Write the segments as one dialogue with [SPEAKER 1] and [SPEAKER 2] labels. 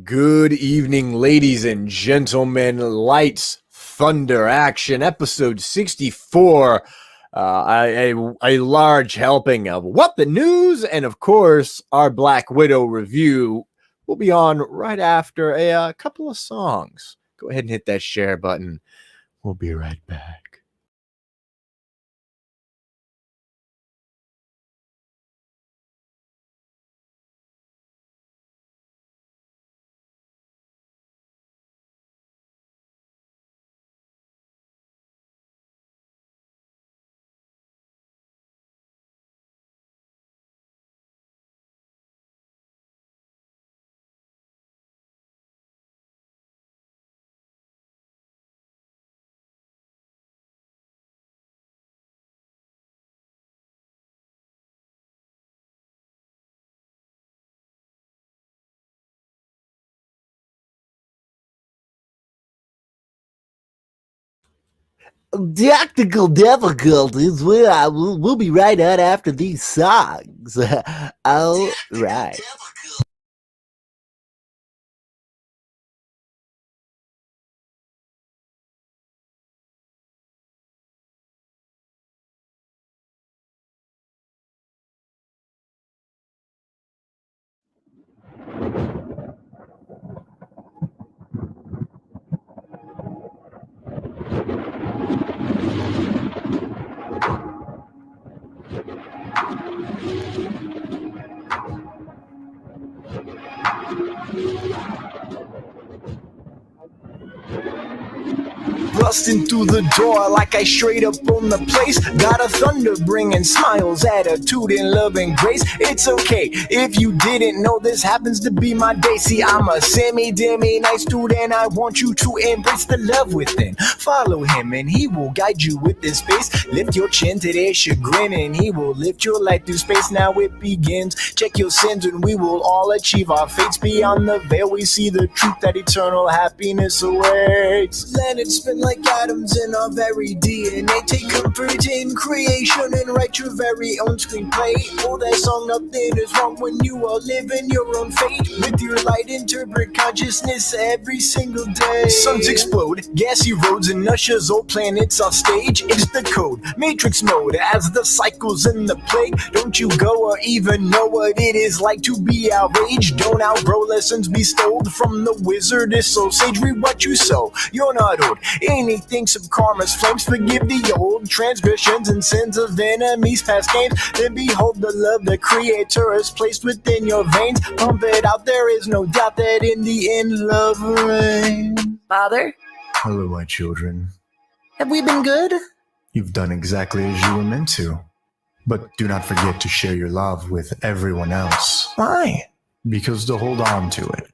[SPEAKER 1] Good evening, ladies and gentlemen. Lights, Thunder, Action, episode 64. A large helping of What the News, and of course, our Black Widow review will be on right after a couple of songs. Go ahead and hit that share button. We'll be right back.
[SPEAKER 2] Technical difficulties. We'll be right out after these songs. All right.
[SPEAKER 3] Busting through the door like I straight up on the place. Got a thunder bringing smiles, attitude, and love and grace. It's okay if you didn't know this happens to be my day. See, I'm a semi-demi nice dude, and I want you to embrace the love within. Follow him and he will guide you with this space. Lift your chin to their chagrin and he will lift your light through space. Now it begins. Check your sins and we will all achieve our fates. Beyond the veil we see the truth that eternal happiness awaits. Let it spin like atoms in our very DNA. Take comfort in creation and write your very own screenplay. Oh, that song, nothing is wrong when you are living your own fate. With your light, interpret consciousness every single day. Suns explode, gassy roads, and ushers all planets on stage. It's the code, matrix mode, as the cycles in the plague. Don't you go or even know what it is like to be outraged. Don't outgrow lessons bestowed from the wizard. Is so sage, read what you sow. You're not old. Anything of karma's flames, forgive the old transgressions and sins of enemies, past games. Then behold the love the Creator has placed within your veins. Pump it out, there is no doubt that in the end love reigns. Father?
[SPEAKER 4] Hello, my children.
[SPEAKER 3] Have we been good?
[SPEAKER 4] You've done exactly as you were meant to. But do not forget to share your love with everyone else.
[SPEAKER 3] Why?
[SPEAKER 4] Because to hold on to it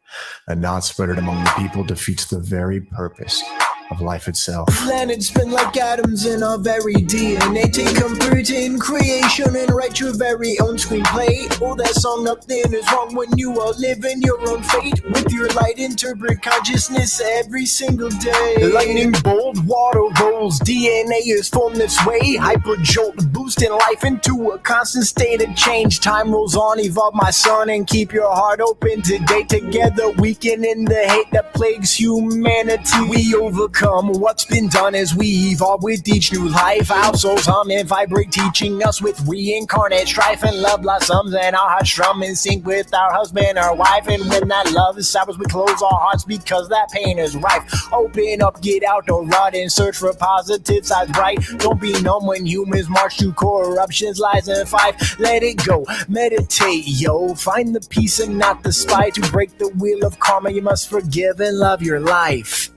[SPEAKER 4] and not spread it among the people defeats the very purpose of life itself.
[SPEAKER 3] Planets spin like atoms in our very DNA. Take comfort in creation and write your very own screenplay. Oh, that song, nothing is wrong when you are living your own fate. With your light, interpret consciousness every single day. Lightning bolt, water rolls, DNA is formed this way. Hyper jolt, boosting life into a constant state of change. Time rolls on, evolve my son, and keep your heart open today. Together we can end the hate that plagues humanity. We overcome what's been done as we evolve with each new life. Our souls hum and vibrate, teaching us with reincarnate strife, and love blossoms and our hearts strum in sync with our husband or wife. And when that love is sours, we close our hearts because that pain is rife. Open up, get out, don't rot, and search for positive sides bright. Don't be numb when humans march to corruptions, lies, and fight. Let it go, meditate, yo. Find the peace and not the spite. To break the wheel of karma, you must forgive and love your life.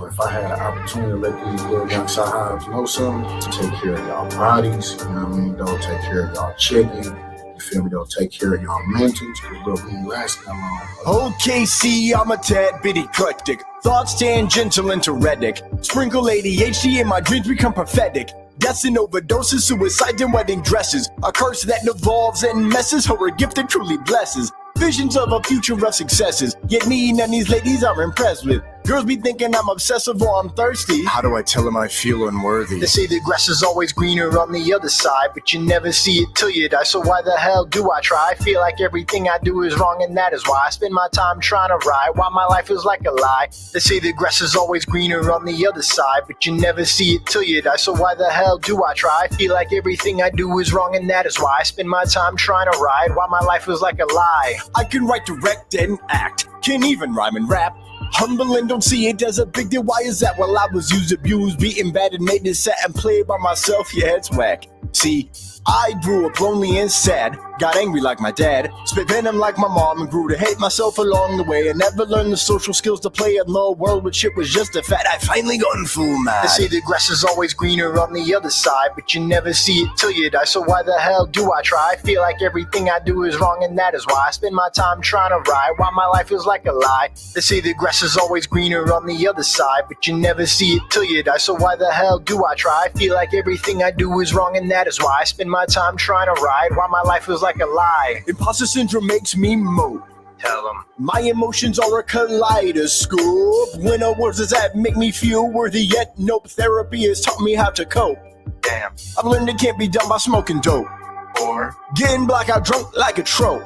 [SPEAKER 5] If I had an opportunity to let these little young sahabs know something, to take care of y'all bodies, you know what I mean? Don't take care of y'all chicken. You feel me? Don't take care of y'all mentals, because look, we ain't lasting that long.
[SPEAKER 3] Okay, see, I'm a tad bit eclectic. Thoughts tangential and heretic. Sprinkle ADHD and my dreams become prophetic. Deaths and overdoses, suicides and wedding dresses. A curse that devolves and messes her a gift that truly blesses. Visions of a future of successes. Yet me and these ladies are impressed with. Girls be thinking I'm obsessive or I'm thirsty.
[SPEAKER 4] How do I tell them I feel unworthy?
[SPEAKER 3] They say the grass is always greener on the other side, but you never see it till you die. So why the hell do I try? I feel like everything I do is wrong, and that is why I spend my time trying to ride. Why my life is like a lie. They say the grass is always greener on the other side, but you never see it till you die. So why the hell do I try? I feel like everything I do is wrong, and that is why I spend my time trying to ride. Why my life is like a lie. I can write, direct, and act. Can even rhyme and rap. Humble and don't see it as a big deal. Why is that? Well, I was used, abused, beaten, battered, made this set and played by myself. Yeah, it's whack. See, I grew up lonely and sad. Got angry like my dad. Spit venom like my mom and grew to hate myself along the way. And never learned the social skills to play in the world, but shit was just a fad. I finally gotten full mad. They say the grass is always greener on the other side, but you never see it till you die. So why the hell do I try? I feel like everything I do is wrong, and that is why I spend my time trying to ride. Why my life is like a lie. They say the grass is always greener on the other side, but you never see it till you die. So why the hell do I try? I feel like everything I do is wrong, and that is why I spend my time trying to ride. Why my life is like a lie. Imposter syndrome makes me mope. Tell them. My emotions are a kaleidoscope. Winter words does that make me feel worthy yet? Nope. Therapy has taught me how to cope. Damn. I've learned it can't be done by smoking dope. Or getting blackout drunk like a trope.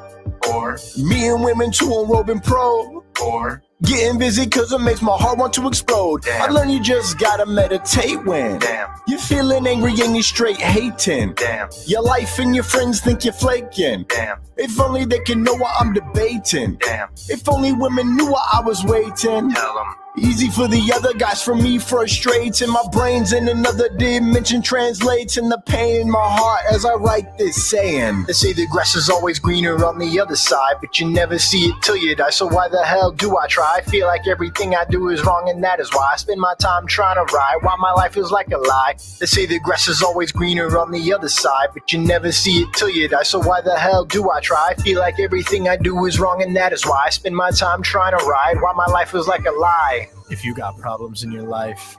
[SPEAKER 3] Or me and women too on Robin Pro. Or getting busy cause it makes my heart want to explode. Damn. I've learned you just gotta meditate when you're feeling angry and you're straight hating. Damn. Your life and your friends think you're flaking. Damn. If only they can know what I'm debating. Damn. If only women knew what I was waiting. Tell them. Easy for the other guys, for me frustrating. My brain's in another dimension, translates in the pain in my heart as I write this saying. They say the grass is always greener on the other side, but you never see it till you die. So why the hell do I try? I feel like everything I do is wrong, and that is why I spend my time trying to ride. Why my life is like a lie. They say the grass is always greener on the other side, but you never see it till you die. So why the hell do I try? I feel like everything I do is wrong, and that is why I spend my time trying to ride. Why my life is like a lie.
[SPEAKER 6] If you got problems in your life,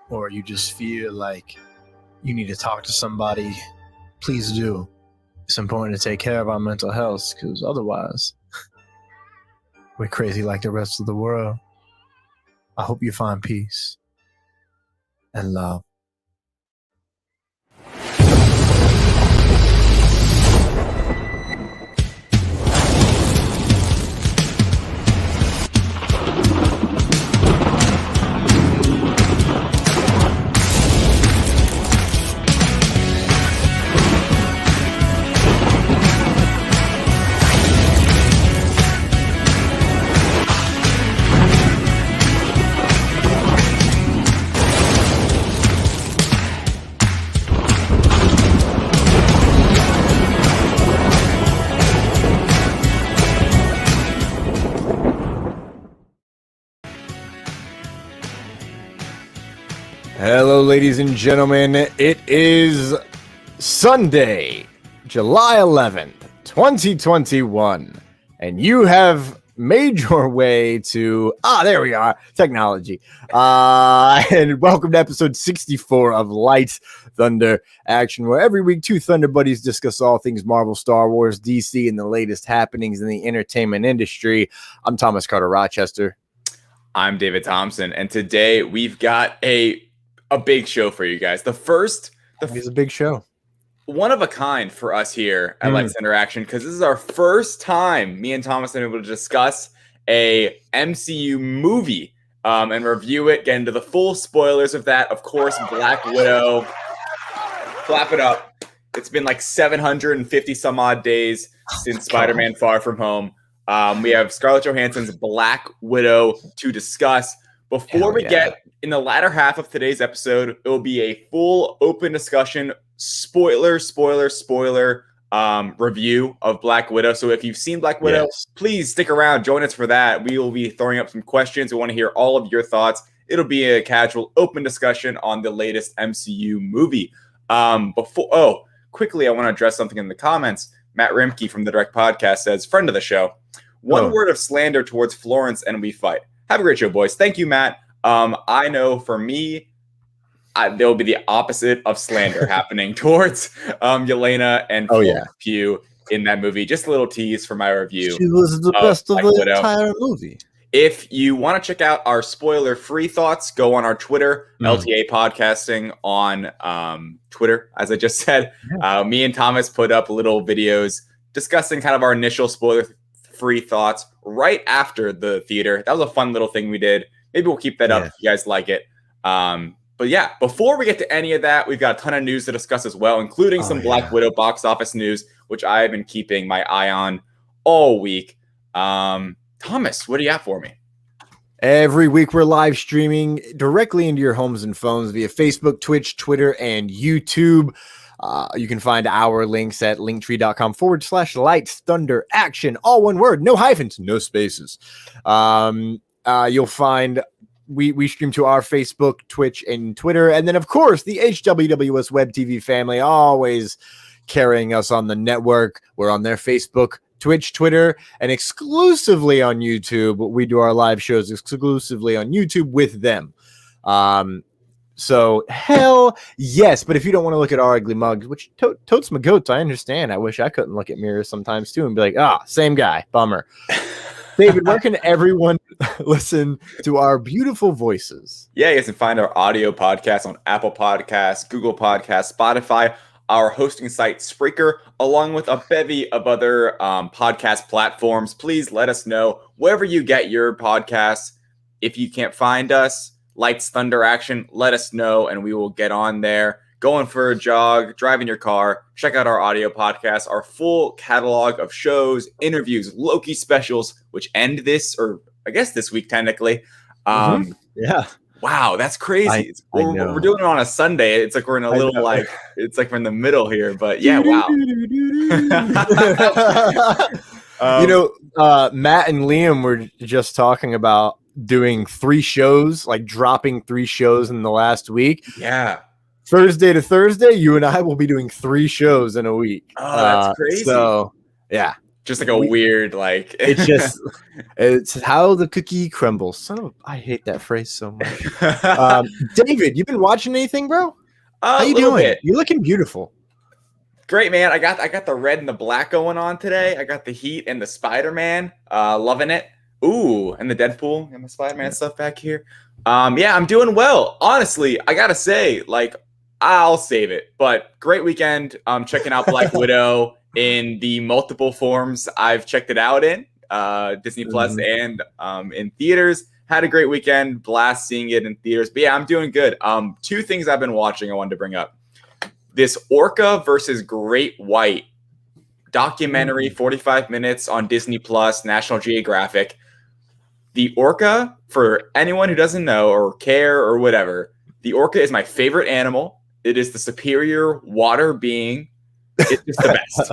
[SPEAKER 6] or you just feel like you need to talk to somebody, please do. It's important to take care of our mental health, because otherwise, we're crazy like the rest of the world. I hope you find peace and love.
[SPEAKER 1] Hello, ladies and gentlemen. It is Sunday, July 11th, 2021, and you have made your way to, there we are, technology. And welcome to episode 64 of Lights, Thunder, Action, where every week two Thunder Buddies discuss all things Marvel, Star Wars, DC, and the latest happenings in the entertainment industry. I'm Thomas Carter Rochester.
[SPEAKER 7] I'm David Thompson, and today we've got a big show for you guys.
[SPEAKER 1] It's a big show.
[SPEAKER 7] One of a kind for us here at LightsThunderAction, because this is our first time me and Thomas are able to discuss a MCU movie and review it, get into the full spoilers of that. Of course, Black Widow. Clap it up. It's been like 750 some odd days since Spider-Man Far From Home. We have Scarlett Johansson's Black Widow to discuss. Before we get in the latter half of today's episode, it will be a full open discussion, spoiler review of Black Widow. So if you've seen Black Widow, please stick around, join us for that. We will be throwing up some questions. We want to hear all of your thoughts. It'll be a casual open discussion on the latest MCU movie. Quickly, I want to address something in the comments. Matt Rimke from the Direct Podcast says, friend of the show, one word of slander towards Florence and we fight. Have a great show, boys. Thank you, Matt. I know for me, there will be the opposite of slander happening towards Yelena and Florence Pugh in that movie. Just a little tease for my review.
[SPEAKER 1] She was the best of
[SPEAKER 7] Black
[SPEAKER 1] the
[SPEAKER 7] Widow.
[SPEAKER 1] entire movie.
[SPEAKER 7] If you want to check out our spoiler-free thoughts, go on our Twitter, LTA Podcasting on Twitter, as I just said. Me and Thomas put up little videos discussing kind of our initial spoiler-free thoughts right after the theater. That was a fun little thing we did. Maybe we'll keep that up if you guys like it. But yeah, before we get to any of that, we've got a ton of news to discuss as well, including some Black Widow box office news, which I have been keeping my eye on all week. Thomas, what do you have for me?
[SPEAKER 1] Every week we're live streaming directly into your homes and phones via Facebook, Twitch, Twitter, and YouTube. You can find our links at Linktree.com/LightsThunderAction. All one word, no hyphens, no spaces. You'll find we stream to our Facebook, Twitch, and Twitter. And then, of course, the HWWS WebTV family, always carrying us on the network. We're on their Facebook, Twitch, Twitter, and exclusively on YouTube. We do our live shows exclusively on YouTube with them. So hell yes. But if you don't want to look at our ugly mugs, which totes my goats, I understand. I wish I couldn't look at mirrors sometimes too and be like, same guy, bummer. David, where can everyone listen to our beautiful voices?
[SPEAKER 7] Yeah, you guys can find our audio podcast on Apple Podcasts, Google Podcasts, Spotify, our hosting site Spreaker, along with a bevy of other podcast platforms. Please let us know wherever you get your podcasts. If you can't find us, LightsThunderAction, let us know and we will get on there. Going for a jog, driving your car, check out our audio podcast, our full catalog of shows, interviews, Loki specials, which end this, or I guess this week technically.
[SPEAKER 1] Yeah.
[SPEAKER 7] Wow, that's crazy. We're doing it on a Sunday. It's like we're in a little it's like we're in the middle here, but yeah, wow.
[SPEAKER 1] Matt and Liam were just talking about doing 3 shows, like dropping 3 shows in the last week.
[SPEAKER 7] Yeah.
[SPEAKER 1] Thursday to Thursday, you and I will be doing 3 shows in a week.
[SPEAKER 7] Oh, that's crazy.
[SPEAKER 1] So, yeah.
[SPEAKER 7] Just like a weird, like...
[SPEAKER 1] it's how the cookie crumbles. I hate that phrase so much. David, you been watching anything, bro? How you doing?
[SPEAKER 7] Bit.
[SPEAKER 1] You're looking beautiful.
[SPEAKER 7] Great, man. I got the red and the black going on today. I got the Heat and the Spider-Man. Loving it. Ooh, and the Deadpool and the Spider-Man stuff back here. Yeah, I'm doing well. Honestly, I gotta say, like, I'll save it. But great weekend. Checking out Black Widow in the multiple forms I've checked it out in, Disney Plus and in theaters. Had a great weekend. Blast seeing it in theaters. But yeah, I'm doing good. 2 things I've been watching I wanted to bring up. This Orca versus Great White documentary, 45 minutes on Disney Plus, National Geographic. The orca, for anyone who doesn't know or care or whatever, the orca is my favorite animal. It is the superior water being. It's just the best.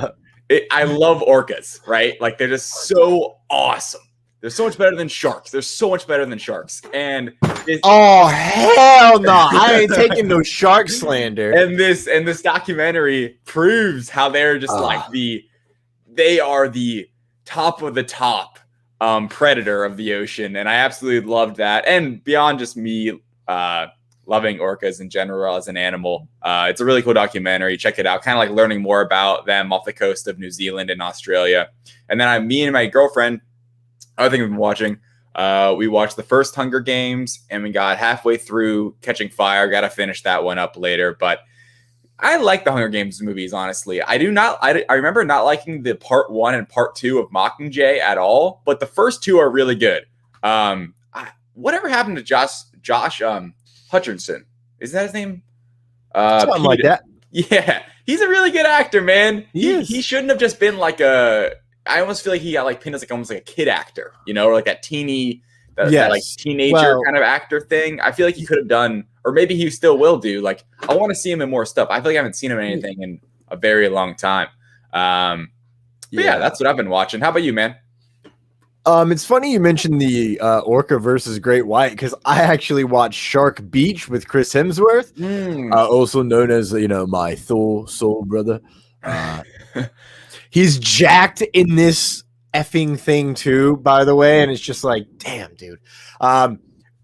[SPEAKER 7] I love orcas, right? Like, they're just so awesome. They're so much better than sharks. They're so much better than sharks. And
[SPEAKER 1] hell no! I ain't taking no shark slander.
[SPEAKER 7] And this documentary proves how they're just they are the top of the top predator of the ocean, and I absolutely loved that. And beyond just me loving orcas in general as an animal, it's a really cool documentary. Check it out. Kind of like learning more about them off the coast of New Zealand and Australia. And then me and my girlfriend, other thing we've been watching, we watched the first Hunger Games, and we got halfway through Catching Fire. Got to finish that one up later, but I like the Hunger Games movies, honestly. I remember not liking the part 1 and part 2 of Mockingjay at all, but the first 2 are really good. Whatever happened to Josh Hutcherson? Is that his name?
[SPEAKER 1] Something like that.
[SPEAKER 7] Yeah, he's a really good actor, man.
[SPEAKER 1] He
[SPEAKER 7] shouldn't have just been like a. I almost feel like he got like pinned as like almost like a kid actor, or like that teeny, that like teenager kind of actor thing. I feel like he could have done, or maybe he still will do. Like, I want to see him in more stuff. I feel like I haven't seen him in anything in a very long time. But yeah, that's what I've been watching. How about you, man?
[SPEAKER 1] It's funny you mentioned the Orca versus Great White, because I actually watched Shark Beach with Chris Hemsworth, also known as my Thor soul brother. He's jacked in this effing thing too, by the way, and it's just like, damn, dude.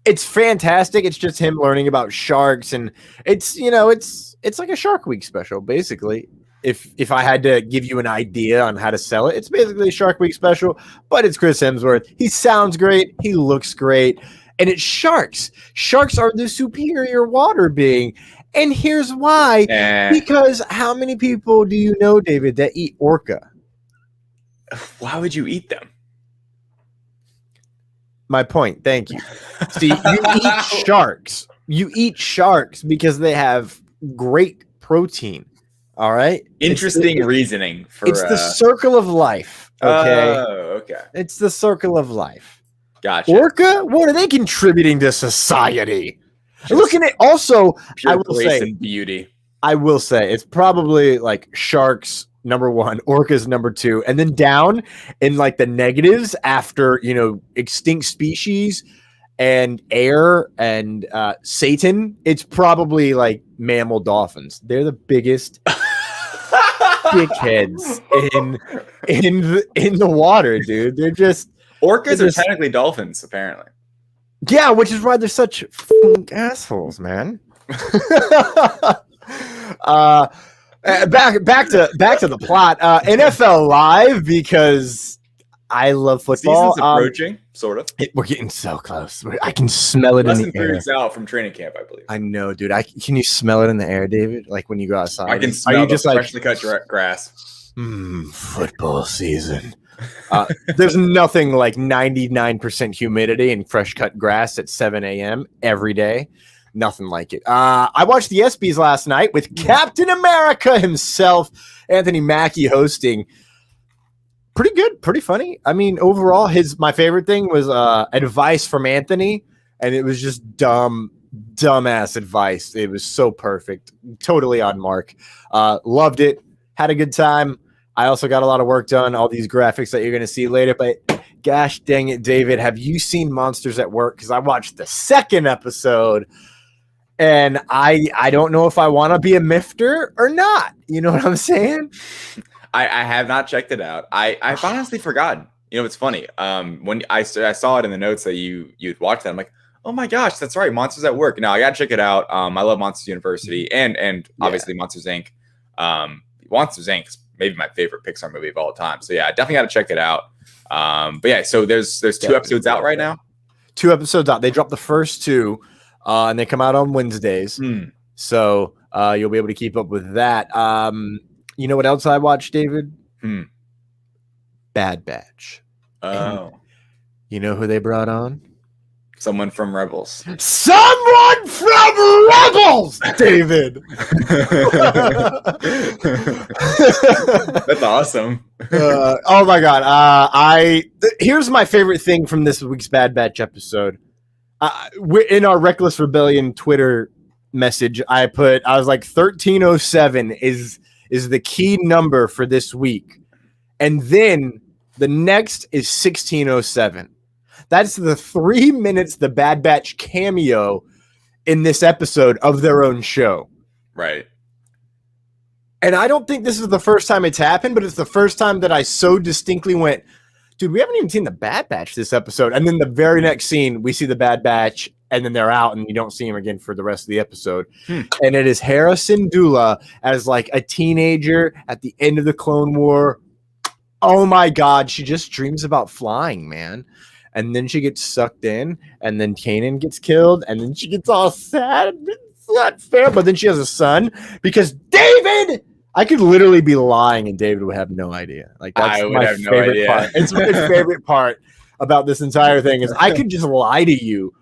[SPEAKER 1] It's fantastic. It's just him learning about sharks, and it's like a Shark Week special, basically. If I had to give you an idea on how to sell it, it's basically a Shark Week special, but it's Chris Hemsworth. He sounds great. He looks great. And it's sharks. Sharks are the superior water being. And here's why. Because how many people do you know, David, that eat orca?
[SPEAKER 7] Why would you eat them?
[SPEAKER 1] My point. Thank you. See, you eat sharks. You eat sharks because they have great protein. All right.
[SPEAKER 7] Interesting reasoning.
[SPEAKER 1] It's the circle of life. Okay.
[SPEAKER 7] Oh, okay.
[SPEAKER 1] It's the circle of life.
[SPEAKER 7] Gotcha.
[SPEAKER 1] Orca, what are they contributing to society? Looking at also, I will say,
[SPEAKER 7] and beauty.
[SPEAKER 1] I will say it's probably like sharks number 1, orcas number 2, and then down in like the negatives after extinct species and air and Satan. It's probably like mammal dolphins. They're the biggest dickheads in the water, dude. They're just
[SPEAKER 7] orcas are technically dolphins, apparently.
[SPEAKER 1] Yeah, which is why they're such f***ing assholes, man. Back to the plot. NFL Live, because I love football.
[SPEAKER 7] Season's approaching, sort of.
[SPEAKER 1] We're getting so close. I can smell it
[SPEAKER 7] Less
[SPEAKER 1] in
[SPEAKER 7] than
[SPEAKER 1] the
[SPEAKER 7] 3
[SPEAKER 1] air.
[SPEAKER 7] weeks out from training camp, I believe.
[SPEAKER 1] I know, dude. Can you smell it in the air, David? Like when you go outside?
[SPEAKER 7] I can smell the freshly cut grass.
[SPEAKER 1] Football season. There's nothing like 99% humidity and fresh cut grass at 7 a.m. every day. Nothing like it. I watched the ESPYs last night with Captain America himself, Anthony Mackie, hosting. Pretty good, pretty funny. I mean, overall, my favorite thing was advice from Anthony, and it was just dumbass advice. It was so perfect, totally on mark. Loved it. Had a good time. I also got a lot of work done, all these graphics that you're going to see later. But gosh dang it, David, have you seen Monsters at Work? Because I watched the second episode, and I don't know if I want to be a mifter or not. You know what I'm saying?
[SPEAKER 7] I have not checked it out. I've honestly forgotten. It's funny. When I saw it in the notes that you'd watch that, I'm like, oh my gosh, that's right, Monsters at Work. Now I got to check it out. I love Monsters University and obviously Monsters Inc. Monsters Inc. is maybe my favorite Pixar movie of all time. So yeah, I definitely got to check it out. But yeah, so there's 2 episodes out right now.
[SPEAKER 1] 2 episodes out. They dropped the first 2, and they come out on Wednesdays. So you'll be able to keep up with that. You know what else I watched, David? Bad Batch.
[SPEAKER 7] Oh.
[SPEAKER 1] And you know who they brought on?
[SPEAKER 7] Someone from Rebels.
[SPEAKER 1] Someone from Rebels, David.
[SPEAKER 7] That's awesome.
[SPEAKER 1] Oh my god. Here's my favorite thing from this week's Bad Batch episode. In our Reckless Rebellion Twitter message, I was like 1307 is the key number for this week. And then the next is 1607. That's the 3 minutes the Bad Batch cameo in this episode of their own show.
[SPEAKER 7] Right.
[SPEAKER 1] And I don't think this is the first time it's happened, but it's the first time that I so distinctly went, dude, we haven't even seen the Bad Batch this episode. And then the very next scene, we see the Bad Batch, and then they're out, and you don't see him again for the rest of the episode. And it is Hera Syndulla as like a teenager at the end of the Clone War. Oh my God, she just dreams about flying, man. And then she gets sucked in, and then Kanan gets killed, and then she gets all sad. It's not fair, but then she has a son because David. I could literally be lying, and David would have no idea. Like that's my favorite part. It's my favorite part about this entire thing is I could just lie to you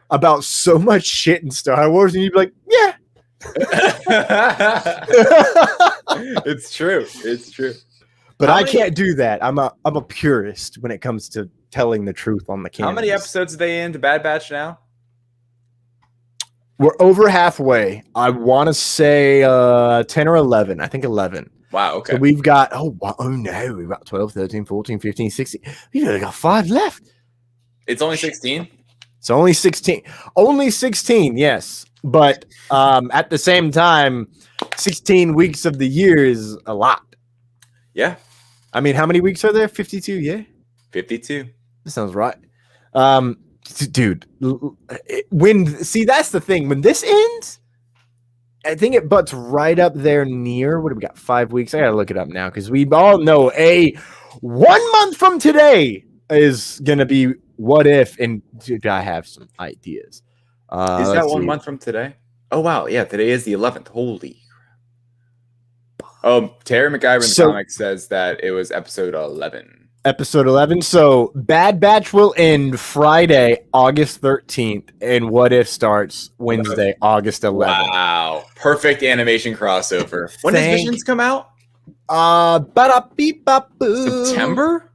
[SPEAKER 1] about so much shit in Star Wars, and you'd be like, "Yeah,
[SPEAKER 7] it's true. It's true."
[SPEAKER 1] But I can't do that. I'm a purist when it comes to telling the truth on the camera.
[SPEAKER 7] How many episodes are they into Bad Batch now?
[SPEAKER 1] We're over halfway. I want to say 10 or 11. I think 11.
[SPEAKER 7] Wow, okay.
[SPEAKER 1] So we've got, we've got 12, 13, 14, 15, 16. We've only got 5 left.
[SPEAKER 7] It's only 16?
[SPEAKER 1] It's only 16. Only 16, yes. But at the same time, 16 weeks of the year is a lot.
[SPEAKER 7] Yeah.
[SPEAKER 1] I mean, how many weeks are there? 52, yeah?
[SPEAKER 7] 52.
[SPEAKER 1] That sounds right. dude, that's the thing. When this ends, I think it butts right up there near, what do we got, 5 weeks? I gotta look it up now because we all know 1 month from today is gonna be What If, and dude, I have some ideas.
[SPEAKER 7] Is that 1 month from today? Oh wow, yeah, today is the 11th. Holy crap. Oh, Terry McIver in the comics says that it was episode 11.
[SPEAKER 1] Episode 11. So Bad Batch will end Friday, August 13th, and What If starts Wednesday, August 11th.
[SPEAKER 7] Wow. Perfect animation crossover. When does Visions come out? September?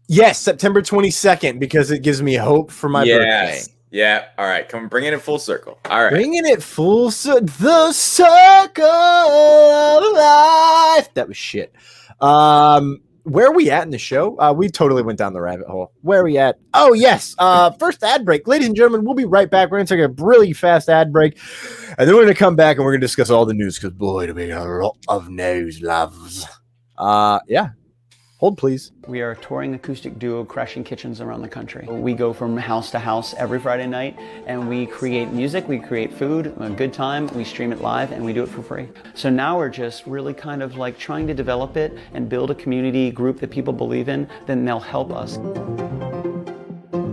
[SPEAKER 1] Yes, September 22nd, because it gives me hope for my birthday.
[SPEAKER 7] Yeah. All right. Come bring it in full circle. All right.
[SPEAKER 1] Bringing it full circle. The circle of life. That was shit. Where are we at in the show? We totally went down the rabbit hole. Where are we at? Oh, yes. First ad break. Ladies and gentlemen, we'll be right back. We're going to take a really fast ad break. And then we're going to come back and we're going to discuss all the news because, boy, do we got a lot of news, loves. Yeah. Hold, please.
[SPEAKER 8] We are a touring acoustic duo crashing kitchens around the country. We go from house to house every Friday night and we create music, we create food, a good time, we stream it live, and we do it for free. So now we're just really kind of like trying to develop it and build a community group that people believe in, then they'll help us.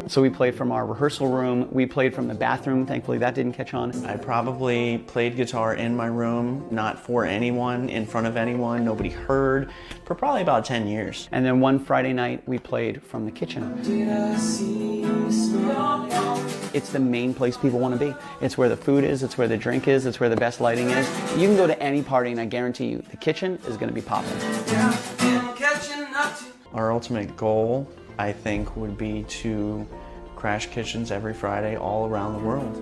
[SPEAKER 8] So we played from our rehearsal room, we played from the bathroom, thankfully that didn't catch on.
[SPEAKER 9] I probably played guitar in my room, not for anyone, in front of anyone, nobody heard, for probably about 10 years.
[SPEAKER 8] And then one Friday night, we played from the kitchen. It's the main place people want to be. It's where the food is, it's where the drink is, it's where the best lighting is. You can go to any party and I guarantee you, the kitchen is going to be popping.
[SPEAKER 9] Our ultimate goal, I think, would be to crash kitchens every Friday all around the world.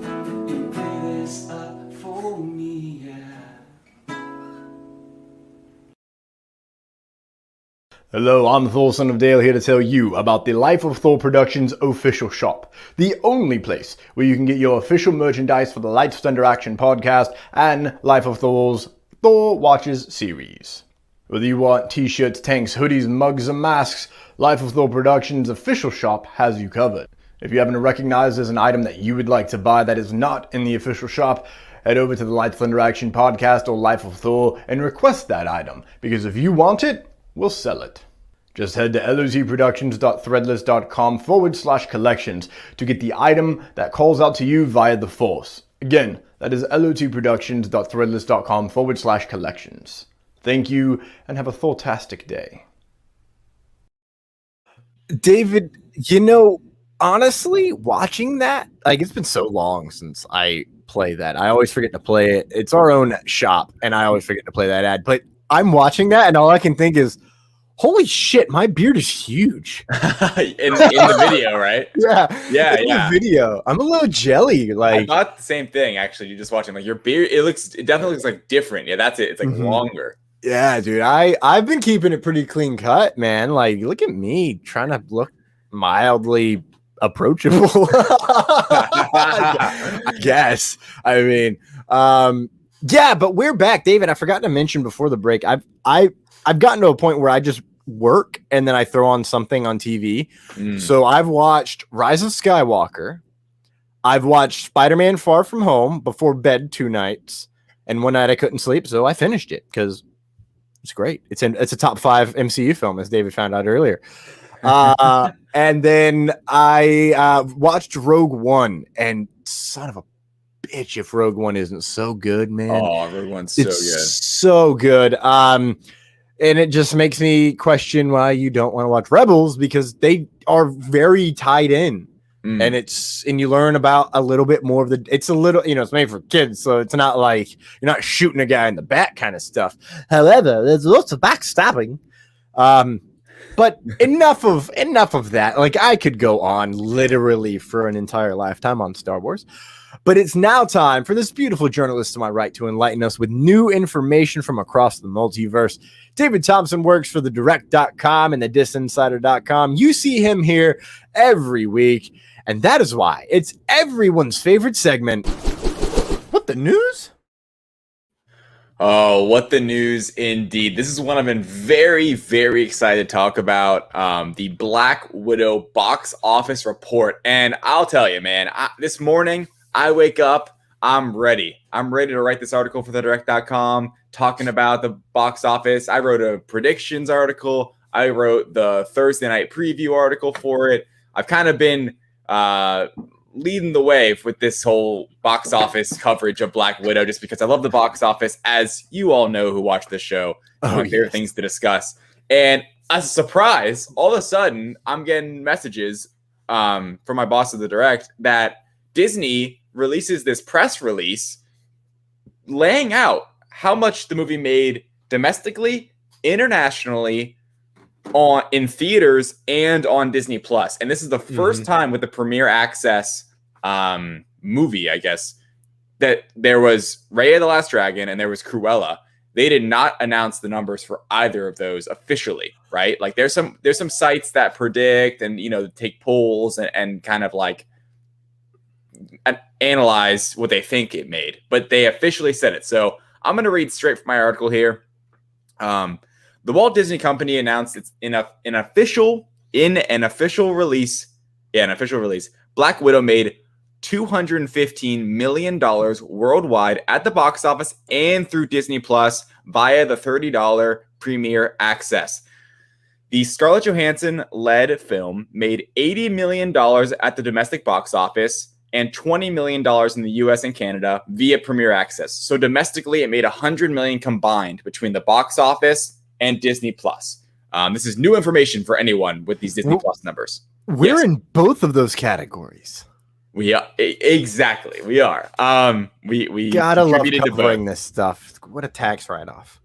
[SPEAKER 1] Hello, I'm Thor, son of Dale, here to tell you about the Life of Thor Productions official shop. The only place where you can get your official merchandise for the LightsThunderAction podcast and Life of Thor's Thor Watches series. Whether you want t-shirts, tanks, hoodies, mugs, and masks, Life of Thor Productions' official shop has you covered. If you happen to recognize there's an item that you would like to buy that is not in the official shop, head over to the LightsThunderAction podcast or Life of Thor and request that item, because if you want it, we'll sell it. Just head to lotproductions.threadless.com/collections to get the item that calls out to you via the Force. Again, that is lotproductions.threadless.com/collections. Thank you, and have a fantastic day. David, honestly, watching that, it's been so long since I play that. I always forget to play it. It's our own shop, and I always forget to play that ad. But I'm watching that, and all I can think is, holy shit, my beard is huge.
[SPEAKER 7] in the video, right?
[SPEAKER 1] Yeah.
[SPEAKER 7] In
[SPEAKER 1] the video. I'm a little jelly.
[SPEAKER 7] I thought the same thing, actually. You just watching, your beard, it definitely looks different. Yeah, that's it. It's longer.
[SPEAKER 1] Yeah, dude. I've been keeping it pretty clean cut, man. Look at me trying to look mildly approachable. I guess. Yeah, but we're back, David. I forgot to mention before the break. I've gotten to a point where I just work and then I throw on something on TV. So I've watched Rise of Skywalker. I've watched Spider-Man Far From Home before bed 2 nights, and one night I couldn't sleep, so I finished it because it's great. It's a top 5 MCU film, as David found out earlier. And then I watched Rogue One, and son of a bitch, if Rogue One isn't so good, man.
[SPEAKER 7] Oh, Rogue One's so good.
[SPEAKER 1] So good. And it just makes me question why you don't want to watch Rebels, because they are very tied in. And you learn about a little bit more of it's a little, it's made for kids, so it's not like you're not shooting a guy in the back kind of stuff. However, there's lots of backstabbing. But enough of that. I could go on literally for an entire lifetime on Star Wars. But it's now time for this beautiful journalist to my right to enlighten us with new information from across the multiverse. David Thompson works for thedirect.com and the disinsider.com. You see him here every week, and that is why it's everyone's favorite segment. What, the news?
[SPEAKER 7] Oh, what the news indeed. This is one I've been very, very excited to talk about, the Black Widow box office report. And I'll tell you, man, this morning I wake up, I'm ready. I'm ready to write this article for TheDirect.com talking about the box office. I wrote a predictions article. I wrote the Thursday night preview article for it. I've kind of been leading the way with this whole box office coverage of Black Widow just because I love the box office, as you all know who watch this show. It's one of my favorite things to discuss. And as a surprise, all of a sudden, I'm getting messages from my boss at The Direct that Disney releases this press release laying out how much the movie made domestically, internationally, in theaters and on Disney Plus. And this is the first time with the Premier Access movie, I guess, that there was Raya the Last Dragon and there was Cruella. They did not announce the numbers for either of those officially, right? Like there's some sites that predict and take polls and kind of like analyze what they think it made, but they officially said it. So I'm going to read straight from my article here. The Walt Disney Company announced it's in an official release. Yeah, an official release. Black Widow made $215 million worldwide at the box office and through Disney Plus via the $30 Premier Access. The Scarlett Johansson-led film made $80 million at the domestic box office and $20 million in the US and Canada via Premier Access. So domestically, it made $100 million combined between the box office and Disney Plus. This is new information for anyone with these Disney Plus numbers.
[SPEAKER 1] We're in both of those categories.
[SPEAKER 7] We are exactly. We are. We
[SPEAKER 1] gotta love covering this stuff. What a tax write-off.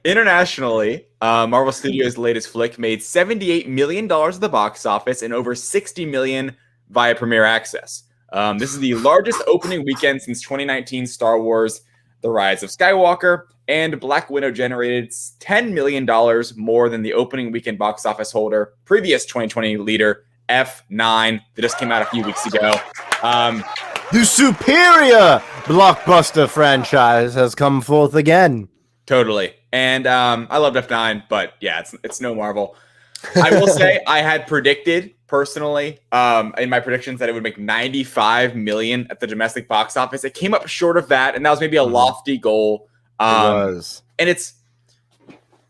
[SPEAKER 7] Internationally, Marvel Studios' latest flick made $78 million at the box office and over $60 million via Premier Access. This is the largest opening weekend since 2019 Star Wars: The Rise of Skywalker, and Black Widow generated $10 million more than the opening weekend box office holder, previous 2020 leader F9 that just came out a few weeks ago.
[SPEAKER 1] The superior blockbuster franchise has come forth again.
[SPEAKER 7] Totally. And I loved F9, but yeah, it's no Marvel. I will say I had predicted personally in my predictions that it would make $95 million at the domestic box office. It came up short of that, and that was maybe a lofty goal.
[SPEAKER 1] It was.
[SPEAKER 7] And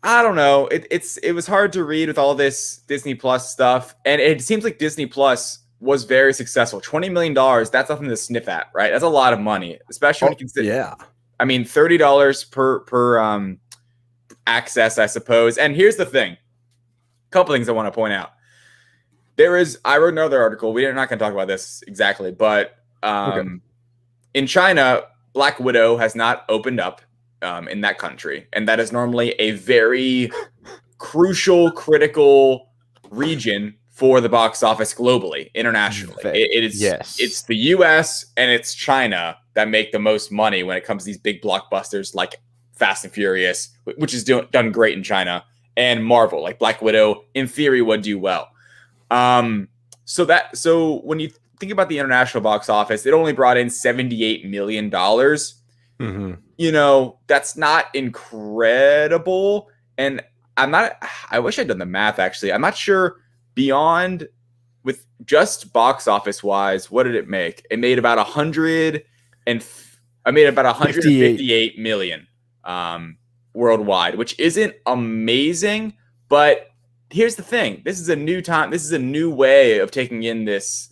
[SPEAKER 7] I don't know. It was hard to read with all this Disney Plus stuff, and it seems like Disney Plus was very successful. $20 million, that's nothing to sniff at, right? That's a lot of money, especially when you consider. Yeah. I mean, $30 per access, I suppose. And here's the thing. A couple things I want to point out. I wrote another article. We're not going to talk about this exactly, but in China, Black Widow has not opened up in that country. And that is normally a very crucial, critical region for the box office globally, internationally. It's the US and it's China that make the most money when it comes to these big blockbusters like Fast and Furious, which is done great in China, and Marvel, like Black Widow, in theory, would do well. So when you think about the international box office, it only brought in $78 million. That's not incredible. And I wish I'd done the math, actually. I'm not sure beyond with just box office wise, what did it make? It made about $158 million worldwide, which isn't amazing, but here's the thing. This is a new time. This is a new way of taking in this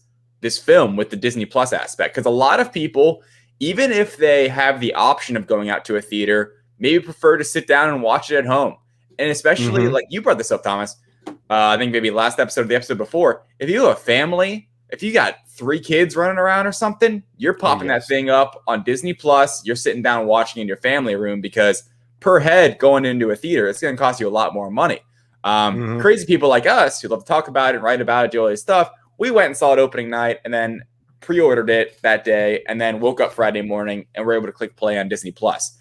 [SPEAKER 7] film with the Disney Plus aspect. Because a lot of people, even if they have the option of going out to a theater, maybe prefer to sit down and watch it at home. And especially like you brought this up, Thomas, I think maybe last episode or the episode before, if you have a family, if you got 3 kids running around or something, you're popping that thing up on Disney Plus. You're sitting down and watching in your family room because per head going into a theater, it's going to cost you a lot more money. Crazy people like us who love to talk about it, write about it, do all this stuff. We went and saw it opening night and then pre-ordered it that day and then woke up Friday morning and were able to click play on Disney Plus.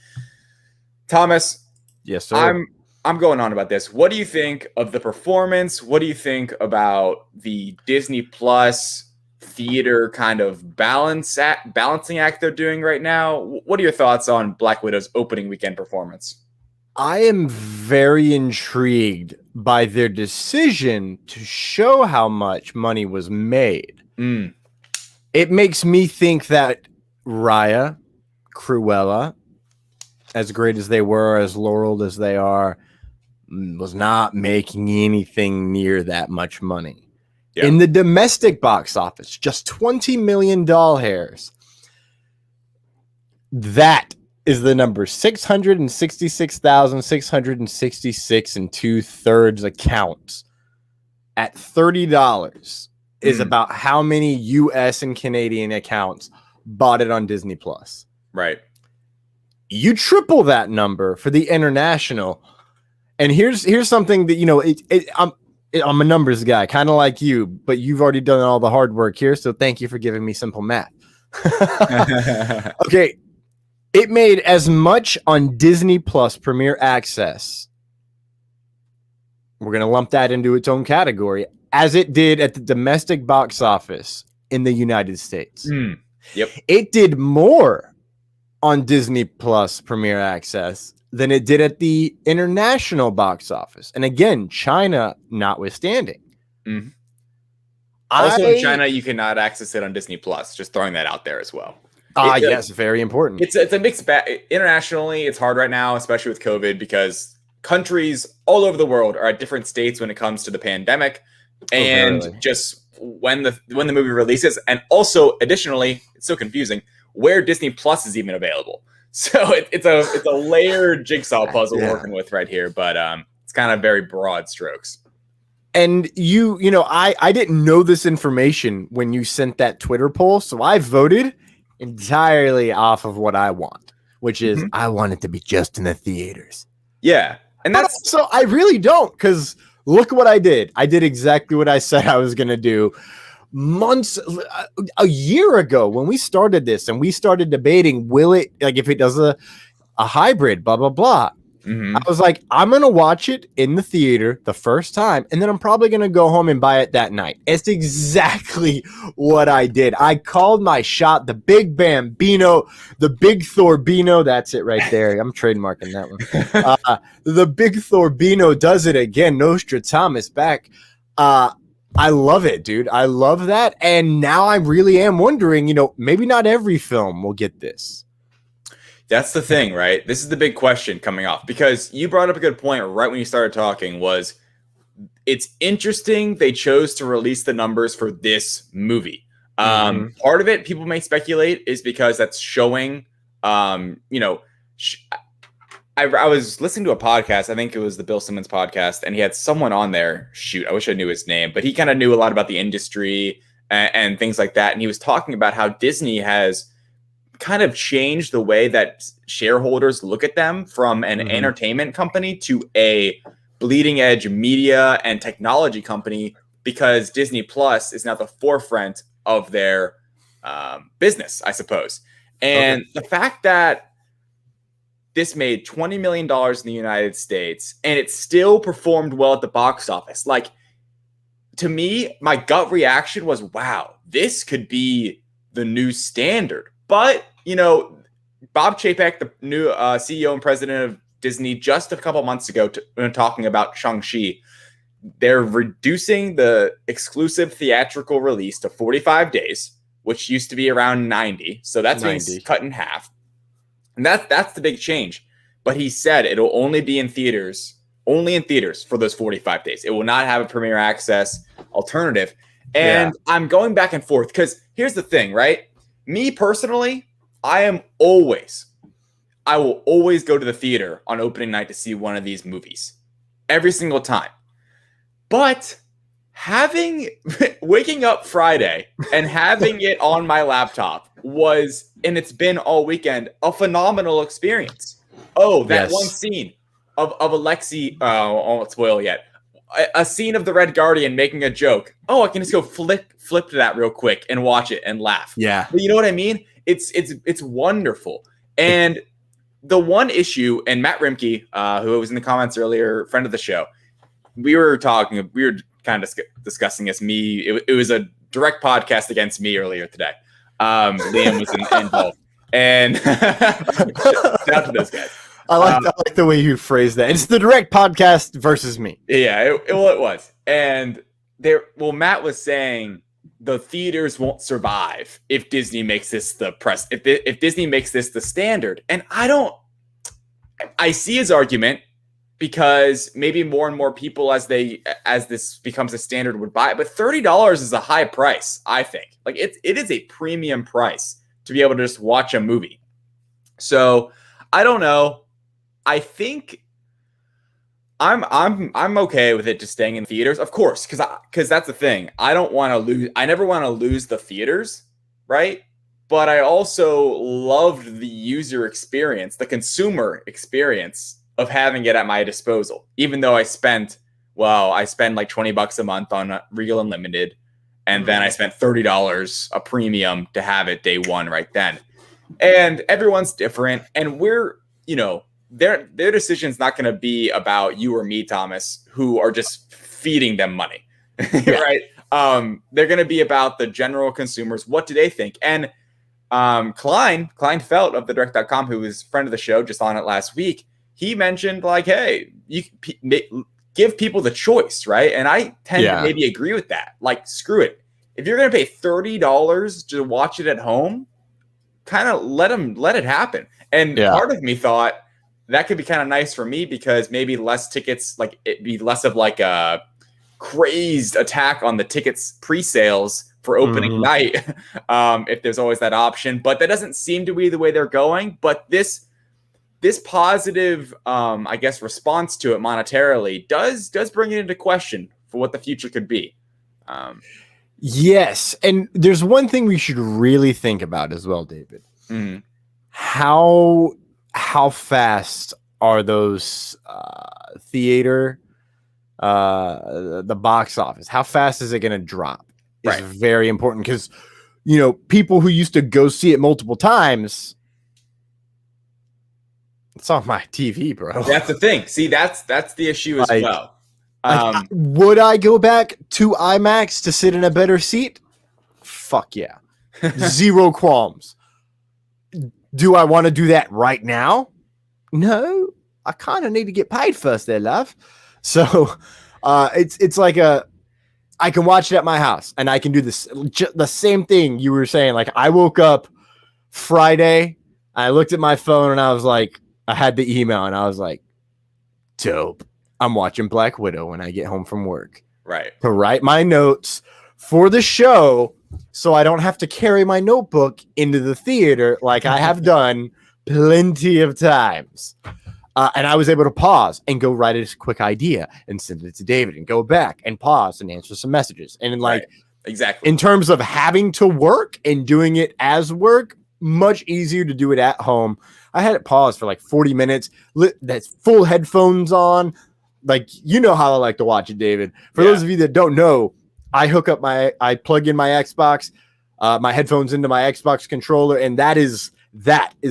[SPEAKER 7] Thomas,
[SPEAKER 1] yes, sir.
[SPEAKER 7] I'm going on about this. What do you think of the performance? What do you think about the Disney Plus theater kind of balancing act they're doing right now. What are your thoughts on Black Widow's opening weekend performance?
[SPEAKER 1] I am very intrigued by their decision to show how much money was made. It makes me think that Raya, Cruella, as great as they were, as laureled as they are, was not making anything near that much money. Yeah. In the domestic box office, just $20 million hairs. That is the number 666,666 and 2/3 accounts at $30 is about how many US and Canadian accounts bought it on Disney Plus.
[SPEAKER 7] Right.
[SPEAKER 1] You triple that number for the international. And here's something that, I'm a numbers guy, kind of like you, but you've already done all the hard work here. So thank you for giving me simple math. Okay. It made as much on Disney Plus Premier Access. We're going to lump that into its own category as it did at the domestic box office in the United States.
[SPEAKER 7] Yep.
[SPEAKER 1] It did more on Disney Plus Premier Access than it did at the international box office. And again, China notwithstanding.
[SPEAKER 7] Also in China, you cannot access it on Disney Plus. Just throwing that out there as well.
[SPEAKER 1] Yes, very important.
[SPEAKER 7] It's a mixed bag. Internationally, it's hard right now, especially with COVID, because countries all over the world are at different states when it comes to the pandemic, and just when the movie releases, and also additionally, it's so confusing where Disney Plus is even available. So it's a layered jigsaw puzzle we're working with right here, but it's kind of very broad strokes.
[SPEAKER 1] And I didn't know this information when you sent that Twitter poll, so I voted entirely off of what I want, which is I want it to be just in the theaters.
[SPEAKER 7] Yeah. And that's
[SPEAKER 1] so I really don't, because look what I did. I did exactly what I said I was going to do a year ago when we started this and we started debating, will it, like, if it does a hybrid, blah, blah, blah. I was like, I'm going to watch it in the theater the first time, and then I'm probably going to go home and buy it that night. It's exactly what I did. I called my shot, the Big Bambino, the Big Thorbino. That's it right there. I'm trademarking that one. The Big Thorbino does it again. Nostradamus back. I love it, dude. I love that. And now I really am wondering, maybe not every film will get this.
[SPEAKER 7] That's the thing, right? This is the big question coming off, because you brought up a good point right when you started talking. Was it's interesting they chose to release the numbers for this movie. Part of it, people may speculate, is because that's showing, I was listening to a podcast. I think it was the Bill Simmons podcast, and he had someone on there. Shoot, I wish I knew his name, but he kind of knew a lot about the industry and things like that. And he was talking about how Disney has kind of changed the way that shareholders look at them from an entertainment company to a bleeding edge media and technology company, because Disney Plus is now the forefront of their business, I suppose. And the fact that this made $20 million in the United States and it still performed well at the box office, like, to me, my gut reaction was, wow, this could be the new standard. But, Bob Chapek, the new CEO and president of Disney, just a couple months ago, talking about Shang-Chi, they're reducing the exclusive theatrical release to 45 days, which used to be around 90. So that's being cut in half. And that's the big change. But he said it'll only be in theaters, for those 45 days. It will not have a Premier Access alternative. And I'm going back and forth, because here's the thing, right? Me personally, I will always go to the theater on opening night to see one of these movies every single time. But waking up Friday and having it on my laptop was, and it's been all weekend, a phenomenal experience. One scene of Alexi, I won't spoil yet. A scene of the Red Guardian making a joke. I can just go flip to that real quick and watch it and laugh.
[SPEAKER 1] Yeah.
[SPEAKER 7] But you know what I mean? It's wonderful. And the one issue, and Matt Rimke, who was in the comments earlier, friend of the show, we were kind of discussing this. It was a direct podcast against me earlier today. Liam was involved. And shout out to those guys.
[SPEAKER 1] I like the way you phrase that. It's the direct podcast versus me.
[SPEAKER 7] Yeah, it was. And Matt was saying the theaters won't survive if Disney makes this the press. If Disney makes this the standard. And I see his argument, because maybe more and more people as this becomes a standard would buy it. But $30 is a high price, I think. Like it is a premium price to be able to just watch a movie. So I don't know. I think I'm okay with it just staying in theaters, of course, because that's the thing. I never want to lose the theaters, right? But I also loved the user experience, the consumer experience of having it at my disposal. Even though I spend like $20 a month on Regal Unlimited, and then I spent $30 a premium to have it day one right then. And everyone's different, and we're, their decision's not going to be about you or me, Thomas, who are just feeding them money, right? They're going to be about the general consumers. What do they think? And Klein Felt of the Direct.com, who was a friend of the show, just on it last week, he mentioned like, hey, you give people the choice, right? And I tend to maybe agree with that. Like, screw it. If you're going to pay $30 to watch it at home, kind of let it happen. And part of me thought that could be kind of nice for me, because maybe less tickets, like it'd be less of like a crazed attack on the tickets pre-sales for opening night, if there's always that option. But that doesn't seem to be the way they're going. But this positive, I guess, response to it monetarily does bring it into question for what the future could be.
[SPEAKER 1] Yes, and there's one thing we should really think about as well, David.
[SPEAKER 7] Mm-hmm.
[SPEAKER 1] How fast are those theater, the box office? How fast is it going to drop? Is very important, because people who used to go see it multiple times, it's on my TV, bro.
[SPEAKER 7] That's the thing. See, that's the issue as well.
[SPEAKER 1] Would I go back to IMAX to sit in a better seat? Fuck yeah. Zero qualms. Do I want to do that right now? No. I kind of need to get paid first there, love. So it's like I can watch it at my house, and I can do this the same thing you were saying. Like, I woke up Friday, I looked at my phone, and I was like, I had the email, and I was like, dope. I'm watching Black Widow when I get home from work.
[SPEAKER 7] Right.
[SPEAKER 1] To write my notes for the show, so I don't have to carry my notebook into the theater like I have done plenty of times. And I was able to pause and go write a quick idea and send it to David, and go back and pause and answer some messages. And
[SPEAKER 7] exactly,
[SPEAKER 1] in terms of having to work and doing it as work, much easier to do it at home. I had it paused for like 40 minutes. That's full headphones on. Like, how I like to watch it, David. For those of you that don't know, I plug in my Xbox, my headphones into my Xbox controller, and that is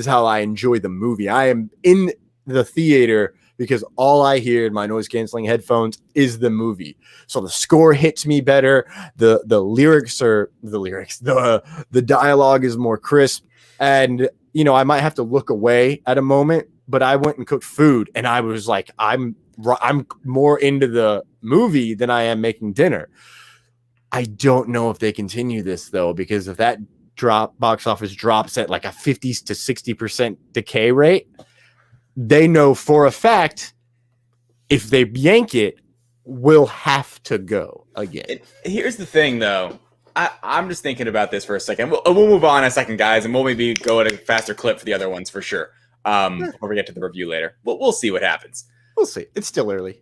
[SPEAKER 1] how I enjoy the movie. I am in the theater because all I hear in my noise canceling headphones is the movie. So the score hits me better. The dialogue is more crisp, and I might have to look away at a moment, but I went and cooked food, and I was like, I'm more into the movie than I am making dinner. I don't know if they continue this though, because if that box office drops at like a 50 to 60% decay rate, they know for a fact if they yank it, we'll have to go again.
[SPEAKER 7] Here's the thing though. I'm just thinking about this for a second. We'll move on in a second, guys, and we'll maybe go at a faster clip for the other ones for sure. Before we get to the review later. We'll see what happens.
[SPEAKER 1] We'll see. It's still early.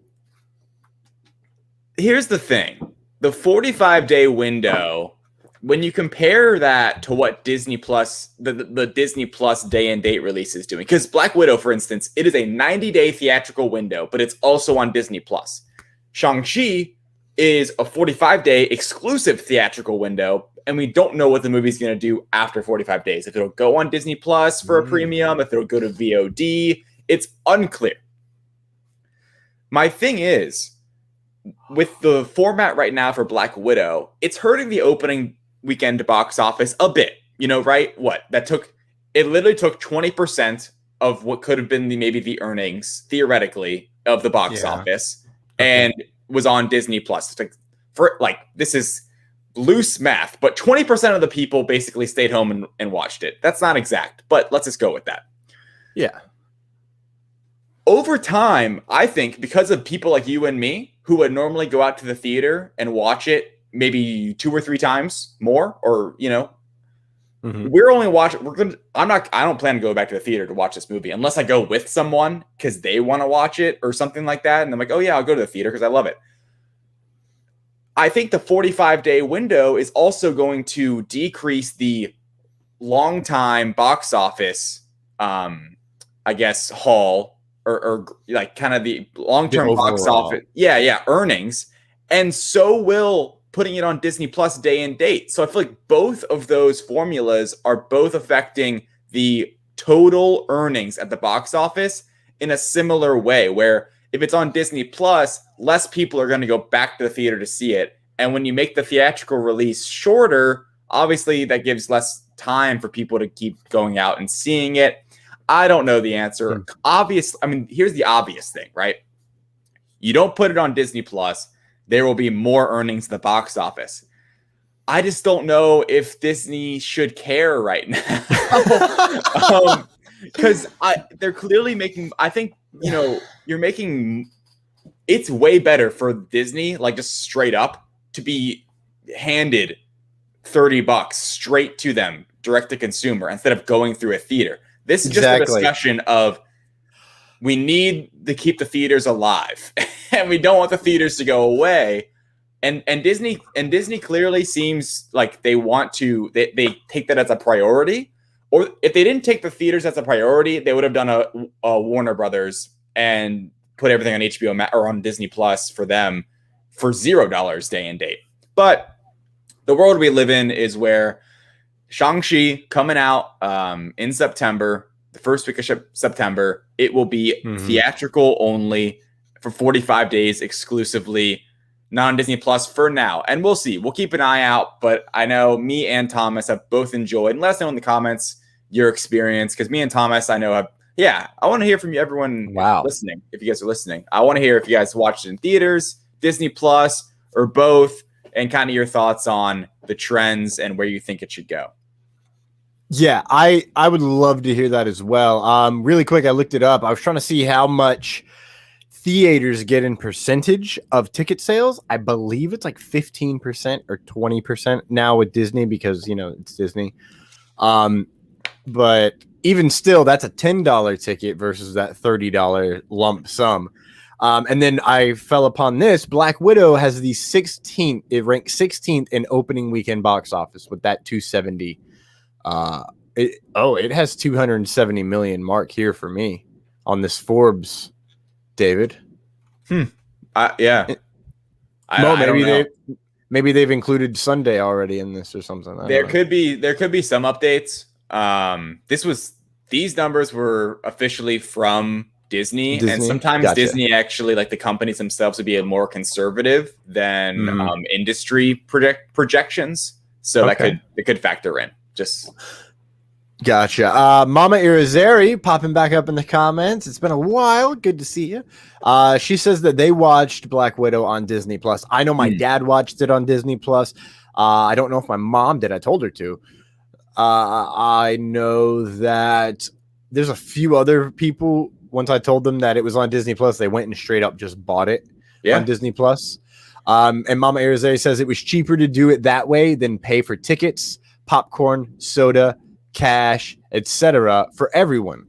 [SPEAKER 7] Here's the thing. The 45-day window, when you compare that to what Disney Plus, the Disney Plus day and date release is doing, because Black Widow, for instance, it is a 90-day theatrical window, but it's also on Disney Plus. Shang-Chi is a 45-day exclusive theatrical window, and we don't know what the movie's going to do after 45 days. If it'll go on Disney Plus for a premium, if it'll go to VOD, it's unclear. My thing is, with the format right now for Black Widow, it's hurting the opening weekend box office a bit. You know, right? It literally took 20% of what could have been maybe the earnings theoretically of the box office, and was on Disney Plus. This is loose math, but 20% of the people basically stayed home and watched it. That's not exact, but let's just go with that.
[SPEAKER 1] Yeah.
[SPEAKER 7] Over time, I think because of people like you and me who would normally go out to the theater and watch it maybe 2 or 3 times more, or, you know, we're only watching. I don't plan to go back to the theater to watch this movie unless I go with someone because they want to watch it or something like that. And I'm like, oh yeah, I'll go to the theater because I love it. I think the 45-day window is also going to decrease the long time box office, I guess, haul or like kind of the long-term box office. Yeah, earnings. And so will putting it on Disney Plus day and date. So I feel like both of those formulas are both affecting the total earnings at the box office in a similar way, where if it's on Disney Plus, less people are going to go back to the theater to see it. And when you make the theatrical release shorter, obviously that gives less time for people to keep going out and seeing it. I don't know the answer. Here's the obvious thing, right? You don't put it on Disney Plus, there will be more earnings at the box office. I just don't know if Disney should care right now. Because they're clearly making, I think, you know, it's way better for Disney, like just straight up, to be handed $30 straight to them, direct to consumer, instead of going through a theater. This is just a discussion of, we need to keep the theaters alive, and we don't want the theaters to go away. And Disney clearly seems like they want to. They take that as a priority. Or if they didn't take the theaters as a priority, they would have done a Warner Brothers and put everything on HBO or on Disney Plus for them for $0 day and date. But the world we live in is where Shang-Chi coming out in September. The first week of September, it will be theatrical only for 45 days exclusively, not on Disney Plus for now. And we'll see. We'll keep an eye out. But I know me and Thomas have both enjoyed. And let us know in the comments your experience, because me and Thomas, I know, I want to hear from you, everyone listening. If you guys are listening, I want to hear if you guys watched it in theaters, Disney Plus, or both, and kind of your thoughts on the trends and where you think it should go.
[SPEAKER 1] Yeah, I would love to hear that as well. Really quick, I looked it up. I was trying to see how much theaters get in percentage of ticket sales. I believe it's like 15% or 20% now with Disney, because, you know, it's Disney. But even still, that's a $10 ticket versus that $30 lump sum. And then I fell upon this. Black Widow has the 16th. It ranked 16th in opening weekend box office with that 270. It has 270 million mark here for me on this Forbes, David. Maybe they've included Sunday already in this or something.
[SPEAKER 7] There could be some updates. These numbers were officially from Disney, and sometimes Disney actually, like the companies themselves, would be more conservative than industry projections. So that could factor in. Just
[SPEAKER 1] gotcha. Mama Irizarry popping back up in the comments. It's been a while. Good to see you. She says that they watched Black Widow on Disney Plus. I know my dad watched it on Disney Plus. I don't know if my mom did. I told her to. I know that there's a few other people. Once I told them that it was on Disney Plus, they went and straight up just bought it on Disney Plus. And Mama Irizarry says it was cheaper to do it that way than pay for tickets, popcorn, soda, cash, etc. for everyone.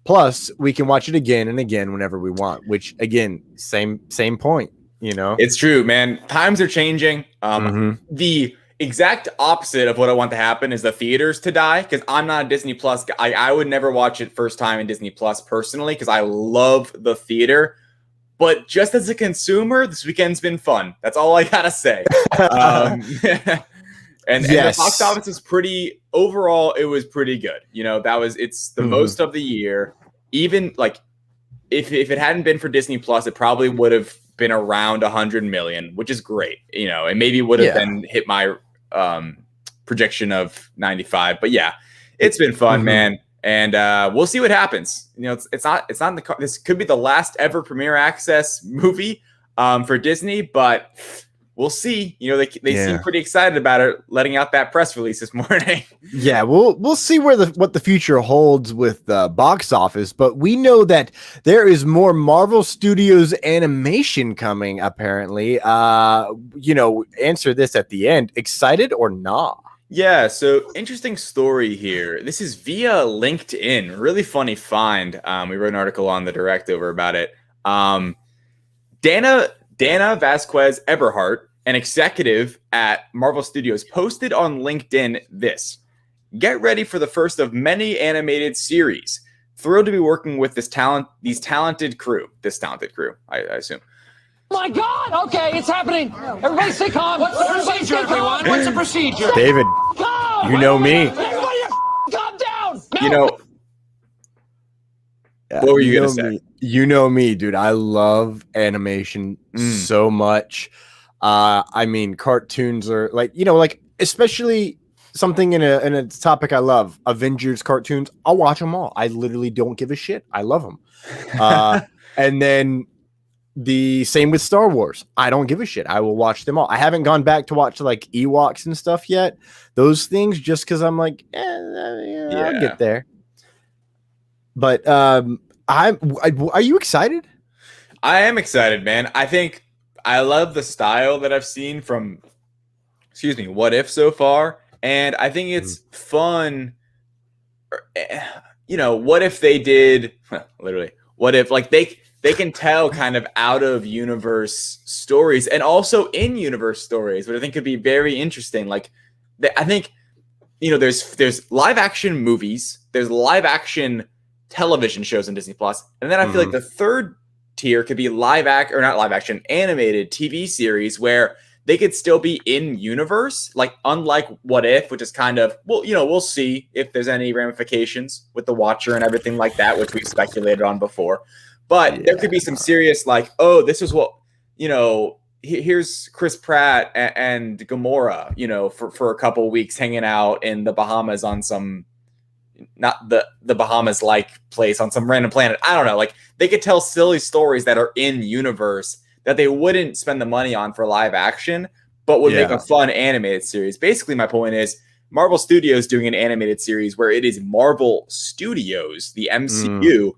[SPEAKER 1] Plus, we can watch it again and again whenever we want, which, again, same point, you know?
[SPEAKER 7] It's true, man. Times are changing. The exact opposite of what I want to happen is the theaters to die, because I'm not a Disney Plus guy. I would never watch it first time in Disney Plus personally, because I love the theater. But just as a consumer, this weekend's been fun. That's all I gotta say. And the box office is overall, it was pretty good. You know, it's the most of the year. Even like if it hadn't been for Disney Plus, it probably would have been around 100 million, which is great. You know, and maybe would have been hit my projection of 95, but yeah, it's been fun, man. And we'll see what happens. You know, it's not in the this could be the last ever Premiere Access movie for Disney, but we'll see. You know, they seem pretty excited about it, letting out that press release this morning.
[SPEAKER 1] Yeah, we'll see what the future holds with the box office, but we know that there is more Marvel Studios animation coming. Apparently, you know, answer this at the end. Excited or not?
[SPEAKER 7] Yeah, so interesting story here. This is via LinkedIn. Really funny find. We wrote an article on the Direct over about it. Dana Vasquez Eberhardt, an executive at Marvel Studios, posted on LinkedIn this: "Get ready for the first of many animated series. Thrilled to be working with this talented crew, I assume."
[SPEAKER 10] My God! Okay, it's happening. Everybody stay calm. What's the procedure, everyone? What's the procedure?
[SPEAKER 1] David, you know me.
[SPEAKER 10] Everybody calm down.
[SPEAKER 7] You know, what were you gonna say?
[SPEAKER 1] You know me, dude. I love animation so much. I mean, cartoons are like, you know, like especially something in a topic I love, Avengers cartoons. I'll watch them all. I literally don't give a shit. I love them. And then the same with Star Wars. I don't give a shit. I will watch them all. I haven't gone back to watch like Ewoks and stuff yet. Those things, just because I'm like, I'll get there. But are you excited?
[SPEAKER 7] I am excited, man. I think I love the style that I've seen from, What If so far, and I think it's fun. You know, what if they did literally? What if like they can tell kind of out of universe stories and also in universe stories, which I think could be very interesting. Like, I think, you know, there's live action movies, there's live action television shows on Disney Plus, and then I feel like the third tier could be animated TV series where they could still be in universe, like unlike What If, which is kind of, well, you know, we'll see if there's any ramifications with the Watcher and everything like that, which we've speculated on before. But there could be some serious, like, oh, this is what, you know, here's Chris Pratt and Gamora, you know, for a couple of weeks hanging out in the Bahamas on some, not the Bahamas-like place, on some random planet. I don't know. Like, they could tell silly stories that are in universe that they wouldn't spend the money on for live action, but would make a fun animated series. Basically, my point is Marvel Studios doing an animated series where it is Marvel Studios, the MCU.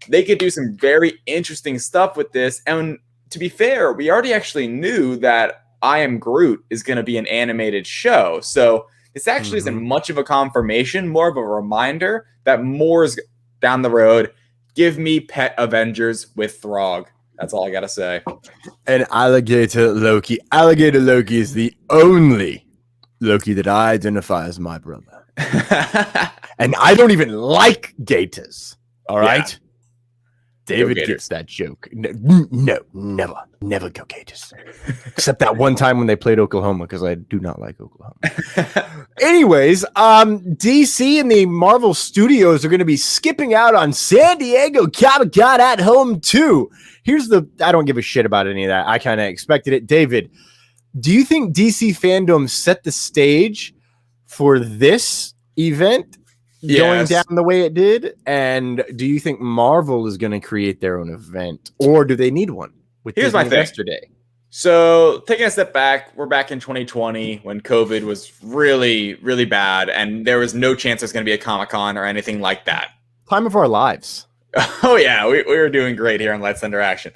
[SPEAKER 7] They could do some very interesting stuff with this. And to be fair, we already actually knew that I Am Groot is going to be an animated show. So this actually isn't much of a confirmation, more of a reminder that more is down the road. Give me Pet Avengers with Throg. That's all I got to say.
[SPEAKER 1] And Alligator Loki. Alligator Loki is the only Loki that I identify as my brother. And I don't even like gators. All right? David gets that joke. No, never go Gators. Except that one time when they played Oklahoma, because I do not like Oklahoma. Anyways, DC and the Marvel Studios are going to be skipping out on San Diego Comic-Con at home too. I don't give a shit about any of that. I kind of expected it. David, do you think DC fandom set the stage for this event? Going down the way it did? And do you think Marvel is going to create their own event, or do they need one?
[SPEAKER 7] Here's my thing.
[SPEAKER 1] Yesterday.
[SPEAKER 7] So taking a step back, we're back in 2020 when COVID was really, really bad, and there was no chance there's going to be a Comic-Con or anything like that.
[SPEAKER 1] Time of our lives.
[SPEAKER 7] Oh yeah, we were doing great here on LightsThunderAction.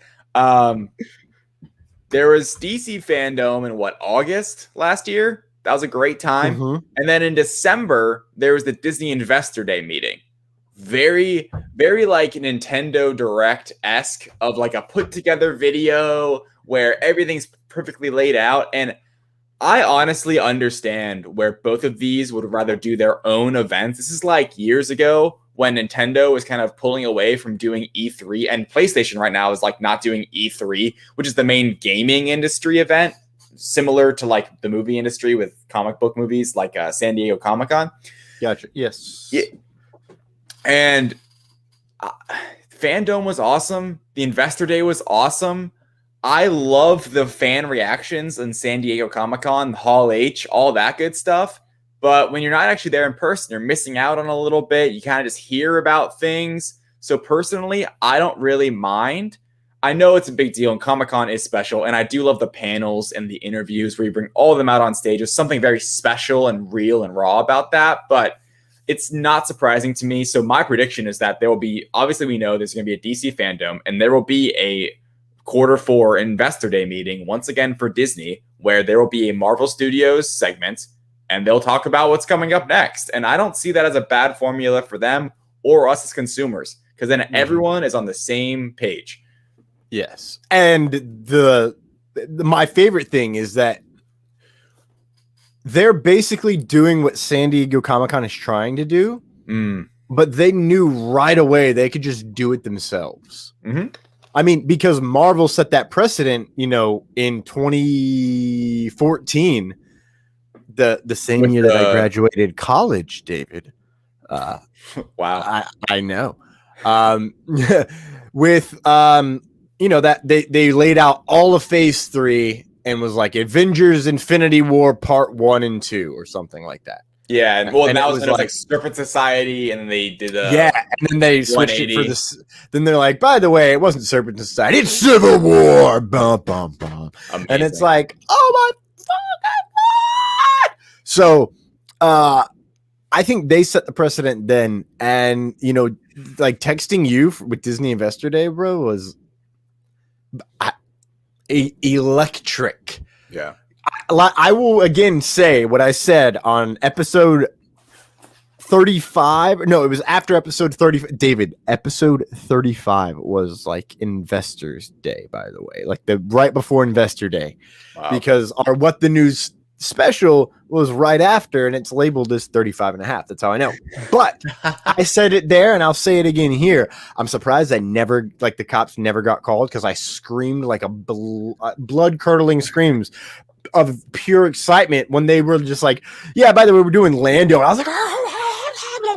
[SPEAKER 7] There was DC fandom in August last year. That was a great time. And then in December, there was the Disney Investor Day meeting. Very, very like Nintendo Direct-esque, of like a put together video where everything's perfectly laid out. And I honestly understand where both of these would rather do their own events. This is like years ago when Nintendo was kind of pulling away from doing E3, and PlayStation right now is like not doing E3, which is the main gaming industry event, similar to like the movie industry with comic book movies, like San Diego Comic-Con.
[SPEAKER 1] Gotcha. Yes.
[SPEAKER 7] Yeah. And Fandom was awesome. The Investor Day was awesome. I love the fan reactions in San Diego Comic-Con, Hall H, all that good stuff. But when you're not actually there in person, you're missing out on a little bit. You kind of just hear about things. So personally, I don't really mind. I know it's a big deal, and Comic-Con is special. And I do love the panels and the interviews where you bring all of them out on stage. There's something very special and real and raw about that. But it's not surprising to me. So my prediction is that there will be, obviously we know there's going to be a DC fandom, and there will be a Q4 Investor Day meeting once again for Disney, where there will be a Marvel Studios segment, and they'll talk about what's coming up next. And I don't see that as a bad formula for them or us as consumers, because then everyone is on the same page.
[SPEAKER 1] Yes. And my favorite thing is that they're basically doing what San Diego Comic-Con is trying to do, but they knew right away they could just do it themselves. I mean, because Marvel set that precedent, you know, in 2014, the same year that I graduated college, David.
[SPEAKER 7] Wow.
[SPEAKER 1] I know. With, you know, that they laid out all of Phase 3 and was like Avengers Infinity War Part 1 and 2 or something like that.
[SPEAKER 7] Yeah, and well,
[SPEAKER 1] and
[SPEAKER 7] that
[SPEAKER 1] it
[SPEAKER 7] was like Serpent Society, and then they did
[SPEAKER 1] and then they switched it for this. Then they're like, by the way, it wasn't Serpent Society, it's Civil War. Bum, bum, bum. And it's like, oh my fucking God. So, I think they set the precedent then, and you know, like texting you with Disney Investor Day, bro, was electric.
[SPEAKER 7] Yeah.
[SPEAKER 1] I will again say what I said on episode 35. No, it was after episode 30. David, episode 35 was like Investors Day, by the way, like the right before Investor Day, because our What the News special was right after, and it's labeled as 35 and a half. That's how I know. But I said it there, and I'll say it again here. I'm surprised the cops never got called, because I screamed like a blood curdling screams of pure excitement when they were just like, yeah, by the way, we're doing Lando. And I was like,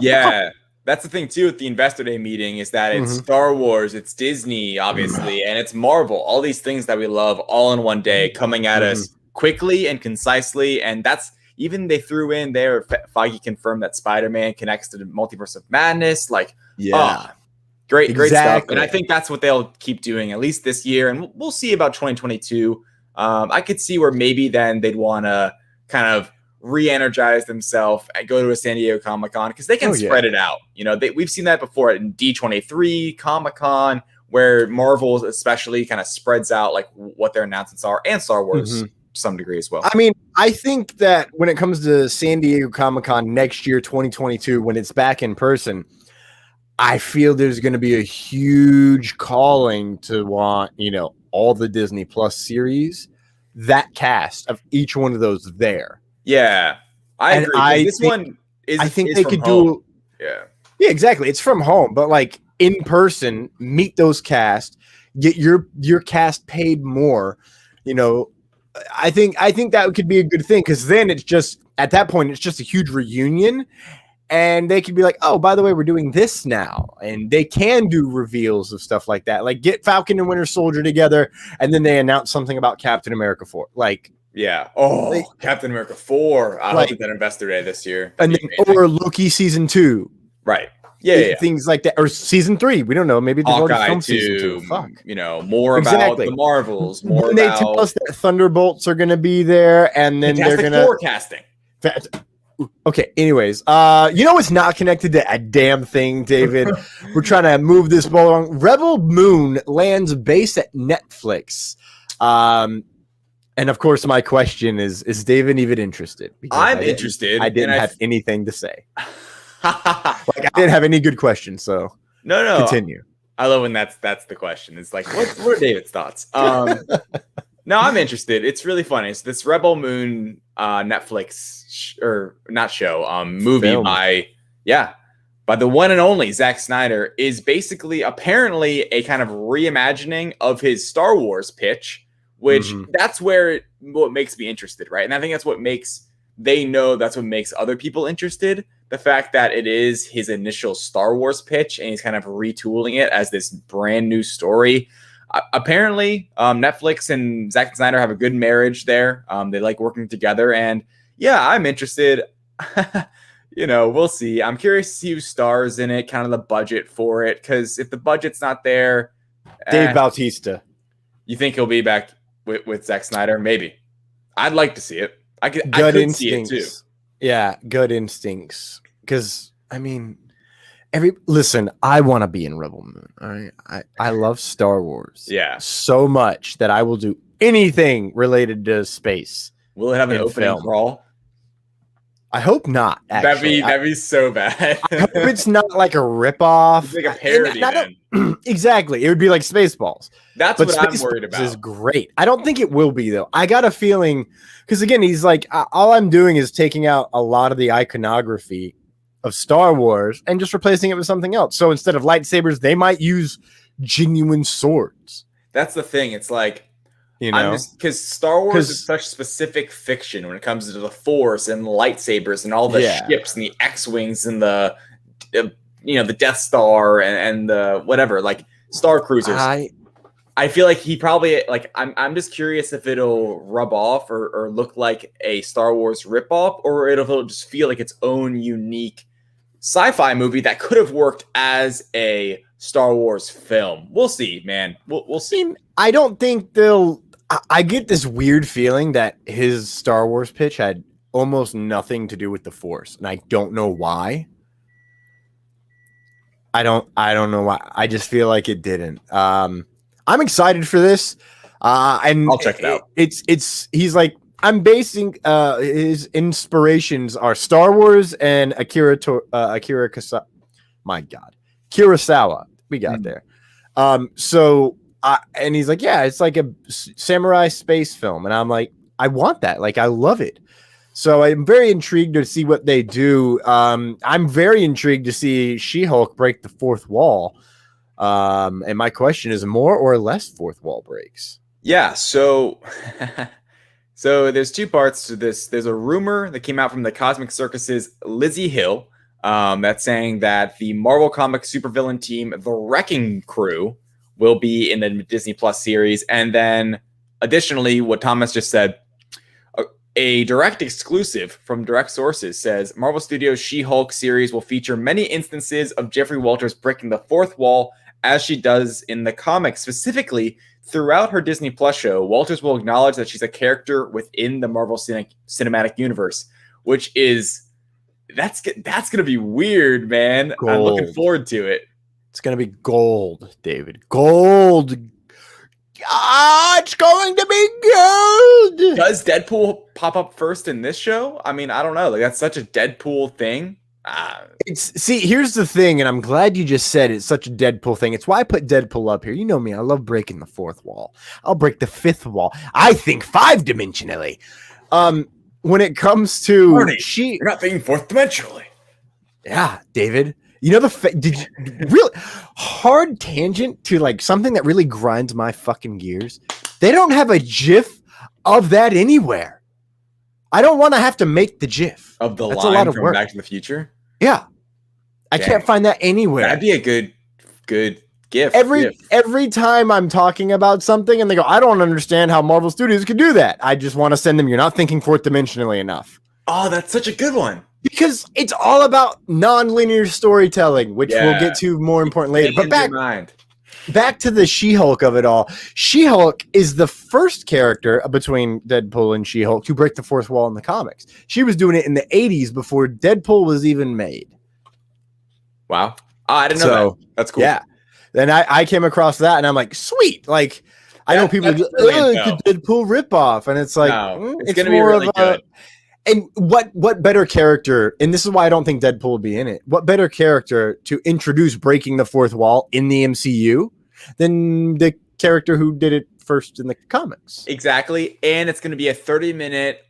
[SPEAKER 7] yeah, that's the thing too with the Investor Day meeting, is that it's Star Wars, it's Disney, obviously, and it's Marvel. All these things that we love all in one day coming at us quickly and concisely. And that's even they threw in there, Feige confirmed that Spider-Man connects to the Multiverse of Madness. Like, great stuff. And I think that's what they'll keep doing, at least this year. And we'll see about 2022. I could see where maybe then they'd want to kind of re-energize themselves and go to a San Diego Comic-Con, because they can spread it out. You know, we've seen that before in D23, Comic-Con, where Marvel especially kind of spreads out like what their announcements are, and Star Wars to some degree as well.
[SPEAKER 1] I mean, I think that when it comes to San Diego Comic-Con next year, 2022, when it's back in person, I feel there's going to be a huge calling to want, you know, all the Disney Plus series, that cast of each one of those there.
[SPEAKER 7] Yeah, I agree. I think
[SPEAKER 1] they could
[SPEAKER 7] home.
[SPEAKER 1] Yeah, exactly. It's from home, but like in person, meet those cast, get your cast paid more. You know, I think that could be a good thing, because then it's just at that point it's just a huge reunion. And they could be like, oh, by the way, we're doing this now. And they can do reveals of stuff like that. Like get Falcon and Winter Soldier together, and then they announce something about Captain America 4. Like,
[SPEAKER 7] yeah. Oh, Captain America 4. I hope it's at Investor Day this year.
[SPEAKER 1] And then, or Loki season 2.
[SPEAKER 7] Right. Yeah.
[SPEAKER 1] Things like that. Or season 3. We don't know. Maybe they've already filmed
[SPEAKER 7] season
[SPEAKER 1] 2. Fuck.
[SPEAKER 7] You know, more about the Marvels. More
[SPEAKER 1] when they tell us that Thunderbolts are going to be there, and then they're going to
[SPEAKER 7] forecasting.
[SPEAKER 1] Okay, anyways, you know what's not connected to a damn thing, David? We're trying to move this ball along. Rebel Moon lands base at Netflix. And of course, my question is David even interested? Because
[SPEAKER 7] I'm interested.
[SPEAKER 1] I didn't have anything to say. I didn't have any good questions, so
[SPEAKER 7] no.
[SPEAKER 1] Continue.
[SPEAKER 7] I love when that's the question. It's like, what are David's thoughts? No, I'm interested. It's really funny. It's this Rebel Moon Netflix movie
[SPEAKER 1] Film.
[SPEAKER 7] by the one and only Zack Snyder, is basically apparently a kind of reimagining of his Star Wars pitch, which that's what makes me interested, right? And I think that's what makes other people interested. The fact that it is his initial Star Wars pitch and he's kind of retooling it as this brand new story. apparently, Netflix and Zack Snyder have a good marriage there. They like working together, and yeah, I'm interested. We'll see. I'm curious to see who stars in it, kind of the budget for it, because if the budget's not there,
[SPEAKER 1] Dave Bautista.
[SPEAKER 7] You think he'll be back with Zack Snyder? Maybe. I'd like to see it. I could see it too.
[SPEAKER 1] Yeah, good instincts. Because I mean, listen, I want to be in Rebel Moon. All right, I love Star Wars.
[SPEAKER 7] Yeah,
[SPEAKER 1] so much that I will do anything related to space.
[SPEAKER 7] Will it have an opening crawl?
[SPEAKER 1] I hope not. Actually.
[SPEAKER 7] That'd be so bad.
[SPEAKER 1] I hope it's not like a ripoff.
[SPEAKER 7] It's like a parody.
[SPEAKER 1] Exactly. It would be like Spaceballs.
[SPEAKER 7] That's what I'm worried about.
[SPEAKER 1] Is great. I don't think it will be though. I got a feeling because again, he's like, all I'm doing is taking out a lot of the iconography of Star Wars and just replacing it with something else. So instead of lightsabers, they might use genuine swords.
[SPEAKER 7] That's the thing. It's like, because Star Wars is such specific fiction when it comes to the Force and lightsabers and all the ships and the X-wings and the Death Star and the whatever, like Star Cruisers. I feel like he probably I'm just curious if it'll rub off or look like a Star Wars ripoff, or it'll just feel like its own unique sci-fi movie that could have worked as a Star Wars film. We'll see, man. We'll see.
[SPEAKER 1] I don't think they'll. I get this weird feeling that his Star Wars pitch had almost nothing to do with the Force, and I don't know why. I don't know why. I just feel like it didn't. I'm excited for this, and
[SPEAKER 7] I'll check it out.
[SPEAKER 1] He's like, I'm basing his inspirations are Star Wars and Akira Kurosawa. My God, Kurosawa. We got there. And he's like, yeah, it's like a samurai space film. And I'm like, I want that. Like, I love it. So I'm very intrigued to see what they do. I'm very intrigued to see She-Hulk break the fourth wall. And my question is, more or less fourth wall breaks?
[SPEAKER 7] Yeah. So there's two parts to this. There's a rumor that came out from the Cosmic Circus's Lizzie Hill that's saying that the Marvel Comics supervillain team, the Wrecking Crew, will be in the Disney Plus series. And then additionally, what Thomas just said, a direct exclusive from direct sources says Marvel Studios' She-Hulk series will feature many instances of Jeffrey Walters breaking the fourth wall as she does in the comics. Specifically, throughout her Disney Plus show, Walters will acknowledge that she's a character within the Marvel Cinematic Universe, which is, that's going to be weird, man.
[SPEAKER 1] Gold.
[SPEAKER 7] I'm looking forward to it.
[SPEAKER 1] It's going to be gold, David. Gold. It's going to be gold.
[SPEAKER 7] Does Deadpool pop up first in this show? I mean, I don't know. Like, that's such a Deadpool thing.
[SPEAKER 1] See, here's the thing, and I'm glad you just said it's such a Deadpool thing. It's why I put Deadpool up here. You know me. I love breaking the fourth wall. I'll break the fifth wall. I think 5-dimensionally. When it comes to
[SPEAKER 7] Marty, you're not thinking fourth dimensionally.
[SPEAKER 1] Yeah, David. You know did you really hard tangent to like something that really grinds my fucking gears? They don't have a GIF of that anywhere. I don't want to have to make the GIF
[SPEAKER 7] of the
[SPEAKER 1] That's
[SPEAKER 7] line
[SPEAKER 1] a lot of
[SPEAKER 7] from
[SPEAKER 1] work.
[SPEAKER 7] Back to the Future.
[SPEAKER 1] Yeah, I can't find that anywhere.
[SPEAKER 7] That'd be a good GIF.
[SPEAKER 1] Every time I'm talking about something and they go, I don't understand how Marvel Studios could do that. I just want to send them. You're not thinking fourth dimensionally enough.
[SPEAKER 7] Oh, that's such a good one.
[SPEAKER 1] Because it's all about non-linear storytelling, which we'll get to more important later. But back to the She-Hulk of it all. She-Hulk is the first character between Deadpool and She-Hulk to break the fourth wall in the comics. She was doing it in the 80s before Deadpool was even made.
[SPEAKER 7] Wow. Oh, I didn't know that. That's cool.
[SPEAKER 1] Yeah. Then I came across that and I'm like, sweet. Like, I know people go, it's a Deadpool ripoff. And it's like,
[SPEAKER 7] it's going to be really good.
[SPEAKER 1] And what better character, and this is why I don't think Deadpool would be in it, what better character to introduce breaking the fourth wall in the MCU than the character who did it first in the comics?
[SPEAKER 7] Exactly. And it's going to be a 30-minute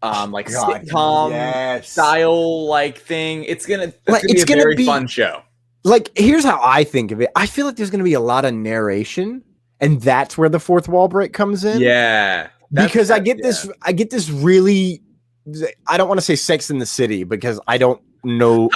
[SPEAKER 7] sitcom style like thing. It's going to be a very fun show.
[SPEAKER 1] Like, here's how I think of it. I feel like there's going to be a lot of narration, and that's where the fourth wall break comes in.
[SPEAKER 7] Yeah.
[SPEAKER 1] I get this really, I don't want to say Sex in the City because I don't know.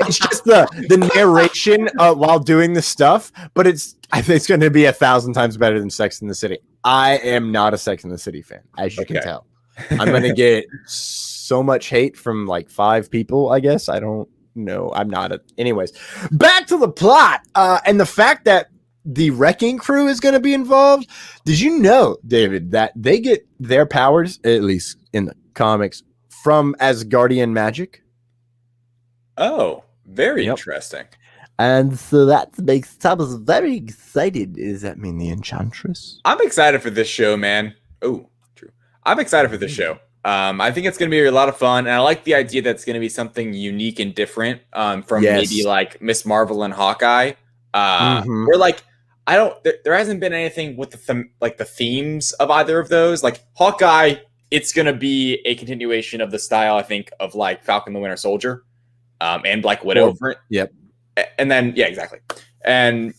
[SPEAKER 1] It's just the narration while doing the stuff, but I think it's going to be 1,000 times better than Sex in the City. I am not a Sex in the City fan, as you can tell. I'm going to get so much hate from like 5 people, I guess. I don't know. I'm not. Anyways, back to the plot and the fact that the wrecking crew is going to be involved. Did you know, David, that they get their powers, at least in the comics, from Asgardian magic?
[SPEAKER 7] Oh, very interesting.
[SPEAKER 2] And so that makes Thomas very excited. Does that mean the Enchantress?
[SPEAKER 7] I'm excited for this show, man. Oh, true. I'm excited for this show. I think it's going to be a lot of fun, and I like the idea that it's going to be something unique and different from maybe like Miss Marvel and Hawkeye. Where like there hasn't been anything with the themes of either of those. Like Hawkeye, it's going to be a continuation of the style, I think, of like Falcon the Winter Soldier and Black Widow.
[SPEAKER 1] Yep.
[SPEAKER 7] And then, yeah, exactly. And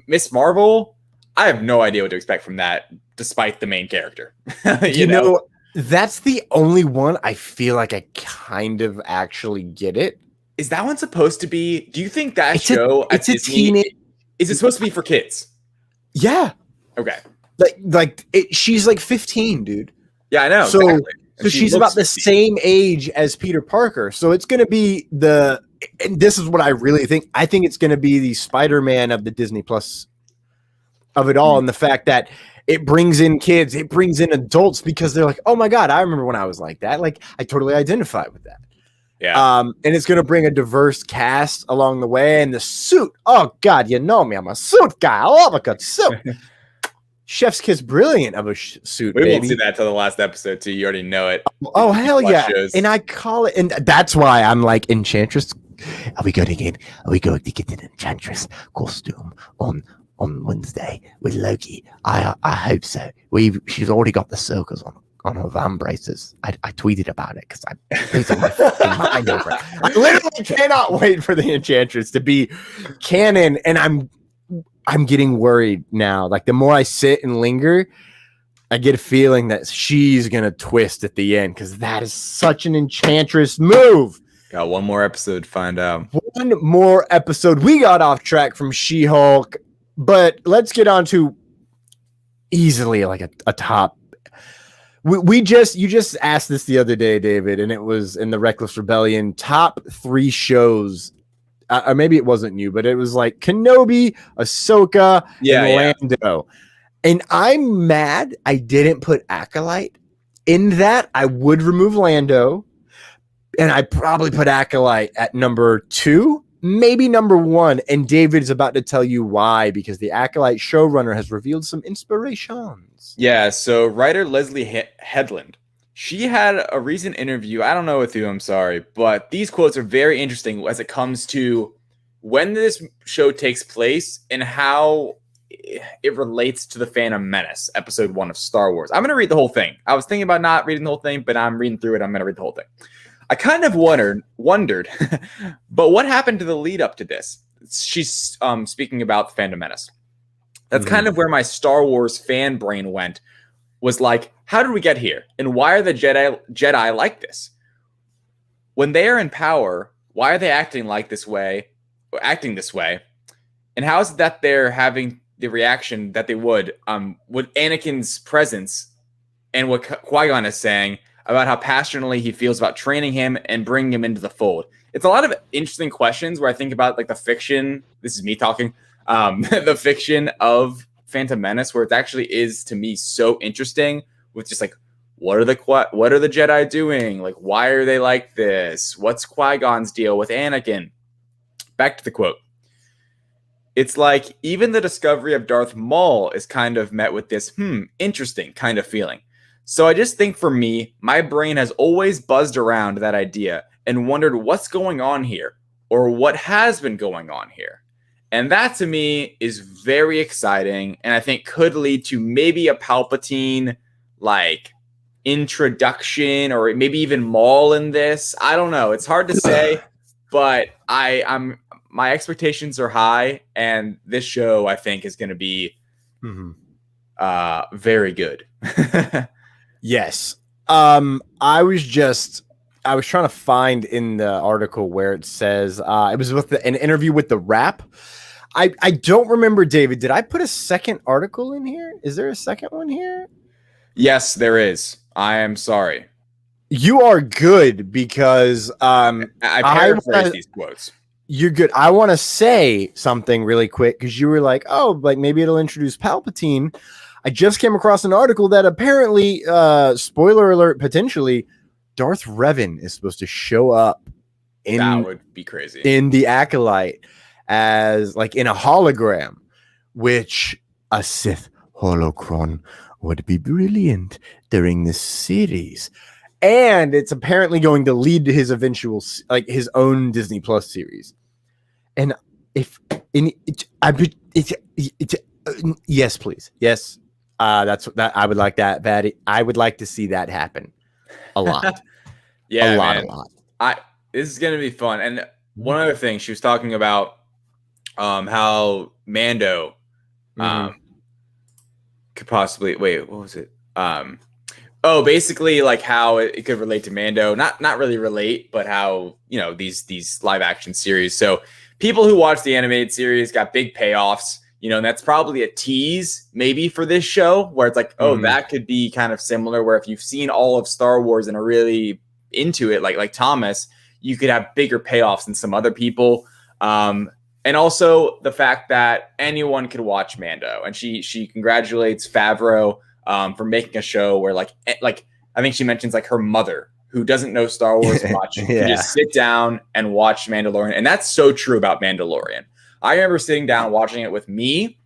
[SPEAKER 7] Miss Marvel, I have no idea what to expect from that, despite the main character. you know,
[SPEAKER 1] that's the only one I feel like I kind of actually get it.
[SPEAKER 7] Is that one supposed to be? Do you think that
[SPEAKER 1] it's
[SPEAKER 7] show
[SPEAKER 1] a teenage?
[SPEAKER 7] Is it supposed to be for kids?
[SPEAKER 1] Yeah.
[SPEAKER 7] Okay.
[SPEAKER 1] She's like 15, dude.
[SPEAKER 7] Yeah, I know.
[SPEAKER 1] So,
[SPEAKER 7] exactly.
[SPEAKER 1] so she's about the same age as Peter Parker. So it's going to be and this is what I really think. I think it's going to be the Spider-Man of the Disney Plus of it all. And the fact that it brings in kids, it brings in adults because they're like, oh my God, I remember when I was like that. Like I totally identify with that.
[SPEAKER 7] Yeah.
[SPEAKER 1] And it's going to bring a diverse cast along the way. And the suit. Oh God, you know me. I'm a suit guy. I love a good suit. Chef's kiss, brilliant of a suit.
[SPEAKER 7] We
[SPEAKER 1] baby.
[SPEAKER 7] won't see that till the last episode too. You already know it.
[SPEAKER 1] Oh hell yeah!
[SPEAKER 7] Shows.
[SPEAKER 1] And I call it, and that's why I'm like Enchantress. Are we going to get an Enchantress costume on Wednesday with Loki? I hope so. She's already got the circles on her van braces. I tweeted about it because I lose my fucking mind over it. I literally cannot wait for the Enchantress to be canon, and I'm getting worried now. Like the more I sit and linger, I get a feeling that she's gonna twist at the end because that is such an Enchantress move.
[SPEAKER 7] Got one more episode to find out.
[SPEAKER 1] One more episode. We got off track from She-Hulk, but let's get on to easily like a top. You just asked this the other day, David, and it was in the Reckless Rebellion top 3 shows. Or maybe it wasn't you, but it was like Kenobi, Ahsoka, and Lando. And I'm mad I didn't put Acolyte in that. I would remove Lando, and I'd probably put Acolyte at number 2, maybe number 1. And David is about to tell you why, because the Acolyte showrunner has revealed some inspirations.
[SPEAKER 7] Yeah, so writer Leslie Headland, she had a recent interview. I don't know with who, I'm sorry, but these quotes are very interesting as it comes to when this show takes place and how it relates to the Phantom Menace, episode 1 of Star Wars. I'm going to read the whole thing. I was thinking about not reading the whole thing, but I'm reading through it. I'm going to read the whole thing. I kind of wondered, but what happened to the lead up to this? She's speaking about the Phantom Menace. That's kind of where my Star Wars fan brain went, was like, how did we get here? And why are the Jedi like this? When they are in power, why are they acting this way? And how is it that they're having the reaction that they would with Anakin's presence and what Qui-Gon is saying about how passionately he feels about training him and bringing him into the fold? It's a lot of interesting questions where I think about like the fiction. This is me talking. The fiction of Phantom Menace, where it actually is to me so interesting with just like, what are the Jedi doing? Like, why are they like this? What's Qui-Gon's deal with Anakin? Back to the quote. It's like even the discovery of Darth Maul is kind of met with this, interesting kind of feeling. So I just think for me, my brain has always buzzed around that idea and wondered what's going on here or what has been going on here. And that to me is very exciting, and I think could lead to maybe a Palpatine like introduction, or maybe even Maul in this. I don't know. It's hard to say, but my expectations are high, and this show I think is going to be very good.
[SPEAKER 1] Yes. I I was trying to find in the article where it says it was with an interview with The Wrap. I don't remember, David. Did I put a second article in here? Is there a second one here?
[SPEAKER 7] Yes, there is. I am sorry.
[SPEAKER 1] You are good because
[SPEAKER 7] I paraphrase these quotes.
[SPEAKER 1] You're good. I want to say something really quick because you were like, oh, like maybe it'll introduce Palpatine. I just came across an article that apparently, spoiler alert, potentially, Darth Revan is supposed to show up
[SPEAKER 7] That would be crazy.
[SPEAKER 1] in the Acolyte as like in a hologram, which a Sith holocron would be brilliant during this series. And it's apparently going to lead to his eventual, like his own Disney Plus series. And if yes, please, yes, that's that. I would like that. I would like to see that happen a lot.
[SPEAKER 7] Yeah,
[SPEAKER 1] a
[SPEAKER 7] man.
[SPEAKER 1] lot.
[SPEAKER 7] This is gonna be fun. And one other thing, she was talking about how Mando could possibly what was it? Basically like how it could relate to Mando. Not really relate, but how, you know, these live action series. So people who watch the animated series got big payoffs, you know, and that's probably a tease maybe for this show where it's like, that could be kind of similar, where if you've seen all of Star Wars and are really into it, like Thomas, you could have bigger payoffs than some other people. And also the fact that anyone could watch Mando, and she congratulates Favreau for making a show where like I think she mentions like her mother, who doesn't know Star Wars much, can just sit down and watch Mandalorian. And that's so true about Mandalorian. I remember sitting down watching it with me,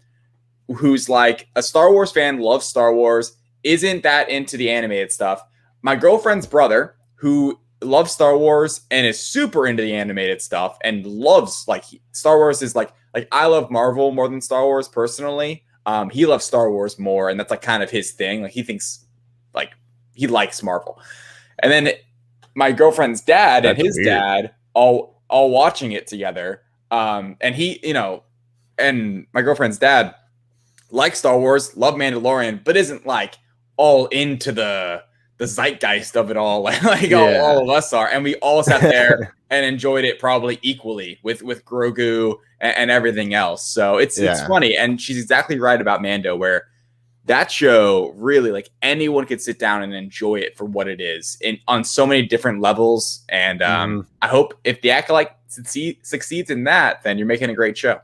[SPEAKER 7] who's like a Star Wars fan, loves Star Wars, isn't that into the animated stuff. My girlfriend's brother, who loves Star Wars and is super into the animated stuff and loves like Star Wars is like I love Marvel more than Star Wars personally. He loves Star Wars more, and that's like kind of his thing. Like he thinks like he likes Marvel. And then my girlfriend's dad and his dad all watching it together. And he, you know, and my girlfriend's dad likes Star Wars, love Mandalorian, but isn't like all into the zeitgeist of it all, like all of us are. And we all sat there and enjoyed it probably equally with Grogu and everything else. So it's funny. And she's exactly right about Mando, where that show really, like, anyone could sit down and enjoy it for what it is on so many different levels. And I hope if the Acolyte succeeds in that, then you're making a great show.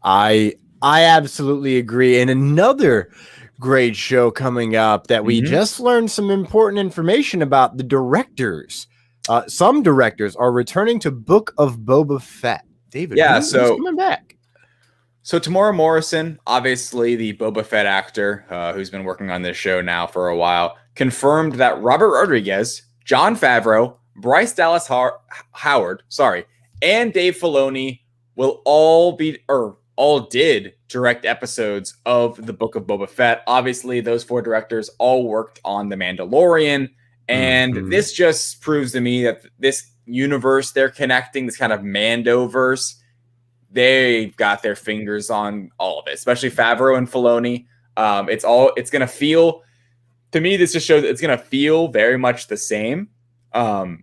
[SPEAKER 1] I absolutely agree. And another great show coming up that we just learned some important information about: the directors. Some directors are returning to Book of Boba Fett. David, who's coming back?
[SPEAKER 7] So Tamora Morrison, obviously the Boba Fett actor who's been working on this show now for a while, confirmed that Robert Rodriguez, Jon Favreau, Bryce Dallas Howard, and Dave Filoni will all did direct episodes of the Book of Boba Fett. Obviously, those 4 directors all worked on The Mandalorian, and this just proves to me that this universe they're connecting, this kind of Mandoverse, they've got their fingers on all of it, especially Favreau and Filoni. It's going to feel, to me, this just shows it's going to feel very much the same. And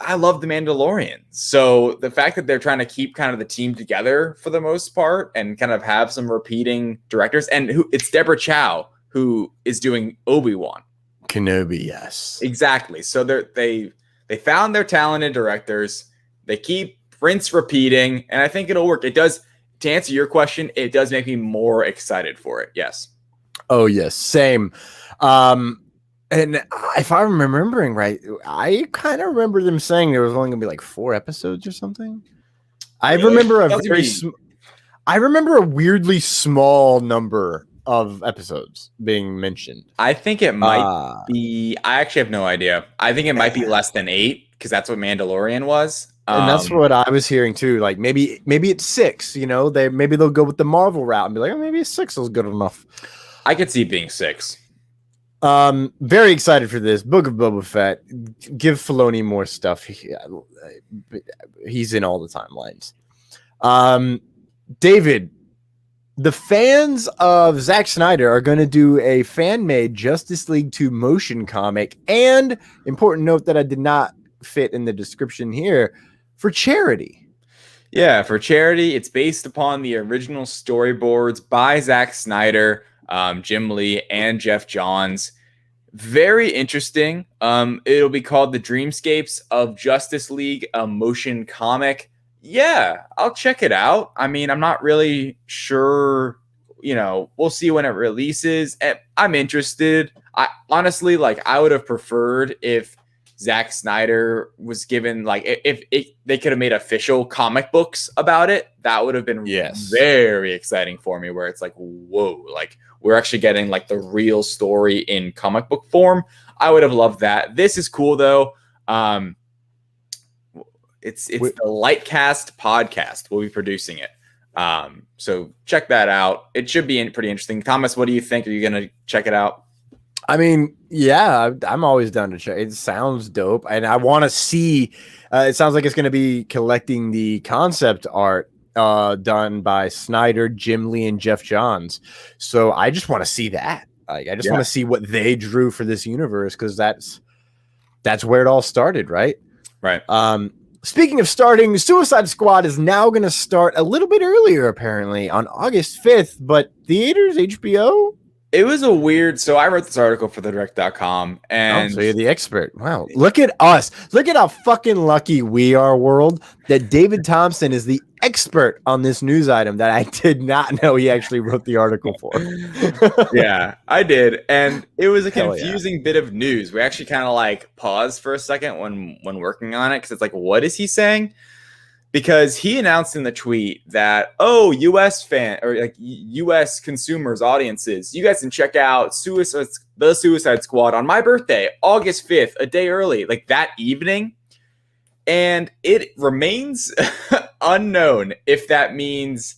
[SPEAKER 7] I love The Mandalorian. So the fact that they're trying to keep kind of the team together for the most part and kind of have some repeating directors, and it's Deborah Chow who is doing Obi-Wan
[SPEAKER 1] Kenobi. Yes,
[SPEAKER 7] exactly. So they found their talented directors. They keep repeating, and I think it'll work. It does. To answer your question, it does make me more excited for it. Yes.
[SPEAKER 1] Oh yes, same. And if I'm remembering right, I kind of remember them saying there was only going to be like 4 episodes or something. I remember I remember a weirdly small number of episodes being mentioned.
[SPEAKER 7] I think it might be. I actually have no idea. I think it might be less than 8 because that's what Mandalorian was.
[SPEAKER 1] And that's what I was hearing too. Like maybe it's 6. You know, maybe they'll go with the Marvel route and be like, oh, maybe 6 is good enough.
[SPEAKER 7] I could see it being 6.
[SPEAKER 1] Very excited for this Book of Boba Fett. Give Filoni more stuff. He's in all the timelines. David, the fans of Zack Snyder are going to do a fan-made Justice League 2 motion comic, and important note that I did not fit in the description here, for charity.
[SPEAKER 7] Yeah, for charity. It's based upon the original storyboards by Zack Snyder, Jim Lee, and Jeff Johns. Very interesting. It'll be called The Dreamscapes of Justice League, a motion comic. Yeah, I'll check it out. I mean, I'm not really sure, we'll see when it releases. I'm interested. I honestly, I would have preferred if Zack Snyder was given, if they could have made official comic books about it. That would have been very exciting for me, where it's like, whoa, we're actually getting the real story in comic book form. I would have loved that. This is cool though. It's the Lightcast podcast. We'll be producing it. So check that out. It should be pretty interesting. Thomas, what do you think? Are you going to check it out?
[SPEAKER 1] I mean, yeah, I'm always down to check. It sounds dope. And I want to see, it sounds like it's going to be collecting the concept art done by Snyder, Jim Lee, and Jeff Johns. So I just want to see that. I just want to see what they drew for this universe, because that's where it all started, right?
[SPEAKER 7] Right.
[SPEAKER 1] Speaking of starting, Suicide Squad is now going to start a little bit earlier, apparently, on August 5th, but theaters, HBO?
[SPEAKER 7] It was a weird. So I wrote this article for thedirect.com, and
[SPEAKER 1] so you're the expert. Wow. Look at us. Look at how fucking lucky we are, world, that David Thompson is the expert on this news item that I did not know he actually wrote the article for.
[SPEAKER 7] Yeah, I did. And it was a confusing bit of news. We actually kind of paused for a second when working on it, because it's what is he saying? Because he announced in the tweet that, US fan or US consumers, audiences, you guys can check out the Suicide Squad on my birthday, August 5th, a day early, that evening. And it remains unknown if that means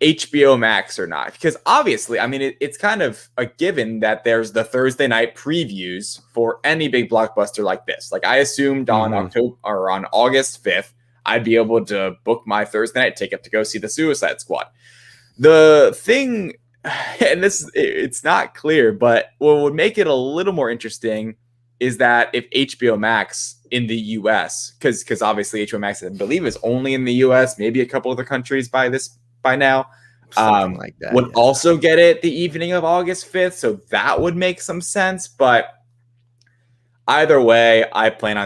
[SPEAKER 7] HBO Max or not. Because obviously, I mean, it's kind of a given that there's the Thursday night previews for any big blockbuster like this. I assumed on August 5th, I'd be able to book my Thursday night ticket to go see the Suicide Squad. The thing, and it's not clear, but what would make it a little more interesting is that if HBO Max in the US, because obviously HBO Max, I believe, is only in the US, maybe a couple other countries by now, would also get it the evening of August 5th. So that would make some sense. But either way, I planned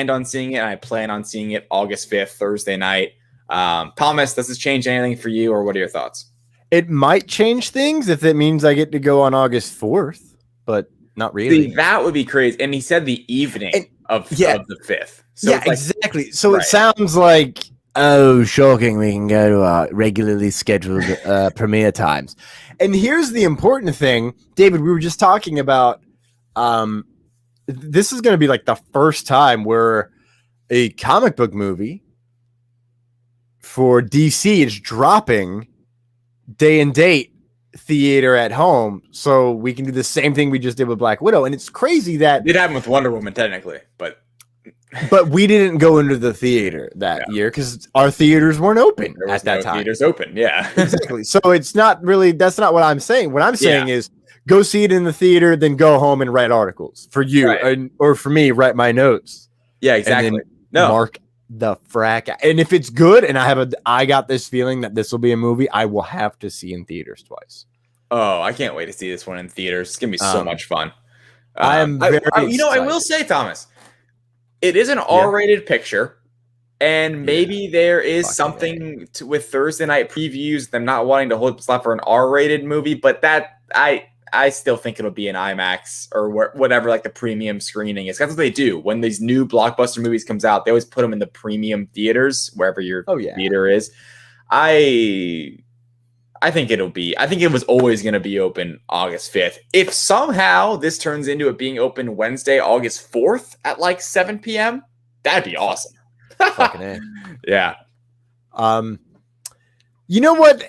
[SPEAKER 7] on seeing it, and I plan on seeing it August 5th, Thursday night. Thomas, does this change anything for you, or what are your thoughts?
[SPEAKER 1] It might change things if it means I get to go on August 4th, but not really.
[SPEAKER 7] See, that would be crazy. And he said the evening of the 5th. So
[SPEAKER 1] exactly. So it sounds like, oh, shocking, we can go to our regularly scheduled premiere times. And here's the important thing, David, we were just talking about, this is going to be the first time where a comic book movie for DC is dropping day and date theater at home. So we can do the same thing we just did with Black Widow. And it's crazy that
[SPEAKER 7] it happened with Wonder Woman, technically, but
[SPEAKER 1] we didn't go into the theater that year because our theaters weren't open at that time.
[SPEAKER 7] Theaters open. Yeah,
[SPEAKER 1] exactly. So it's not really, that's not what I'm saying. What I'm saying is, go see it in the theater, then go home and write articles for you, or for me, write my notes.
[SPEAKER 7] Yeah, exactly.
[SPEAKER 1] Mark the frack. And if it's good, and I got this feeling that this will be a movie I will have to see in theaters twice.
[SPEAKER 7] Oh, I can't wait to see this one in theaters. It's gonna be so much fun.
[SPEAKER 1] I am very excited.
[SPEAKER 7] I will say, Thomas, it is an R-rated picture. And maybe there is something with Thursday night previews, them not wanting to hold slap for an R-rated movie, but that I still think it'll be an IMAX or whatever, the premium screening is. That's what they do. When these new blockbuster movies comes out, they always put them in the premium theaters, wherever your theater is. I think it was always going to be open August 5th. If somehow this turns into it being open Wednesday, August 4th at 7 p.m., that'd be awesome.
[SPEAKER 1] Fucking A.
[SPEAKER 7] Yeah.
[SPEAKER 1] You know what?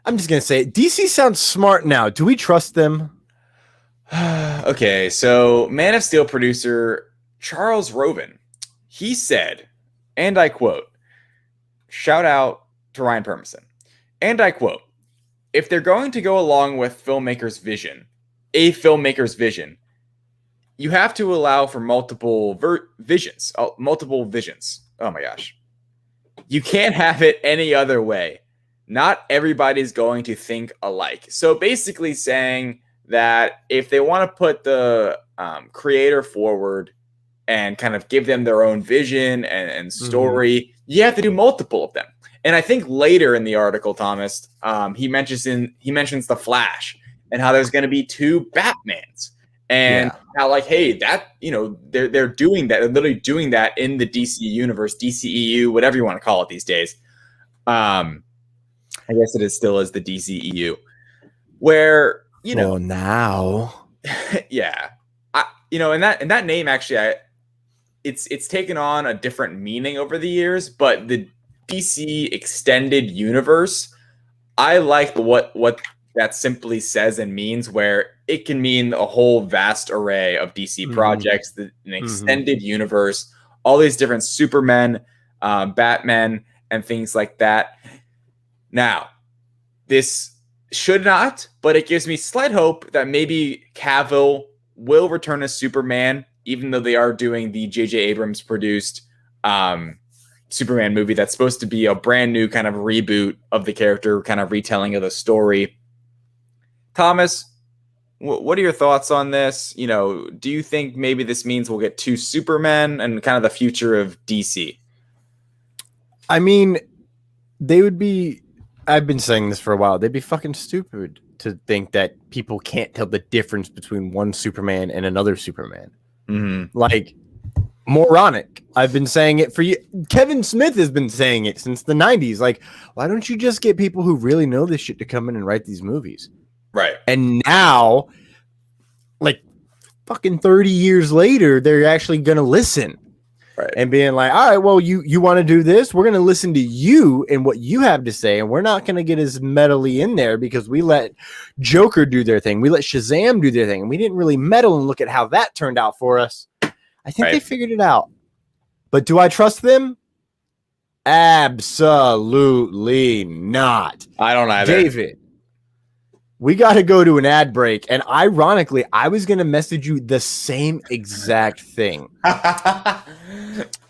[SPEAKER 1] I'm just going to say it. DC sounds smart now. Do we trust them?
[SPEAKER 7] Okay, so Man of Steel producer Charles Roven, he said, and I quote, shout out to Ryan Permison, and I quote, if they're going to go along with a filmmaker's vision, you have to allow for multiple visions. Oh my gosh. You can't have it any other way. Not everybody's going to think alike. So basically saying that if they want to put the creator forward and kind of give them their own vision and story, you have to do multiple of them. And I think later in the article, Thomas, he mentions the Flash and how there's going to be 2 Batmans. And how, like, hey, that, they're doing that. They're literally doing that in the DC universe, DCEU, whatever you want to call it these days. I guess it is still as the DCEU, where,
[SPEAKER 1] now.
[SPEAKER 7] Yeah. And that name, actually, it's taken on a different meaning over the years, but the DC extended universe, I like what that simply says and means, where it can mean a whole vast array of DC projects, an extended universe, all these different Supermen, Batmen, and things like that. Now, this should not, but it gives me slight hope that maybe Cavill will return as Superman, even though they are doing the J.J. Abrams produced Superman movie that's supposed to be a brand new kind of reboot of the character, kind of retelling of the story. Thomas, what are your thoughts on this? Do you think maybe this means we'll get 2 Supermen and kind of the future of DC?
[SPEAKER 1] I mean, they would be, I've been saying this for a while, they'd be fucking stupid to think that people can't tell the difference between one Superman and another Superman. Like, moronic. I've been saying it for you. Kevin Smith has been saying it since the 90s. Like, why don't you just get people who really know this shit to come in and write these movies?
[SPEAKER 7] Right.
[SPEAKER 1] And now, like, fucking 30 years later, they're actually going to listen.
[SPEAKER 7] Right.
[SPEAKER 1] And being like, all right, well, you want to do this? We're going to listen to you and what you have to say. And we're not going to get as meddly in there because we let Joker do their thing. We let Shazam do their thing. And we didn't really meddle and look at how that turned out for us. I think they figured it out. But do I trust them? Absolutely not.
[SPEAKER 7] I don't either.
[SPEAKER 1] David, we got to go to an ad break. And ironically, I was going to message you the same exact thing.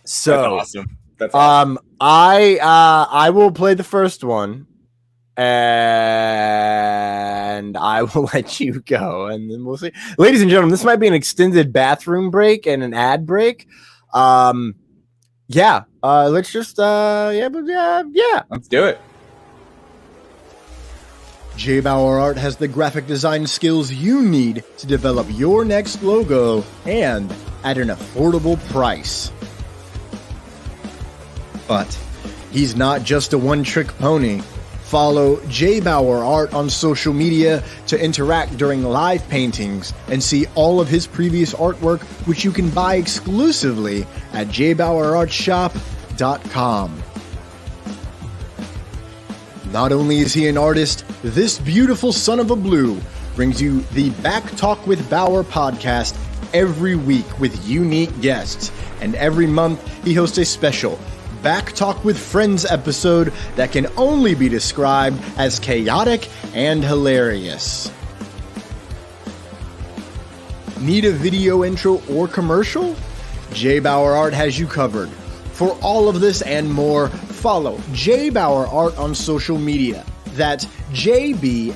[SPEAKER 1] So
[SPEAKER 7] that's awesome. That's awesome.
[SPEAKER 1] I will play the first one and I will let you go and then we'll see. Ladies and gentlemen, this might be an extended bathroom break and an ad break. Let's just
[SPEAKER 7] let's do it.
[SPEAKER 3] J. Bauer Art has the graphic design skills you need to develop your next logo and at an affordable price. But he's not just a one-trick pony. Follow J. Bauer Art on social media to interact during live paintings and see all of his previous artwork, which you can buy exclusively at jbowerartshop.com. Not only is he an artist, this beautiful son of a blue brings you the Back Talk with Bauer podcast every week with unique guests. And every month he hosts a special Back Talk with Friends episode that can only be described as chaotic and hilarious. Need a video intro or commercial? J. Bauer Art has you covered. For all of this and more, follow J. Bauer Art on social media. That's JBAUERART.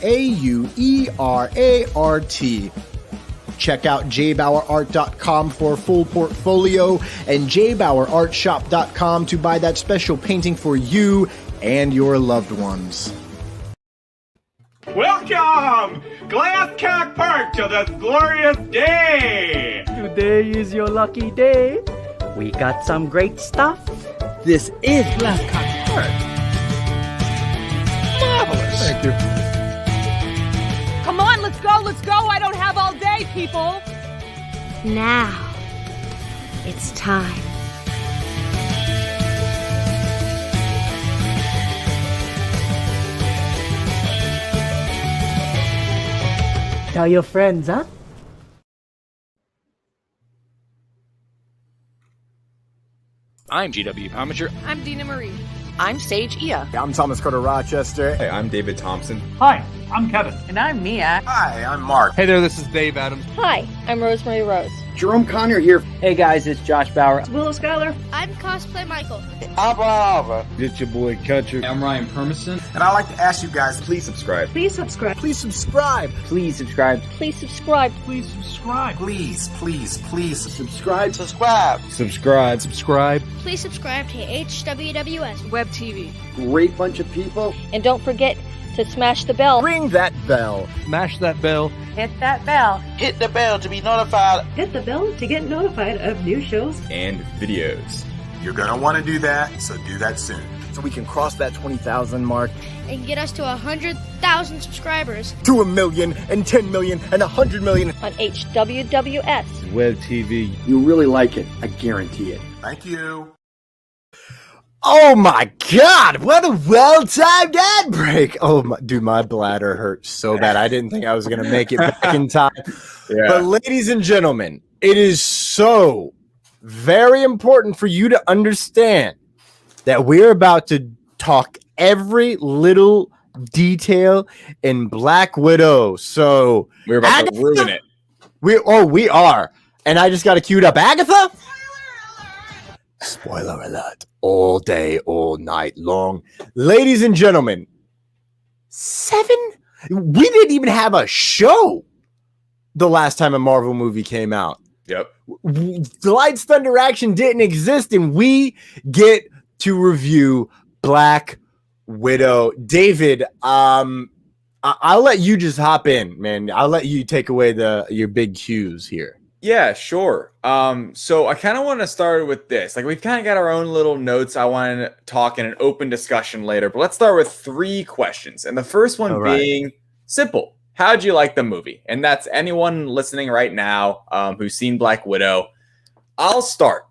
[SPEAKER 3] Check out jbowerart.com for a full portfolio and jbowerartshop.com to buy that special painting for you and your loved ones.
[SPEAKER 11] Welcome, Glasscock Park, to this glorious day!
[SPEAKER 12] Today is your lucky day. We got some great stuff. This is Glasscock Park.
[SPEAKER 11] Marvelous!
[SPEAKER 1] Thank you.
[SPEAKER 13] Come on, let's go, let's go! I don't have all day, people!
[SPEAKER 14] Now, it's time.
[SPEAKER 12] Tell your friends, huh?
[SPEAKER 15] I'm GW Pomacher.
[SPEAKER 13] I'm Dina Marie. I'm Sage Ia.
[SPEAKER 1] I'm Thomas Carter Rochester.
[SPEAKER 7] Hey, I'm David Thompson.
[SPEAKER 11] Hi, I'm Kevin.
[SPEAKER 13] And I'm Mia.
[SPEAKER 5] Hi, I'm Mark.
[SPEAKER 11] Hey there, this is Dave Adams.
[SPEAKER 14] Hi, I'm Rosemary Rose.
[SPEAKER 15] Jerome Conner here.
[SPEAKER 12] Hey guys, it's Josh Bauer.
[SPEAKER 13] Willow Schuyler.
[SPEAKER 14] I'm Cosplay Michael.
[SPEAKER 15] It's your boy Country.
[SPEAKER 11] I'm Ryan Permison.
[SPEAKER 5] And I'd like to ask you guys,
[SPEAKER 7] Please subscribe.
[SPEAKER 13] Please subscribe.
[SPEAKER 1] Please subscribe.
[SPEAKER 12] Please subscribe.
[SPEAKER 14] Please subscribe.
[SPEAKER 11] Please subscribe.
[SPEAKER 5] please
[SPEAKER 15] Subscribe.
[SPEAKER 11] Subscribe.
[SPEAKER 14] Please subscribe to HWWS
[SPEAKER 13] WebTV.
[SPEAKER 15] Great bunch of people.
[SPEAKER 14] and don't forget to smash the bell.
[SPEAKER 1] Ring that bell.
[SPEAKER 11] Smash that bell.
[SPEAKER 13] Hit that bell.
[SPEAKER 15] Hit the bell to be notified.
[SPEAKER 13] Hit the bell to get notified of new shows.
[SPEAKER 7] And videos.
[SPEAKER 4] You're going to want to do that, so do that soon.
[SPEAKER 1] So we can cross that 20,000 mark
[SPEAKER 14] And get us to 100,000 subscribers
[SPEAKER 1] to 1 million and 10 million and 100 million.
[SPEAKER 14] on HWWS.
[SPEAKER 15] WebTV. You'll really like it. I guarantee it.
[SPEAKER 4] Thank you.
[SPEAKER 1] Oh my God! What a well-timed ad break. Oh my, dude, my bladder hurt so bad. I didn't think I was gonna make it back in time.
[SPEAKER 7] Yeah.
[SPEAKER 1] But ladies and gentlemen, it is so very important for you to understand that we're about to talk every little detail in Black Widow. So
[SPEAKER 7] We're about to ruin it.
[SPEAKER 1] We are. And I just got it queued up. Agatha? Spoiler alert. All day, all night long. Ladies and gentlemen, 7? We didn't even have a show the last time a Marvel movie came out.
[SPEAKER 7] Yep.
[SPEAKER 1] The Lights Thunder Action didn't exist, and we get to review Black Widow. David, I'll let you just hop in, man. I'll let you take away your big cues here.
[SPEAKER 7] Yeah, sure. So I kind of want to start with this. Like, we've kind of got our own little notes. I want to talk in an open discussion later, but let's start with 3 questions. And the first one being simple. How'd you like the movie? And that's anyone listening right now who's seen Black Widow. I'll start.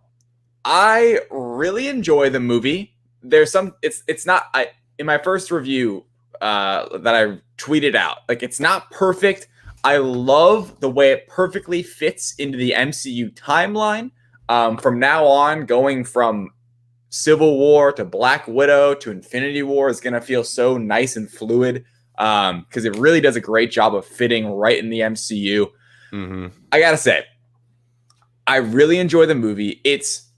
[SPEAKER 7] I really enjoy the movie. There's some, it's not, in my first review that I tweeted out, like, it's not perfect. I love the way it perfectly fits into the MCU timeline. From now on, going from Civil War to Black Widow to Infinity War is going to feel so nice and fluid because it really does a great job of fitting right in the MCU.
[SPEAKER 1] Mm-hmm.
[SPEAKER 7] I got to say, I really enjoy the movie. It's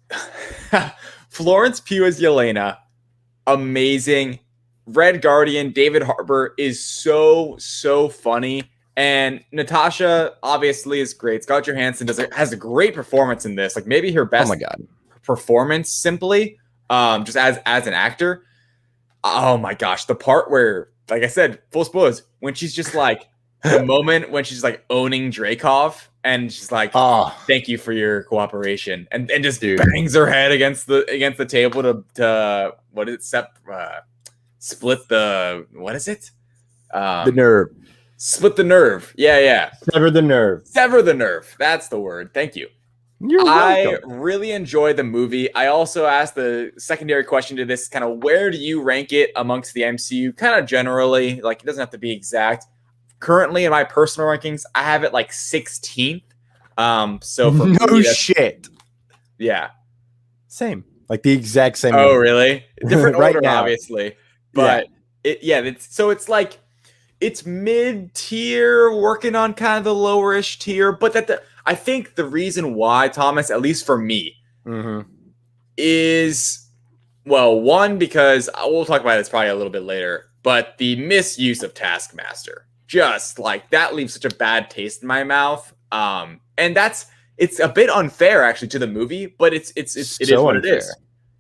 [SPEAKER 7] Florence Pugh as Yelena, amazing. Red Guardian, David Harbour is so funny. And Natasha obviously is great. Scarlett Johansson has a great performance in this. Like, maybe her best performance simply, just as an actor. Oh my gosh, the part where, like I said, full spoilers, when she's just like the moment when she's like owning Dreykov and she's like, "Oh, thank you for your cooperation," and just bangs her head against the table to what is it? Split the what is it?
[SPEAKER 1] The nerve.
[SPEAKER 7] Split the nerve. Yeah.
[SPEAKER 1] Sever the nerve.
[SPEAKER 7] Sever the nerve. That's the word. Thank you. I really enjoy the movie. I also asked the secondary question to this, kind of where do you rank it amongst the MCU? Kind of generally, like, it doesn't have to be exact. Currently, in my personal rankings, I have it like 16th. So for me,
[SPEAKER 1] shit.
[SPEAKER 7] Yeah.
[SPEAKER 1] Same. Like the exact same.
[SPEAKER 7] Oh, really? Different
[SPEAKER 1] right
[SPEAKER 7] order,
[SPEAKER 1] now.
[SPEAKER 7] Obviously. But it's like, it's mid-tier, working on kind of the lower-ish tier, but I think the reason why, Thomas, at least for me, is, well, one, because we'll talk about this probably a little bit later, but the misuse of Taskmaster, just like that leaves such a bad taste in my mouth, and it's a bit unfair actually to the movie, but it is what it is.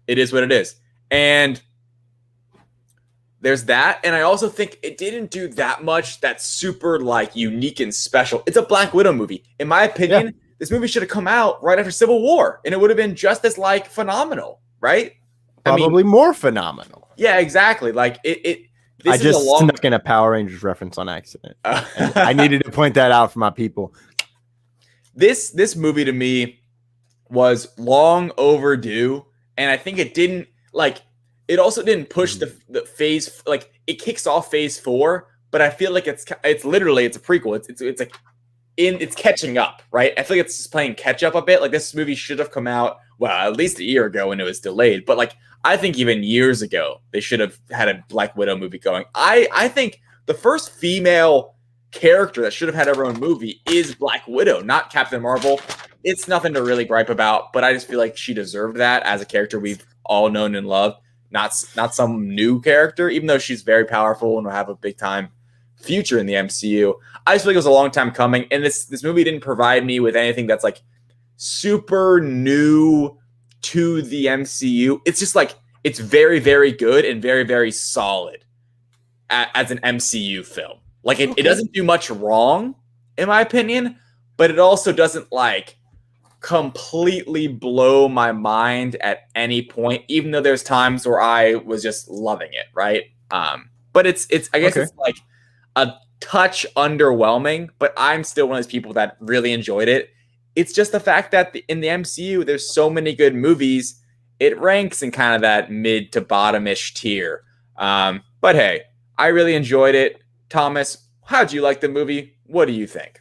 [SPEAKER 7] It is what it is, and there's that, and I also think it didn't do that much that's super, like, unique and special. It's a Black Widow movie. In my opinion, this movie should have come out right after Civil War, and it would have been just as, like, phenomenal, right?
[SPEAKER 1] Probably more phenomenal.
[SPEAKER 7] Yeah, exactly. Like,
[SPEAKER 1] I just snuck in a Power Rangers reference on accident. I needed to point that out for my people.
[SPEAKER 7] This movie, to me, was long overdue, and I think it didn't, like... It also didn't push the phase, like, it kicks off phase 4, but I feel like it's literally, it's a prequel. It's like it's catching up, right? I feel like it's just playing catch up a bit. Like this movie should have come out, well, at least a year ago when it was delayed. But like I think even years ago they should have had a Black Widow movie going. I think the first female character that should have had her own movie is Black Widow, not Captain Marvel. It's nothing to really gripe about, but I just feel like she deserved that as a character we've all known and loved, not some new character, even though she's very powerful and will have a big time future in the MCU. I just feel like it was a long time coming, and this movie didn't provide me with anything that's like super new to the MCU. It's just like it's very, very good and very, very solid as an MCU film. Like it doesn't do much wrong, in my opinion, but it also doesn't like completely blow my mind at any point, even though there's times where I was just loving it, right? But it's I guess it's like a touch underwhelming, but I'm still one of those people that really enjoyed it. It's just the fact that in the MCU, there's so many good movies, it ranks in kind of that mid to bottom-ish tier. But hey, I really enjoyed it. Thomas, how'd you like the movie? What do you think?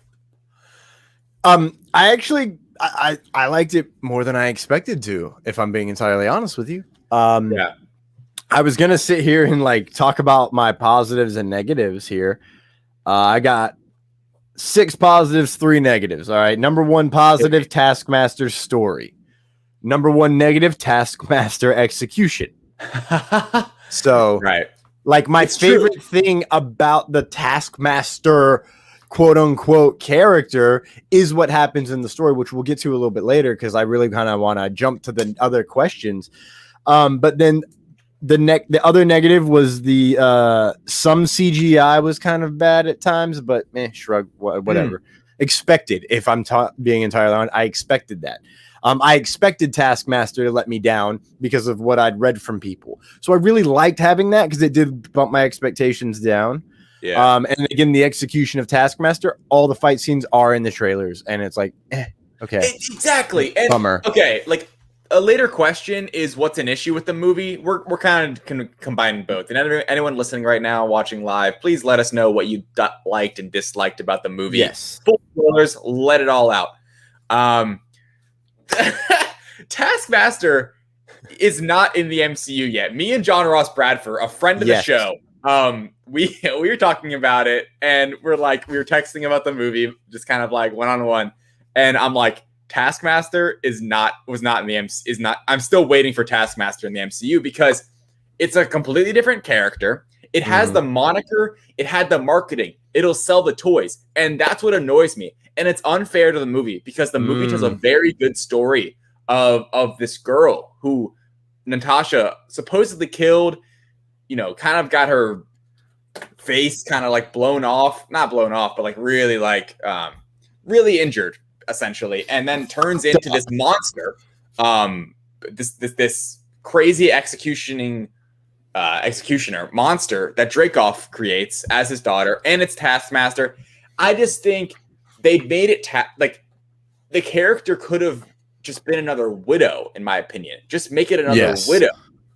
[SPEAKER 1] I liked it more than I expected to, if I'm being entirely honest with you.
[SPEAKER 7] Yeah.
[SPEAKER 1] I was going to sit here and like talk about my positives and negatives here. I got 6 positives, 3 negatives. All right. Number 1 positive, Taskmaster's story. Number 1 negative, Taskmaster execution. So,
[SPEAKER 7] right.
[SPEAKER 1] Like my favorite thing about the Taskmaster quote unquote character is what happens in the story, which we'll get to a little bit later because I really kind of want to jump to the other questions. But then the other negative was the some CGI was kind of bad at times, but shrug, whatever. Expected. If I'm being entirely honest, I expected that. I expected Taskmaster to let me down because of what I'd read from people. So I really liked having that because it did bump my expectations down.
[SPEAKER 7] Yeah.
[SPEAKER 1] And again, the execution of Taskmaster, all the fight scenes are in the trailers, and it's like, okay.
[SPEAKER 7] Exactly. And,
[SPEAKER 1] bummer.
[SPEAKER 7] Okay, like a later question is what's an issue with the movie? We're kind of combining both. And anyone listening right now, watching live, please let us know what you liked and disliked about the movie.
[SPEAKER 1] Yes.
[SPEAKER 7] Full spoilers, let it all out. Taskmaster is not in the MCU yet. Me and John Ross Bradford, a friend of the show, we were talking about it, and we were texting about the movie, just kind of like one-on-one, and I'm like, Taskmaster was not in the MCU. I'm still waiting for Taskmaster in the MCU because it's a completely different character. It has the moniker, it had the marketing, it'll sell the toys, and that's what annoys me. And it's unfair to the movie because the movie tells a very good story of this girl who Natasha supposedly killed, kind of got her face kind of like blown off, not blown off, but like really really injured essentially, and then turns into this monster, this crazy executioner monster that Dreykov creates as his daughter, and it's Taskmaster. I just think they made it like the character could have just been another widow, in my opinion. Just make it another widow.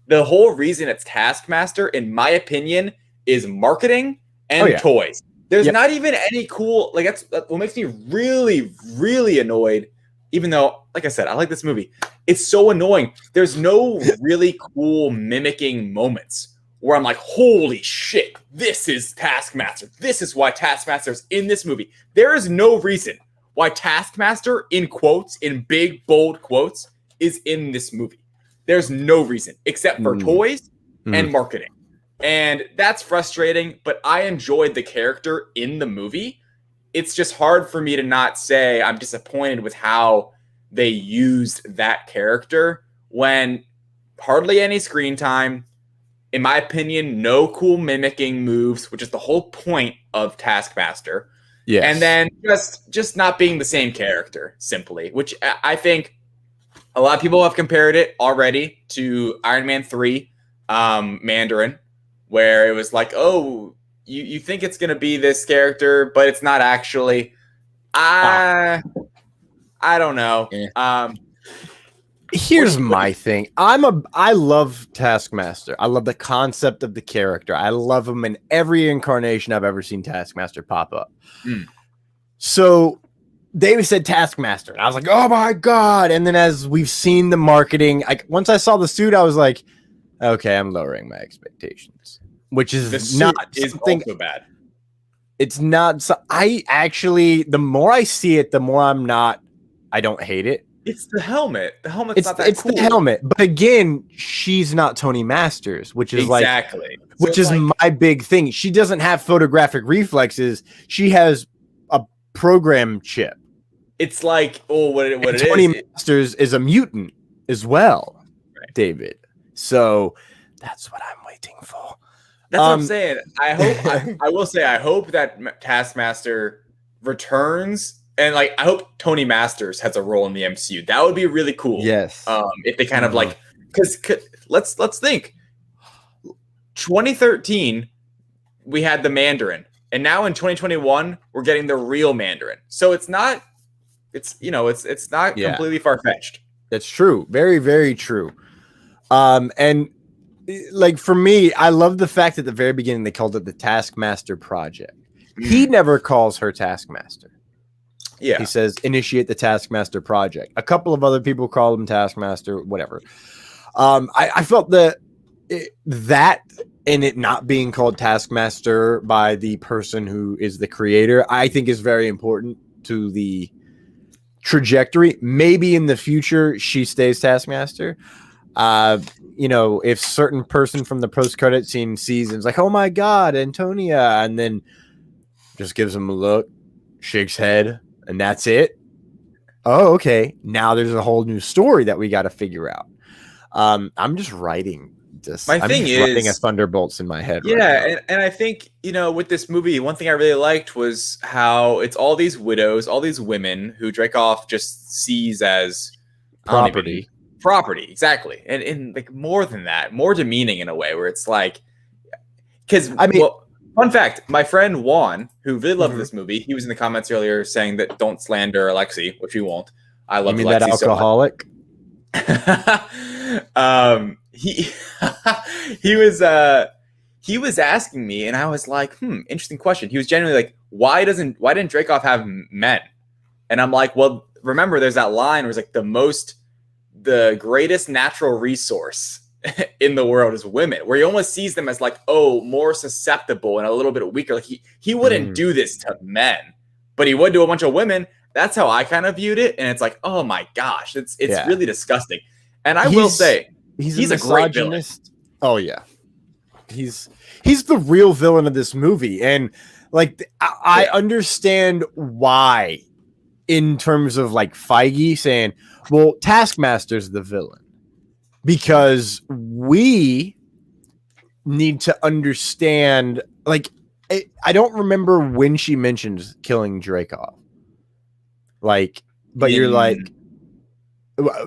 [SPEAKER 7] The whole reason it's Taskmaster, in my opinion, is marketing and toys. There's not even any cool, like that's what makes me really, really annoyed. Even though, like I said, I like this movie. It's so annoying. There's no really cool mimicking moments where I'm like, holy shit, this is Taskmaster. This is why Taskmaster's in this movie. There is no reason why Taskmaster, in quotes, in big, bold quotes, is in this movie. There's no reason except for toys and marketing. And that's frustrating, but I enjoyed the character in the movie. It's just hard for me to not say I'm disappointed with how they used that character when hardly any screen time. In my opinion, no cool mimicking moves, which is the whole point of Taskmaster.
[SPEAKER 1] Yes.
[SPEAKER 7] And then just not being the same character, simply, which I think a lot of people have compared it already to Iron Man 3, Mandarin, where it was like, oh, you think it's going to be this character, but it's not actually. I don't know.
[SPEAKER 1] Here's my thing. I love Taskmaster. I love the concept of the character. I love him in every incarnation I've ever seen Taskmaster pop up. So they said Taskmaster, and I was like, oh my god. And then as we've seen the marketing, once I saw the suit, I was like, okay, I'm lowering my expectations, which is not something
[SPEAKER 7] also bad.
[SPEAKER 1] It's not. So I actually, the more I see it, the more I don't hate it.
[SPEAKER 7] It's the helmet. The helmet's not that cool.
[SPEAKER 1] It's the helmet. But again, she's not Tony Masters, which is which is my big thing. She doesn't have photographic reflexes. She has a program chip.
[SPEAKER 7] It's like, what it is.
[SPEAKER 1] Tony Masters is a mutant as well, right. David. So that's what I'm waiting for.
[SPEAKER 7] That's what I'm saying. I hope. I will say, I hope that Taskmaster returns, and I hope Tony Masters has a role in the MCU. That would be really cool.
[SPEAKER 1] Yes.
[SPEAKER 7] If they kind of because let's think. 2013, we had the Mandarin, and now in 2021, we're getting the real Mandarin. So it's not. It's not completely far fetched.
[SPEAKER 1] That's true. Very, very true. And. For me, I love the fact at the very beginning they called it the Taskmaster Project. He never calls her Taskmaster.
[SPEAKER 7] Yeah.
[SPEAKER 1] He says, initiate the Taskmaster Project. A couple of other people call him Taskmaster, whatever. I felt that and it not being called Taskmaster by the person who is the creator, I think is very important to the trajectory. Maybe in the future, she stays Taskmaster. If certain person from the post-credit scene sees and is like, oh my god, Antonia, and then just gives him a look, shakes head, and that's it. Oh, okay. Now there's a whole new story that we got to figure out. I'm just writing this. Writing a Thunderbolts in my head.
[SPEAKER 7] Yeah,
[SPEAKER 1] right now.
[SPEAKER 7] and I think, with this movie, one thing I really liked was how it's all these widows, all these women who Dreykov just sees as
[SPEAKER 1] property.
[SPEAKER 7] Property, exactly, and more than that, more demeaning in a way where it's because fun fact, my friend Juan, who really loved this movie, he was in the comments earlier saying that don't slander Alexi, which we won't. I love
[SPEAKER 1] that alcoholic. He
[SPEAKER 7] was asking me, and I was like, interesting question. He was genuinely like, why didn't Dreykov have men? And I'm like, well, remember, there's that line where it's the greatest natural resource in the world is women, where he almost sees them as more susceptible and a little bit weaker. He wouldn't do this to men, but he would to a bunch of women. That's how I kind of viewed it. And it's oh my gosh, it's really disgusting. And I will say, he's a great villain.
[SPEAKER 1] Oh yeah. He's the real villain of this movie. And I understand why, in terms of Feige saying, well, Taskmaster's the villain, because we need to understand. I don't remember when she mentioned killing Dreykov. But you're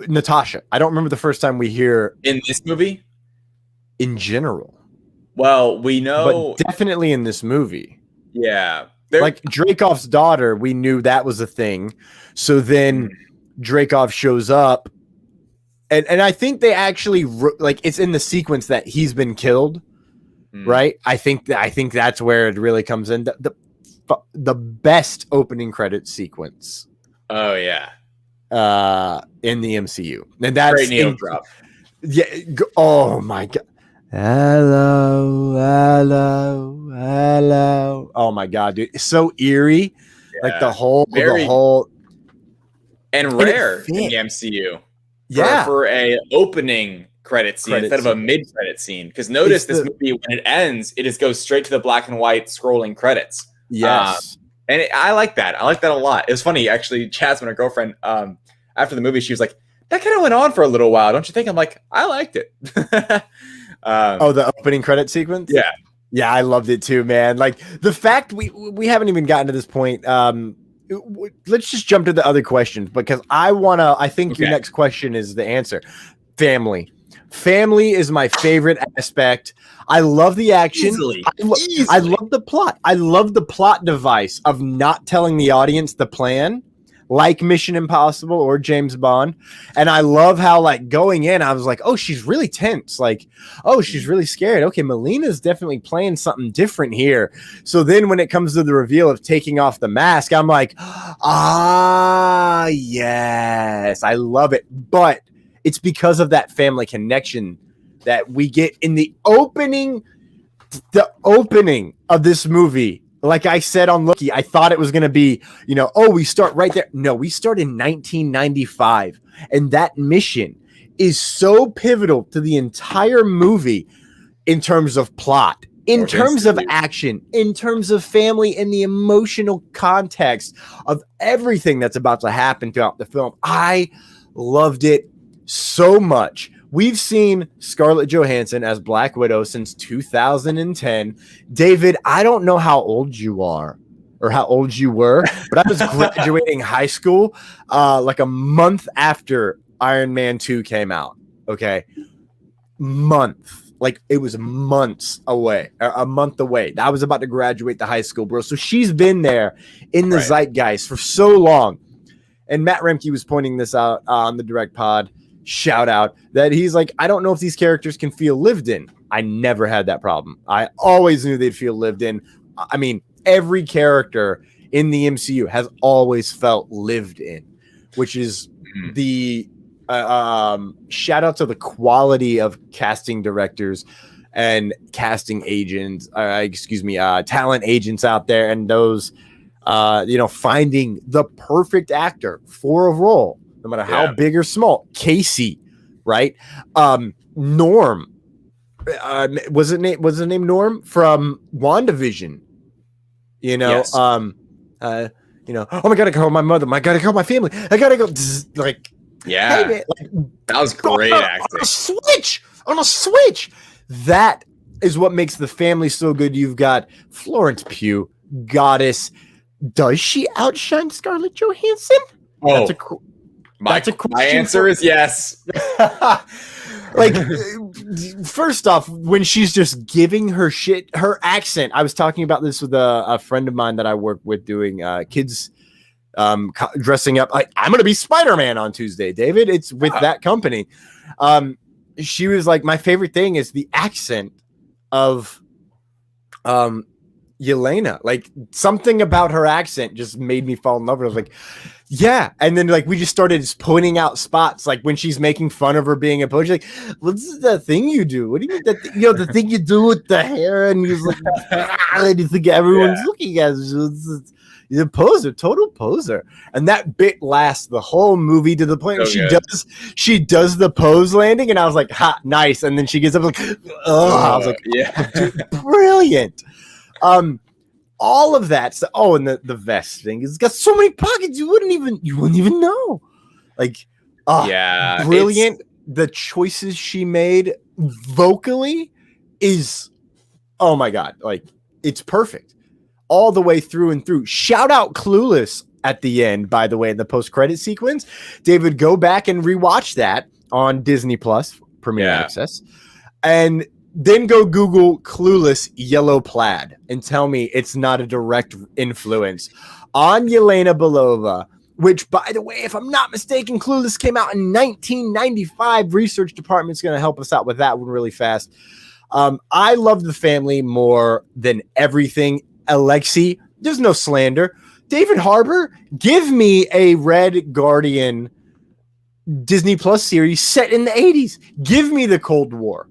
[SPEAKER 1] Natasha. I don't remember the first time we hear
[SPEAKER 7] in this movie.
[SPEAKER 1] In general,
[SPEAKER 7] well, we know,
[SPEAKER 1] but definitely in this movie.
[SPEAKER 7] Yeah,
[SPEAKER 1] Dreykov's daughter, we knew that was a thing. So then Dreykov shows up, and I think they actually it's in the sequence that he's been killed, right? I think that's where it really comes in. The best opening credit sequence.
[SPEAKER 7] Oh yeah,
[SPEAKER 1] in the MCU, and that's
[SPEAKER 7] great needle drop.
[SPEAKER 1] Yeah. Oh my god. Hello. Oh my god, dude, it's so eerie.
[SPEAKER 7] Yeah.
[SPEAKER 1] The whole.
[SPEAKER 7] And rare in the MCU.
[SPEAKER 1] Yeah.
[SPEAKER 7] For a opening credit scene instead of a mid-credit scene. Because notice this movie, when it ends, it just goes straight to the black and white scrolling credits.
[SPEAKER 1] Yes.
[SPEAKER 7] I like that. I like that a lot. It was funny, actually, Jasmine, our girlfriend, after the movie, she was like, that kind of went on for a little while, don't you think? I'm like, I liked it.
[SPEAKER 1] The opening credit sequence?
[SPEAKER 7] Yeah.
[SPEAKER 1] Yeah, I loved it too, man. The fact we haven't even gotten to this point. Let's just jump to the other questions, because I think your next question is the answer. Family is my favorite aspect. I love the action. I love the plot. I love the plot device of not telling the audience the plan. like Mission Impossible or James Bond. And I love how, like, going in, I was like, oh, she's really tense. Like, oh, she's really scared. Okay, Melina's definitely playing something different here. So then when it comes to the reveal of taking off the mask, I'm like, ah, yes, I love it. But it's because of that family connection that we get in the opening of this movie. Like I said on Loki, I thought it was going to be, we start right there. No, we start in 1995. And that mission is so pivotal to the entire movie in terms of plot, in terms of action, in terms of family, and the emotional context of everything that's about to happen throughout the film. I loved it so much. We've seen Scarlett Johansson as Black Widow since 2010. David, I don't know how old you are or how old you were, but I was graduating high school like a month after Iron Man 2 came out. Okay. Like it was months away, a month away. I was about to graduate the high school, bro. So she's been there in the zeitgeist for so long. And Matt Remke was pointing this out on the Direct Pod. Shout out that he's like, I don't know if these characters can feel lived in. I never had that problem. I always knew they'd feel lived in. I mean, every character in the MCU has always felt lived in, which is the shout out to the quality of casting directors and casting agents, talent agents out there, and those, finding the perfect actor for a role. No matter how big or small. Casey, right? Norm. Was his name Norm from WandaVision?
[SPEAKER 7] Yes.
[SPEAKER 1] Oh my God, I call my mother. I gotta call my family. I gotta go. Like,
[SPEAKER 7] yeah,
[SPEAKER 1] hey, man, like,
[SPEAKER 7] that was great acting.
[SPEAKER 1] On a switch. That is what makes the family so good. You've got Florence Pugh, goddess. Does she outshine Scarlett Johansson?
[SPEAKER 7] Oh.
[SPEAKER 1] That's a
[SPEAKER 7] My answer is yes.
[SPEAKER 1] Like, first off, when she's just giving her shit, her accent. I was talking about this with a friend of mine that I work with doing kids dressing up. Like, I'm going to be Spider-Man on Tuesday, David. It's with that company. She was like, my favorite thing is the accent of Yelena. Like, something about her accent just made me fall in love with her. I was like, yeah. And then, like, we just started just pointing out spots, like when she's making fun of her being a poacher, like, what's the thing you do? What do you mean that the thing you do with the hair? And he's like, and you think everyone's looking at you. He's a poser, total poser. And that bit lasts the whole movie to the point where she does the pose landing, and I was like, ha, nice. And then she gets up like, oh, I was like, dude, brilliant. All of that. So, and the vest thing. It's got so many pockets you wouldn't even know. Like, brilliant. The choices she made vocally is, oh my God, like, it's perfect all the way through and through. Shout out Clueless at the end, by the way, in the post-credit sequence. David, go back and rewatch that on Disney Plus Premier Access, and then go Google Clueless Yellow Plaid and tell me it's not a direct influence on Yelena Belova, which, by the way, if I'm not mistaken, Clueless came out in 1995. Research department's going to help us out with that one really fast. I love the family more than everything. Alexi, there's no slander. David Harbour, give me a Red Guardian Disney Plus series set in the 80s. Give me the Cold War.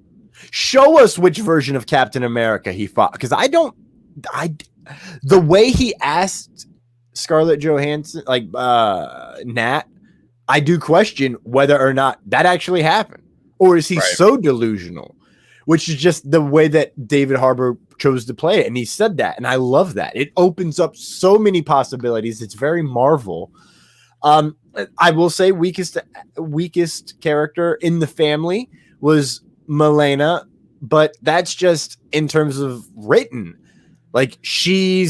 [SPEAKER 1] Show us which version of Captain America he fought, because the way he asked Scarlett Johansson, like Nat, I do question whether or not that actually happened, or is he so delusional, which is just the way that David Harbour chose to play it. And he said that, and I love that. It opens up so many possibilities. It's very Marvel. I will say weakest character in the family was Melena, but that's just in terms of written. Like, she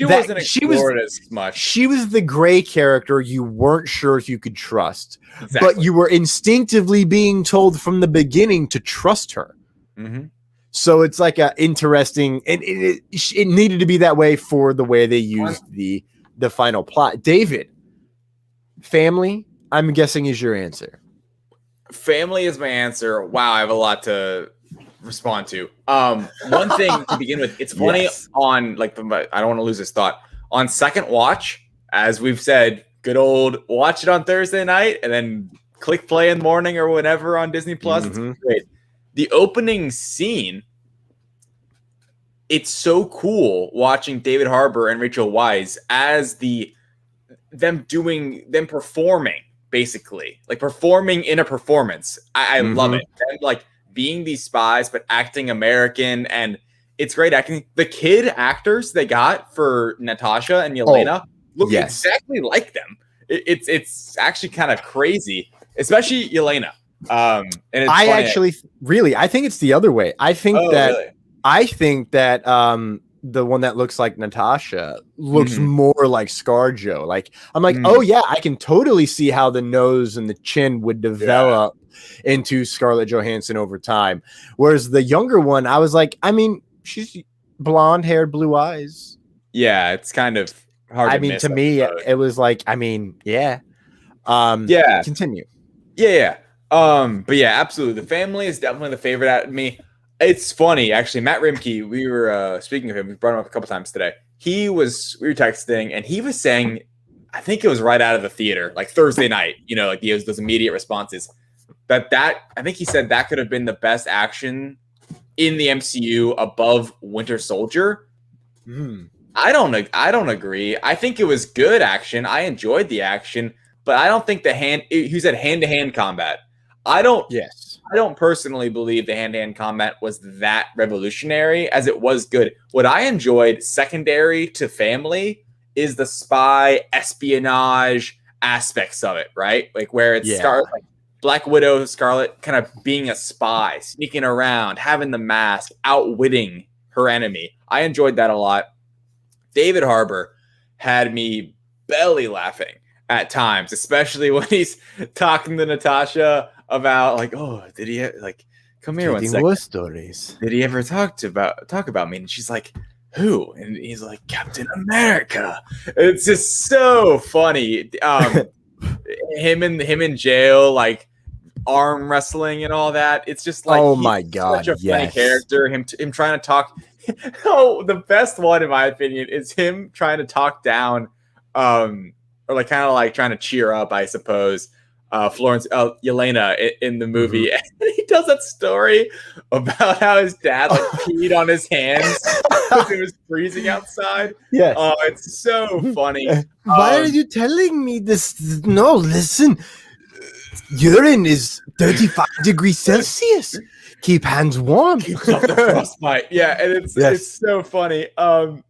[SPEAKER 1] wasn't explored as much. She was the gray character you weren't sure if you could trust, but you were instinctively being told from the beginning to trust her. Mm-hmm. So it's like a interesting, and it needed to be that way for the way they used the final plot. David, Family, I'm guessing, is your answer.
[SPEAKER 7] Family is my answer. Wow, I have a lot to respond to. One thing to begin with, it's funny on like I don't want to lose this thought. On second watch, as we've said, good old watch it on Thursday night and then click play in the morning or whatever on Disney Plus. It's great. The opening scene, it's so cool watching David Harbour and Rachel Weisz as them performing, basically, like performing in a performance. I love it. And like being these spies but acting American, and it's great acting. The kid actors they got for Natasha and Yelena look exactly like them. It's actually kind of crazy, especially Yelena. And it's
[SPEAKER 1] I
[SPEAKER 7] funny.
[SPEAKER 1] actually I think it's the other way. I think that the one that looks like Natasha looks more like ScarJo. Like I'm like, oh yeah, I can totally see how the nose and the chin would develop into Scarlett Johansson over time. Whereas the younger one, I was like, I mean, she's blonde haired, blue eyes.
[SPEAKER 7] Yeah, it's kind of hard.
[SPEAKER 1] I mean, to me, it was like, I mean, yeah. Continue.
[SPEAKER 7] Yeah. But yeah, absolutely. The family is definitely the favorite at me. It's funny, actually. Matt Rimke, we were speaking of him. We brought him up a couple times today. We were texting, and he was saying, I think it was right out of the theater, like Thursday night. You know, like those immediate responses. I think he said that could have been the best action in the MCU above Winter Soldier. I don't agree. I think it was good action. I enjoyed the action, but I don't think he said hand-to-hand combat. I don't personally believe the hand-to-hand combat was that revolutionary, as it was good. What I enjoyed secondary to family is the spy espionage aspects of it, right? Like where it starts like Black Widow, Scarlet kind of being a spy, sneaking around, having the mask, outwitting her enemy. I enjoyed that a lot. David Harbour had me belly laughing at times, especially when he's talking to Natasha about like, oh, did he like come here one second?
[SPEAKER 1] War stories.
[SPEAKER 7] Did he ever talk about me? And she's like, who? And he's like, Captain America. It's just so funny. Him in jail, like arm wrestling and all that. It's just like,
[SPEAKER 1] oh my god,
[SPEAKER 7] such a funny character. Him trying to talk. Oh, the best one in my opinion is him trying to talk down, or like kind of like trying to cheer up, I suppose. Yelena in the movie, and he tells that story about how his dad like peed on his hands because it was freezing outside.
[SPEAKER 1] Yes.
[SPEAKER 7] Oh, it's so funny.
[SPEAKER 1] Why are you telling me this? No, listen. Urine is 35 degrees Celsius. Keep hands warm.
[SPEAKER 7] Keeps off the frostbite. Yeah, and it's so funny. The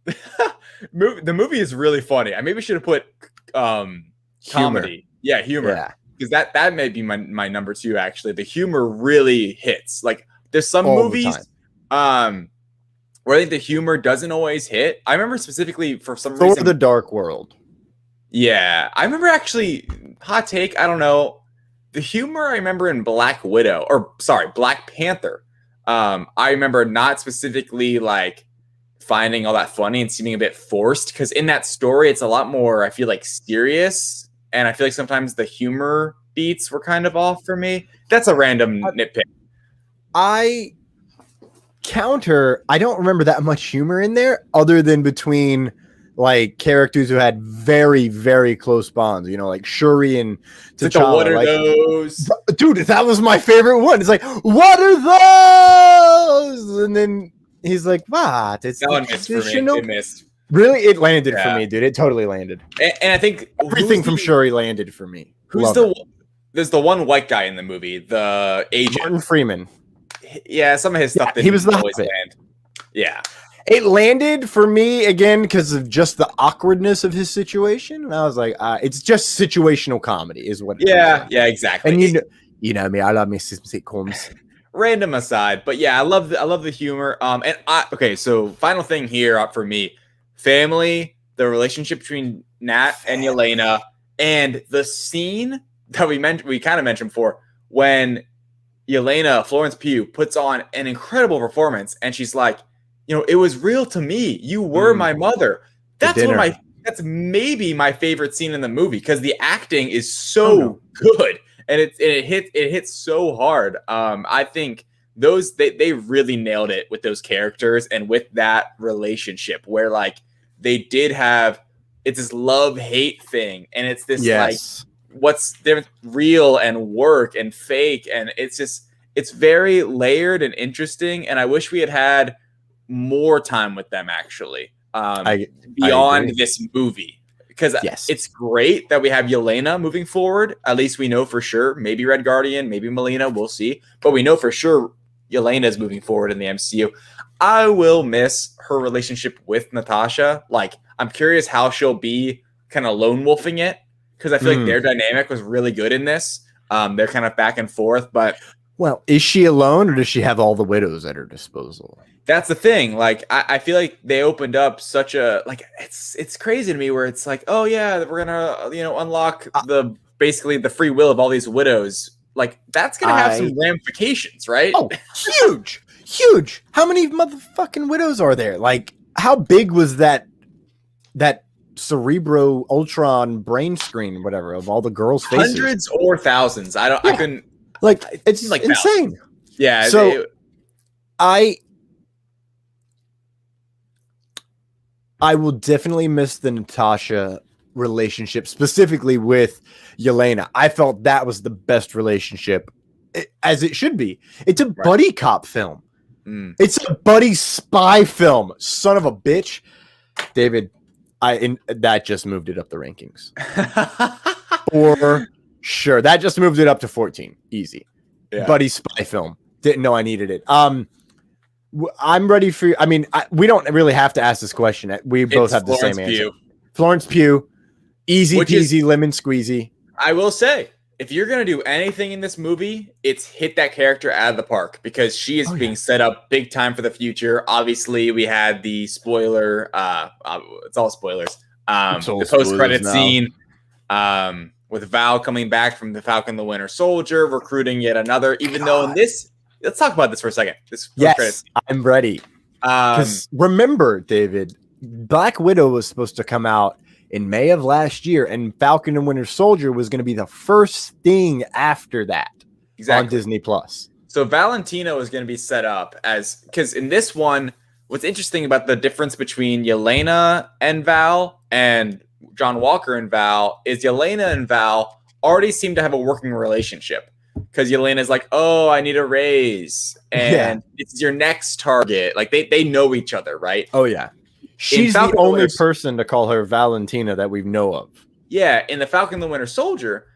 [SPEAKER 7] movie is really funny. I maybe should have put comedy. Yeah, humor. Yeah. Because that may be my number 2, actually. The humor really hits. Like there's some movies where I think the humor doesn't always hit. I remember specifically for some reason.
[SPEAKER 1] For the Dark World.
[SPEAKER 7] Yeah. I remember actually, hot take, I don't know. The humor I remember in Black Panther. I remember not specifically like finding all that funny and seeming a bit forced. Because in that story, it's a lot more, I feel like, serious. And I feel like sometimes the humor beats were kind of off for me. That's a random nitpick.
[SPEAKER 1] I don't remember that much humor in there other than between like characters who had very, very close bonds, you know, like Shuri and T'Challa.
[SPEAKER 7] Like what are those?
[SPEAKER 1] Dude, that was my favorite one. It's like, what are those? And then he's like, what? It's
[SPEAKER 7] that one missed for me. It missed.
[SPEAKER 1] Really? It landed for me, dude. It totally landed.
[SPEAKER 7] And I think
[SPEAKER 1] everything from Shuri landed for me.
[SPEAKER 7] There's the one white guy in the movie, the agent.
[SPEAKER 1] Martin Freeman.
[SPEAKER 7] Yeah, some of his stuff
[SPEAKER 1] he was the
[SPEAKER 7] always land. Yeah.
[SPEAKER 1] It landed for me again because of just the awkwardness of his situation. And I was like, it's just situational comedy is what it is.
[SPEAKER 7] Yeah, exactly.
[SPEAKER 1] And you know me, I love me some sitcoms.
[SPEAKER 7] Random aside, but yeah, I love the humor. So final thing here for me. Family, the relationship between Nat and Yelena, and the scene that we kind of mentioned before when Yelena, Florence Pugh, puts on an incredible performance, and she's like, you know, it was real to me. You were my mother. That's one of my That's maybe my favorite scene in the movie because the acting is so good and it hits so hard. I think they really nailed it with those characters and with that relationship where like they did have it's this love-hate thing and it's this like what's there real and work and fake and it's very layered and interesting and I wish we had more time with them actually beyond this movie because it's great that we have Yelena moving forward. At least we know for sure. Maybe Red Guardian, maybe Melina, we'll see. But we know for sure Yelena is moving forward in the MCU. I will miss her relationship with Natasha. Like, I'm curious how she'll be kind of lone wolfing it because I feel like their dynamic was really good in this. They're kind of back and forth, but
[SPEAKER 1] well, is she alone or does she have all the widows at her disposal?
[SPEAKER 7] That's the thing. Like, I feel like they opened up such a like it's crazy to me where it's like, oh yeah, we're gonna unlock basically the free will of all these widows. Like that's gonna have some ramifications, right?
[SPEAKER 1] Oh, huge. How many motherfucking widows are there? Like, how big was that Cerebro Ultron brain screen, whatever, of all the girls' faces?
[SPEAKER 7] Hundreds or thousands. I couldn't
[SPEAKER 1] like it's like insane.
[SPEAKER 7] Thousands. Yeah.
[SPEAKER 1] So I will definitely miss the Natasha relationship, specifically with Yelena. I felt that was the best relationship, as it should be. It's a buddy cop film. It's a buddy spy film. Son of a bitch, David. That just moved it up the rankings. For sure, that just moved it up to 14. Easy, buddy spy film. Didn't know I needed it. I'm ready for you. I mean, we don't really have to ask this question. We both have the same answer. Florence Pugh, easy peasy, lemon squeezy.
[SPEAKER 7] I will say, if you're going to do anything in this movie, it's hit that character out of the park because she is being set up big time for the future. Obviously, we had the spoiler. It's all spoilers. The post-credit scene with Val coming back from the Falcon and the Winter Soldier, recruiting yet another, even though in this... Let's talk about this for a second.
[SPEAKER 1] Yes, I'm ready. Because remember, David, Black Widow was supposed to come out in May of last year, and Falcon and Winter Soldier was going to be the first thing after that on Disney Plus.
[SPEAKER 7] So Valentina was going to be set up because in this one, what's interesting about the difference between Yelena and Val and John Walker and Val is Yelena and Val already seem to have a working relationship. Because Yelena's like, oh, I need a raise. And it's your next target. Like, they know each other, right?
[SPEAKER 1] Oh, yeah. She's the only person to call her Valentina that we know of.
[SPEAKER 7] Yeah, in the Falcon and the Winter Soldier,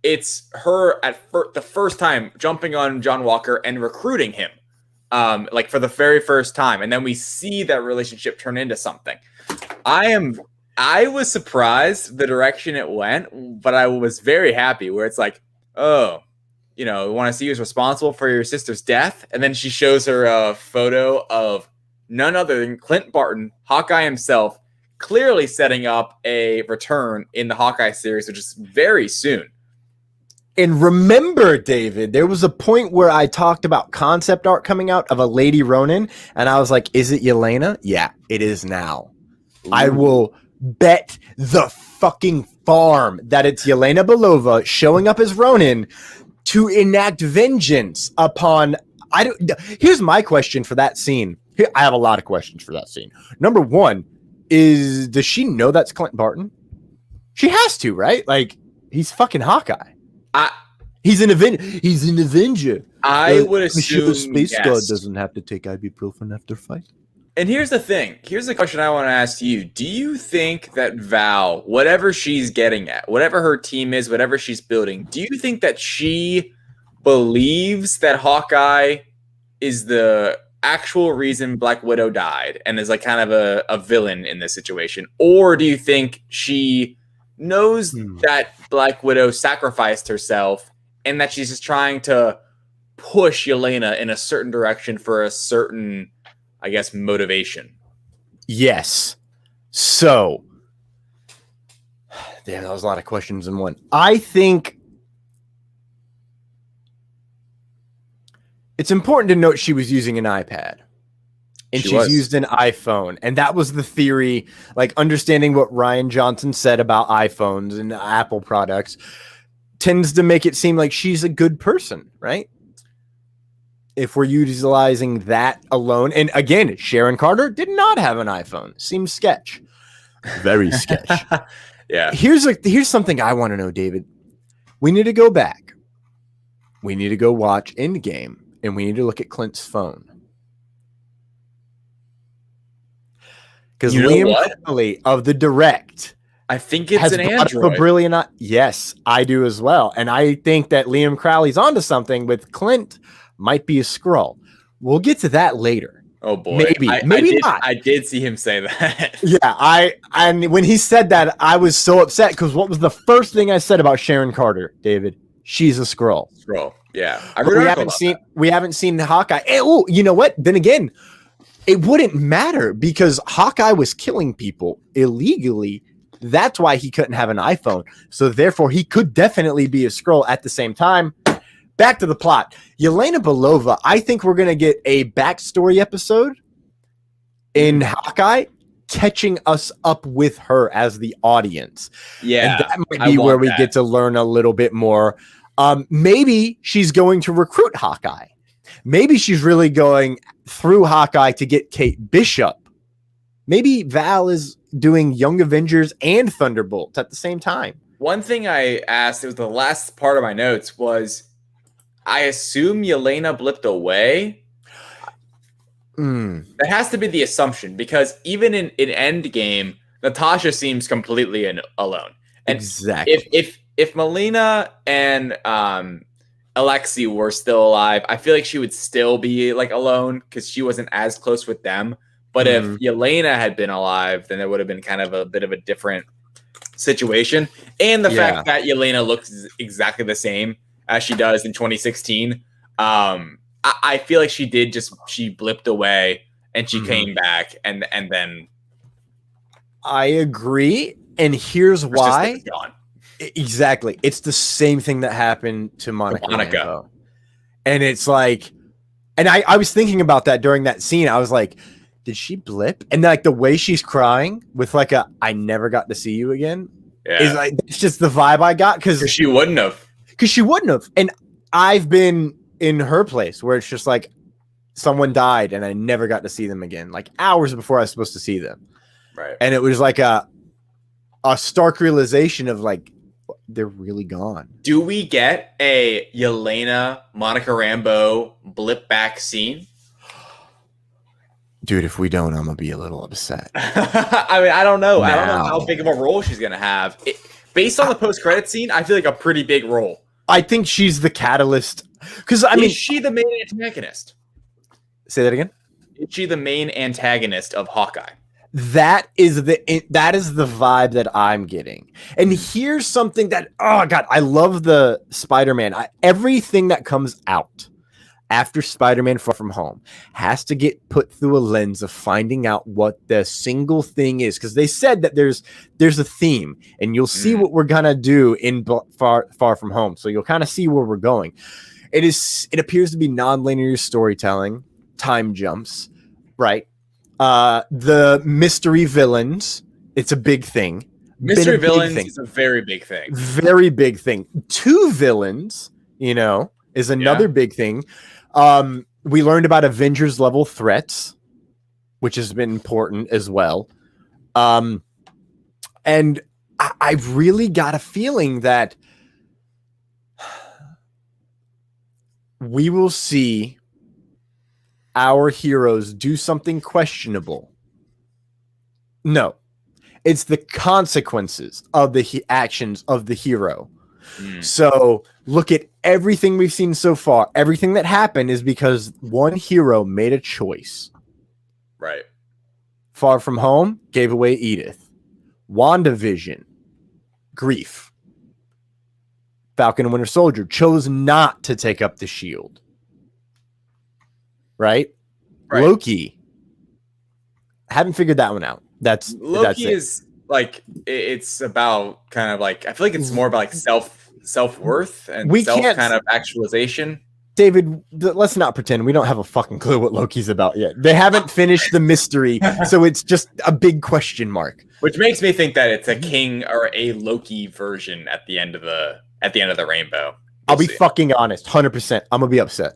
[SPEAKER 7] it's her at the first time jumping on John Walker and recruiting him. Like, for the very first time. And then we see that relationship turn into something. I was surprised the direction it went, but I was very happy where it's like, oh, we want to see who's responsible for your sister's death. And then she shows her a photo of none other than Clint Barton, Hawkeye himself, clearly setting up a return in the Hawkeye series, which is very soon.
[SPEAKER 1] And remember, David, there was a point where I talked about concept art coming out of a Lady Ronin, and I was like, is it Yelena? Yeah, it is now. Ooh. I will bet the fucking farm that it's Yelena Belova showing up as Ronin to enact vengeance upon... Here's my question for that scene. I have a lot of questions for that scene. Number one is, does she know that's Clint Barton? She has to, right? Like, he's fucking Hawkeye. He's an Avenger.
[SPEAKER 7] I would assume
[SPEAKER 1] the Space God doesn't have to take ibuprofen after fight.
[SPEAKER 7] And here's the thing. Here's the question I want to ask you. Do you think that Val, whatever she's getting at, whatever her team is, whatever she's building, do you think that she believes that Hawkeye is the actual reason Black Widow died and is like kind of a villain in this situation? Or do you think she knows that Black Widow sacrificed herself and that she's just trying to push Yelena in a certain direction for a certain, I guess, motivation?
[SPEAKER 1] Yes. So, damn, that was a lot of questions in one. I think it's important to note she was using an iPad. and
[SPEAKER 7] She
[SPEAKER 1] she's
[SPEAKER 7] was.
[SPEAKER 1] used an iPhone. And that was the theory, like understanding what Ryan Johnson said about iPhones and Apple products tends to make it seem like she's a good person, right? If we're utilizing that alone. And again, Sharon Carter did not have an iPhone. Seems sketch. Very sketch.
[SPEAKER 7] Yeah.
[SPEAKER 1] Here's something I want to know, David. We need to go back. We need to go watch Endgame, and we need to look at Clint's phone. Because Liam Kelly of the Direct,
[SPEAKER 7] I think it's
[SPEAKER 1] has
[SPEAKER 7] an
[SPEAKER 1] brought up
[SPEAKER 7] Android.
[SPEAKER 1] a brilliant. Yes, I do as well, and I think that Liam Crowley's onto something with Clint. Might be a scroll. We'll get to that later.
[SPEAKER 7] Oh boy,
[SPEAKER 1] maybe not.
[SPEAKER 7] I did see him say that.
[SPEAKER 1] Yeah, and when he said that, I was so upset because what was the first thing I said about Sharon Carter, David? She's a scroll.
[SPEAKER 7] Scroll. Yeah,
[SPEAKER 1] we haven't seen Hawkeye. Oh, you know what? Then again, it wouldn't matter because Hawkeye was killing people illegally. That's why he couldn't have an iPhone. So therefore, he could definitely be a scroll at the same time. Back to the plot. Yelena Belova, I think we're going to get a backstory episode in Hawkeye catching us up with her as the audience.
[SPEAKER 7] Yeah.
[SPEAKER 1] And that might be where we get to learn a little bit more. Maybe she's going to recruit Hawkeye. Maybe she's really going through Hawkeye to get Kate Bishop. Maybe Val is doing Young Avengers and Thunderbolts at the same time.
[SPEAKER 7] One thing I asked, it was the last part of my notes, was I assume Yelena blipped away. That has to be the assumption because even in Endgame, Natasha seems completely alone. And
[SPEAKER 1] exactly.
[SPEAKER 7] If Melina and Alexei were still alive, I feel like she would still be like alone because she wasn't as close with them. But if Yelena had been alive, then it would have been kind of a bit of a different situation. And the fact that Yelena looks exactly the same as she does in 2016. I feel like she blipped away and she came back and then
[SPEAKER 1] I agree. And here's why. Exactly. It's the same thing that happened to Monica. Rambeau. And it's like, and I was thinking about that during that scene. I was like, did she blip? And like the way she's crying with like I never got to see you again.
[SPEAKER 7] Yeah.
[SPEAKER 1] Is like, it's just the vibe I got. Because
[SPEAKER 7] she wouldn't have.
[SPEAKER 1] And I've been in her place where it's just like someone died and I never got to see them again, like hours before I was supposed to see them.
[SPEAKER 7] Right.
[SPEAKER 1] And it was like a stark realization of like, they're really gone.
[SPEAKER 7] Do we get a Yelena, Monica Rambeau blip back scene?
[SPEAKER 1] Dude, if we don't, I'm going to be a little upset.
[SPEAKER 7] I mean, I don't know. I don't know how big of a role she's going to have. Based on the post-credit scene, I feel like a pretty big role.
[SPEAKER 1] I think she's the catalyst. Because I mean,
[SPEAKER 7] is she the main antagonist?
[SPEAKER 1] Say that again.
[SPEAKER 7] Is she the main antagonist of Hawkeye?
[SPEAKER 1] That is the vibe that I'm getting. And here's something that, oh God, I love the Spider-Man. Everything that comes out after Spider-Man Far From Home has to get put through a lens of finding out what the single thing is. Because they said that there's a theme, and you'll see what we're gonna do in Far From Home. So you'll kind of see where we're going. It appears to be non-linear storytelling, time jumps, right? The mystery villains, it's a big thing.
[SPEAKER 7] Mystery villains is a very big thing.
[SPEAKER 1] Very big thing. 2 villains, is another big thing. We learned about Avengers level threats, which has been important as well. And I've really got a feeling that we will see our heroes do something questionable. No, it's the consequences of the actions of the hero. So look at everything we've seen so far. Everything that happened is because one hero made a choice.
[SPEAKER 7] Right.
[SPEAKER 1] Far From Home gave away Edith. WandaVision, grief. Falcon and Winter Soldier chose not to take up the shield. Right? Loki. Haven't figured that one out.
[SPEAKER 7] Loki is like, it's about kind of like, I feel like it's more about like self-worth and kind of actualization.
[SPEAKER 1] David, let's not pretend we don't have a fucking clue what Loki's about yet. They haven't finished the mystery, so it's just a big question mark.
[SPEAKER 7] Which makes me think that it's a King or a Loki version at the end of the rainbow.
[SPEAKER 1] I'll be fucking honest, 100%. I'm gonna be upset.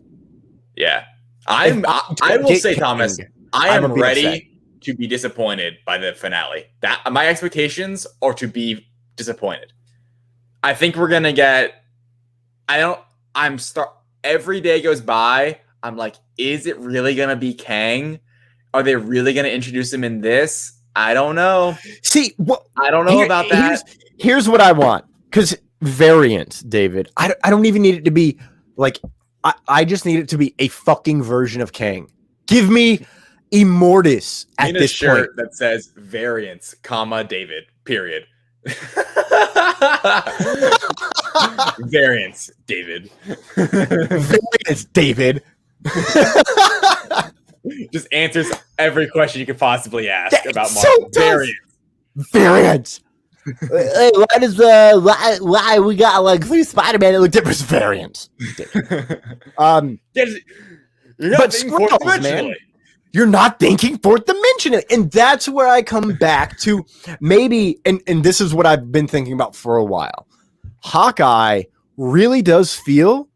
[SPEAKER 7] Yeah, I will say, Thomas, I am ready to be disappointed by the finale. That my expectations are to be disappointed. I think we're gonna get. Every day goes by. I'm like, is it really gonna be Kang? Are they really gonna introduce him in this? I don't know.
[SPEAKER 1] See,
[SPEAKER 7] I don't know about that.
[SPEAKER 1] Here's what I want, because variants, David. I don't even need it to be like. I just need it to be a fucking version of Kang. Give me Immortus at this
[SPEAKER 7] shirt
[SPEAKER 1] point
[SPEAKER 7] that says variants, comma David. Period. Variants, David.
[SPEAKER 1] Variants, David.
[SPEAKER 7] Just answers every question you could possibly ask about
[SPEAKER 1] Marvel. Variants. Hey, why we got like 3 Spider-Man that look different variants? But Skrulls, man, you're not thinking 4th dimension, and that's where I come back to maybe, and this is what I've been thinking about for a while. Hawkeye really does feel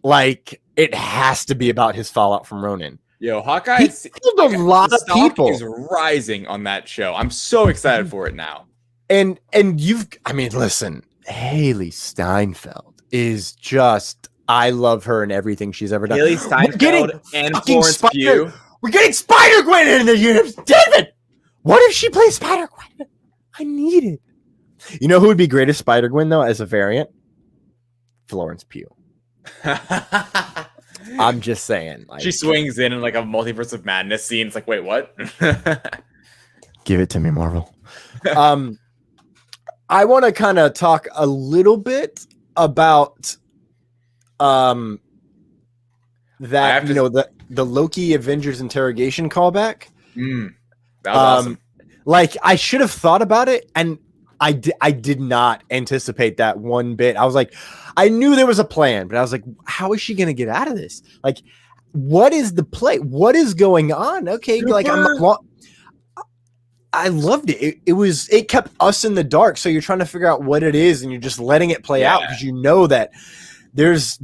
[SPEAKER 1] like it has to be about his fallout from Ronin.
[SPEAKER 7] Yo, Hawkeye
[SPEAKER 1] killed a lot of people.
[SPEAKER 7] Is rising on that show. I'm so excited for it now.
[SPEAKER 1] And listen, Haley Steinfeld is just, I love her and everything she's ever done.
[SPEAKER 7] Haley Steinfeld and Florence Pugh.
[SPEAKER 1] We're getting Spider-Gwen in the universe. David, what if she plays Spider-Gwen? I need it. You know who would be great as Spider-Gwen, though, as a variant? Florence Pugh. I'm just saying. Like,
[SPEAKER 7] she swings in like a multiverse of madness scene. It's like, wait, what?
[SPEAKER 1] Give it to me, Marvel. I want to kind of talk a little bit about the Loki Avengers interrogation callback.
[SPEAKER 7] That was awesome.
[SPEAKER 1] Like, I should have thought about it, and I did not anticipate that one bit. I was like, I knew there was a plan, but I was like, how is she going to get out of this? Like, what is the play? What is going on? Okay, like I loved it. It kept us in the dark. So you're trying to figure out what it is, and you're just letting it play out because you know that there's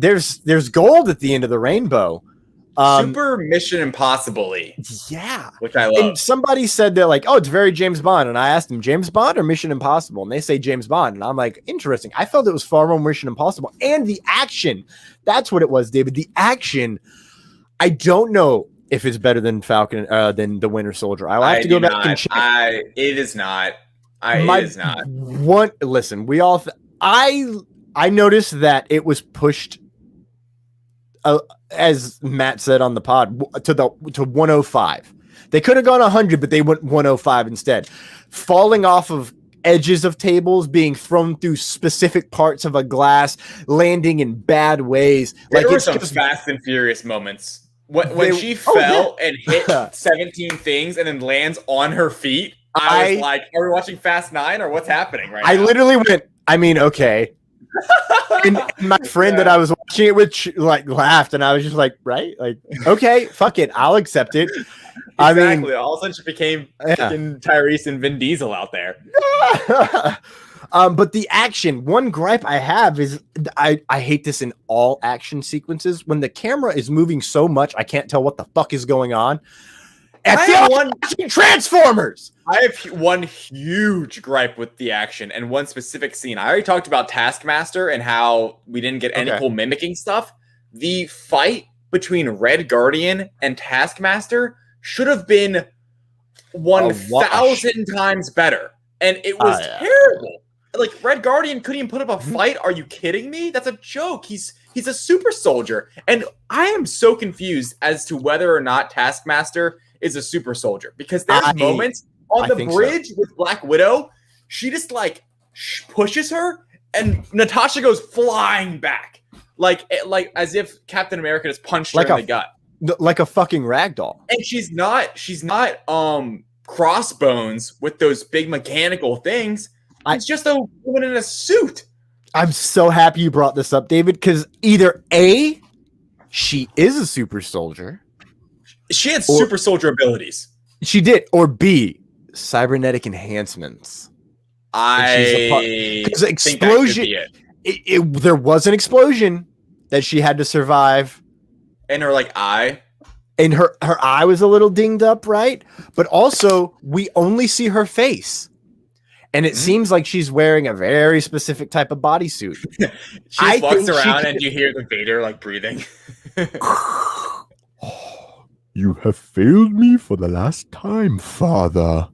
[SPEAKER 1] gold at the end of the rainbow.
[SPEAKER 7] Super Mission Impossible-y.
[SPEAKER 1] Yeah.
[SPEAKER 7] Which I love.
[SPEAKER 1] And somebody said they're like, oh, it's very James Bond. And I asked them, James Bond or Mission Impossible? And they say James Bond. And I'm like, interesting. I felt it was far more Mission Impossible. And the action. That's what it was, David. The action. I don't know if it's better than Falcon, than the Winter Soldier. I'll have to go back and check.
[SPEAKER 7] It is not. It is not.
[SPEAKER 1] Listen, we all. I noticed that it was pushed, as Matt said on the pod, to 105. They could have gone 100, but they went 105 instead. Falling off of edges of tables, being thrown through specific parts of a glass, landing in bad ways.
[SPEAKER 7] There were some Fast and Furious moments. When she fell and hit 17 things and then lands on her feet, I was like, are we watching Fast 9 or what's happening right now?
[SPEAKER 1] I literally went, okay. And my friend that I was watching it with laughed, and I was just like, right? Like, okay, fuck it. I'll accept it.
[SPEAKER 7] Exactly. All of a sudden she became Tyrese and Vin Diesel out there.
[SPEAKER 1] But the action, one gripe I have is I hate this in all action sequences. When the camera is moving so much, I can't tell what the fuck is going on. I feel like watching Transformers.
[SPEAKER 7] I have one huge gripe with the action and one specific scene. I already talked about Taskmaster and how we didn't get any cool mimicking stuff. The fight between Red Guardian and Taskmaster should have been 1,000 times better. And it was terrible. Like, Red Guardian couldn't even put up a fight. Are you kidding me? That's a joke. He's a super soldier. And I am so confused as to whether or not Taskmaster is a super soldier. Because there's moments on the bridge with Black Widow, she just, like, pushes her, and Natasha goes flying back. Like as if Captain America just punched her in the gut.
[SPEAKER 1] Like a fucking ragdoll.
[SPEAKER 7] And she's not Crossbones with those big mechanical things. It's just a woman in a suit.
[SPEAKER 1] I'm so happy you brought this up, David, because either A, she is a super soldier.
[SPEAKER 7] She had super soldier abilities.
[SPEAKER 1] She did. Or B, cybernetic enhancements.
[SPEAKER 7] Because
[SPEAKER 1] explosion. There was an explosion that she had to survive.
[SPEAKER 7] And her eye.
[SPEAKER 1] And her eye was a little dinged up, right? But also, we only see her face. And it seems like she's wearing a very specific type of bodysuit.
[SPEAKER 7] She walks around and you hear the Vader breathing.
[SPEAKER 2] You have failed me for the last time, Father.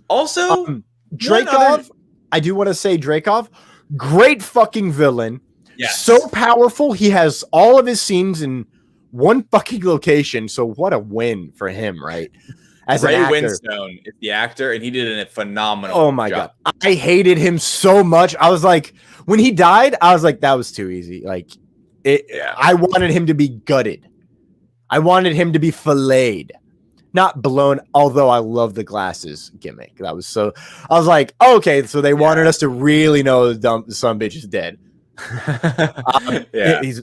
[SPEAKER 7] Also,
[SPEAKER 1] Dreykov, I do want to say Dreykov, great fucking villain.
[SPEAKER 7] Yes.
[SPEAKER 1] So powerful. He has all of his scenes in one fucking location. So what a win for him, right? As
[SPEAKER 7] Ray
[SPEAKER 1] an actor.
[SPEAKER 7] Winstone is the actor, and he did a phenomenal
[SPEAKER 1] Oh my
[SPEAKER 7] job.
[SPEAKER 1] God. I hated him so much. I was like, when he died, I was like, that was too easy. I wanted him to be gutted. I wanted him to be filleted, not blown. Although I love the glasses gimmick. That was so. I was like, okay, so they wanted us to really know the son bitch is dead. He's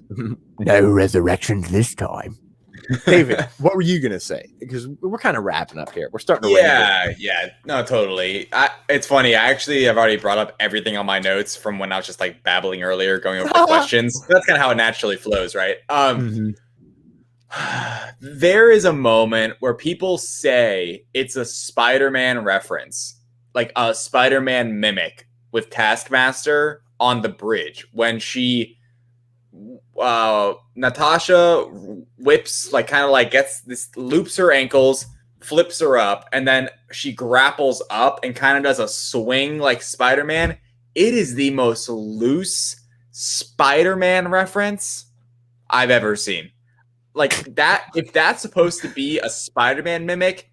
[SPEAKER 1] no resurrections this time. David, what were you gonna say? Because we're kind of wrapping up here. We're starting to
[SPEAKER 7] no, totally. It's funny. I've already brought up everything on my notes from when I was just babbling earlier, going over the questions. That's kind of how it naturally flows, right? There is a moment where people say it's a Spider-Man reference, like a Spider-Man mimic with Taskmaster on the bridge when she Natasha whips gets this, loops her ankles, flips her up, and then she grapples up and kind of does a swing like Spider-Man. It is the most loose Spider-Man reference I've ever seen. Like that, if that's supposed to be a Spider-Man mimic,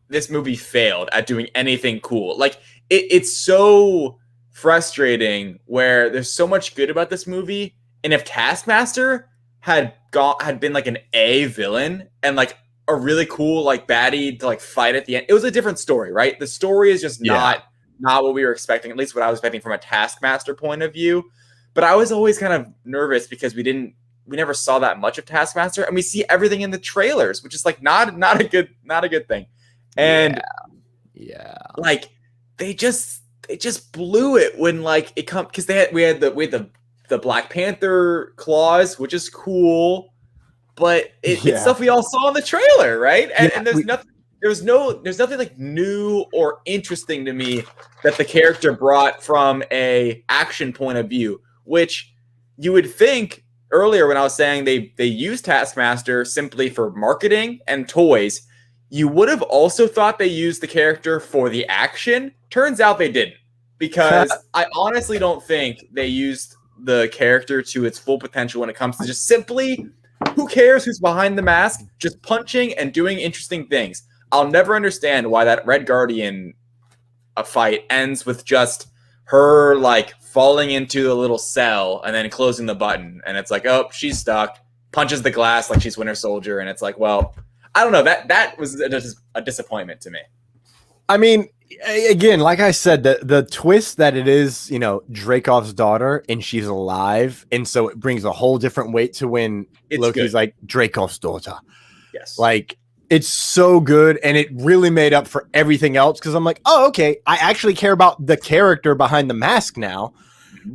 [SPEAKER 7] this movie failed at doing anything cool. Like it's so frustrating where there's so much good about this movie. And if Taskmaster had been like an A villain and like a really cool baddie to fight at the end, it was a different story, right? The story is just not what we were expecting, at least what I was expecting from a Taskmaster point of view. But I was always kind of nervous because we never saw that much of Taskmaster, and we see everything in the trailers, which is not a good thing. And they just blew it when it come, because we had the Black Panther clause, which is cool, but it's stuff we all saw in the trailer, right? And there's nothing new or interesting to me that the character brought from a action point of view, which you would think earlier when I was saying they used Taskmaster simply for marketing and toys, you would have also thought they used the character for the action. Turns out they didn't, because I honestly don't think they used the character to its full potential when it comes to just simply, who cares who's behind the mask, just punching and doing interesting things. I'll never understand why that Red Guardian fight ends with just her falling into a little cell and then closing the button, and it's oh, she's stuck, punches the glass like she's Winter Soldier, and it's well, I don't know, that was a disappointment to me.
[SPEAKER 1] I mean, again, like I said, the twist that it is, Dreykov's daughter and she's alive, and so it brings a whole different weight to when Loki's good. Dreykov's daughter.
[SPEAKER 7] Yes.
[SPEAKER 1] It's so good, and it really made up for everything else, because I'm oh, okay, I actually care about the character behind the mask now.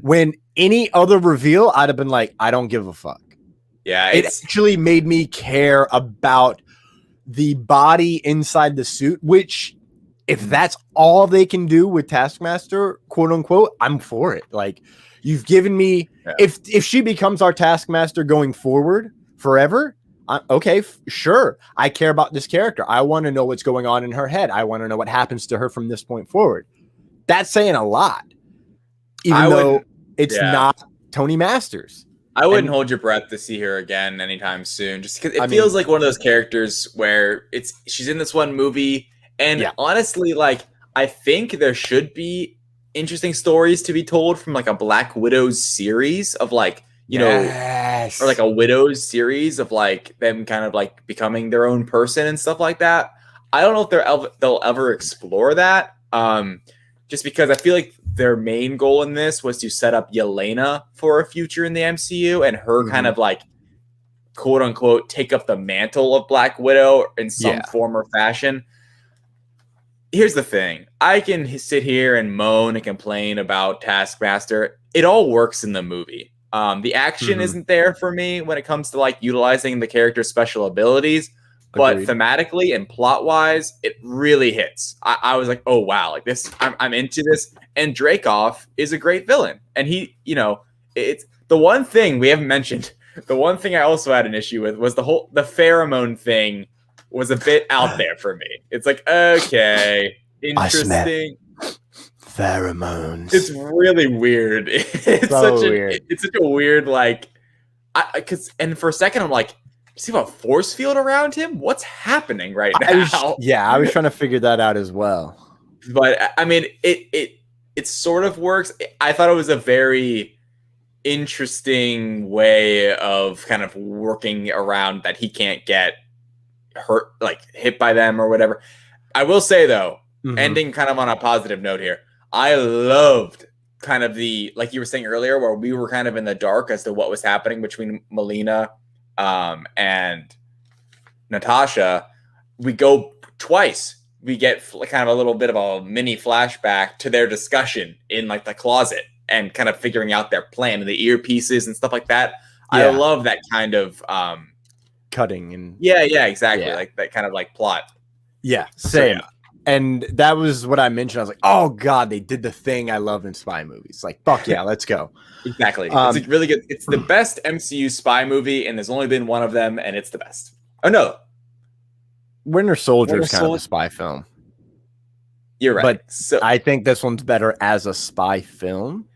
[SPEAKER 1] When any other reveal, I'd have been I don't give a fuck.
[SPEAKER 7] Yeah,
[SPEAKER 1] it actually made me care about the body inside the suit, which, if that's all they can do with Taskmaster, quote unquote, I'm for it. You've given me, if she becomes our Taskmaster going forward forever, okay, sure. I care about this character. I want to know what's going on in her head. I want to know what happens to her from this point forward. That's saying a lot, even though it's not Tony Masters.
[SPEAKER 7] I wouldn't hold your breath to see her again anytime soon, just because it feels like one of those characters where she's in this one movie, and honestly, I think there should be interesting stories to be told from a Black Widow's series of or a Widow's series of them kind of becoming their own person and stuff like that. I don't know if they'll ever explore that. Just because I feel like their main goal in this was to set up Yelena for a future in the MCU, and her kind of quote unquote take up the mantle of Black Widow in some form or fashion. Here's the thing. I can sit here and moan and complain about Taskmaster. It all works in the movie. The action isn't there for me when it comes to like utilizing the character's special abilities, but thematically and plot wise, it really hits. I was like, oh wow, like this, I'm into this. And Dreykov is a great villain, and he, you know, it's the one thing we haven't mentioned. The one thing I also had an issue with was the pheromone thing was a bit out there for me. It's like, okay, interesting.
[SPEAKER 2] Pheromones.
[SPEAKER 7] It's really weird. It's
[SPEAKER 2] so
[SPEAKER 7] weird. It's such a weird, like, and for a second I'm like, you see a force field around him? What's happening right now?
[SPEAKER 1] I was trying to figure that out as well.
[SPEAKER 7] But I mean, it sort of works. I thought it was a very interesting way of kind of working around that he can't get hurt, like hit by them or whatever. I will say though, ending kind of on a positive note here, I loved kind of the, like you were saying earlier, where we were kind of in the dark as to what was happening between Melina and Natasha. We go twice. We get kind of a little bit of a mini flashback to their discussion in like the closet and kind of figuring out their plan and the earpieces and stuff like that. I love that kind of
[SPEAKER 1] cutting and
[SPEAKER 7] exactly. Like that kind of like plot.
[SPEAKER 1] Yeah, same. So, and that was what I mentioned. I was like, oh God, they did the thing I love in spy movies. Like, fuck yeah, let's go.
[SPEAKER 7] Exactly. It's really good. It's the best MCU spy movie, and there's only been one of them, and it's the best. Oh no.
[SPEAKER 1] Winter Soldier is kind of a spy film.
[SPEAKER 7] You're right.
[SPEAKER 1] But so, I think this one's better as a spy film.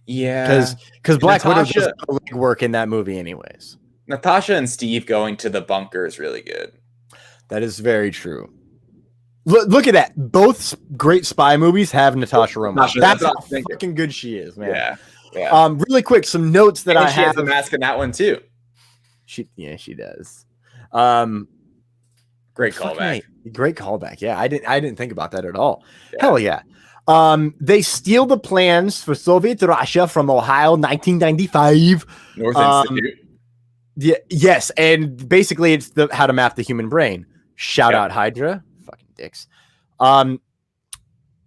[SPEAKER 7] Yeah.
[SPEAKER 1] Because Black Widow does work in that movie anyways.
[SPEAKER 7] Natasha and Steve going to the bunker is really good.
[SPEAKER 1] That is very true. Look at that. Both great spy movies have Natasha Romanoff. That's how fucking good she is, man.
[SPEAKER 7] Yeah.
[SPEAKER 1] Really quick, some notes that I
[SPEAKER 7] she
[SPEAKER 1] have.
[SPEAKER 7] Has a mask in that one too.
[SPEAKER 1] She does.
[SPEAKER 7] Great callback.
[SPEAKER 1] Great callback. Yeah, I didn't think about that at all. Yeah. Hell yeah. They steal the plans for Soviet Russia from Ohio, 1995.
[SPEAKER 7] North Institute.
[SPEAKER 1] Yeah, yes, and basically it's how to map the human brain. Shout out Hydra. Fucking dicks.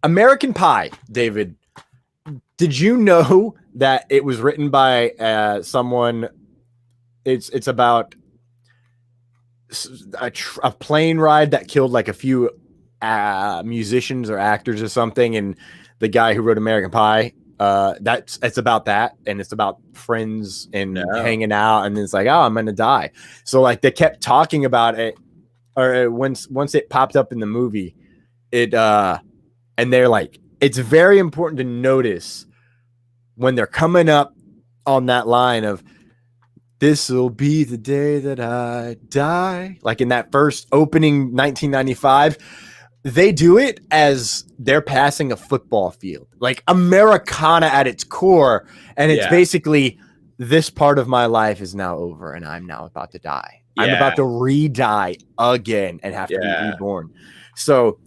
[SPEAKER 1] American Pie, David. Did you know that it was written by someone? It's about a plane ride that killed like a few musicians or actors or something, and the guy who wrote American Pie, it's about that, and it's about friends and hanging out, and it's like, oh, I'm gonna die. So like they kept talking about it, or once it popped up in the movie, and they're like, it's very important to notice when they're coming up on that line of "This'll be the day that I die," like in that first opening 1995. They do it as they're passing a football field, like Americana at its core. And it's basically, this part of my life is now over and I'm now about to die. Yeah. I'm about to re-die again and have to be reborn. So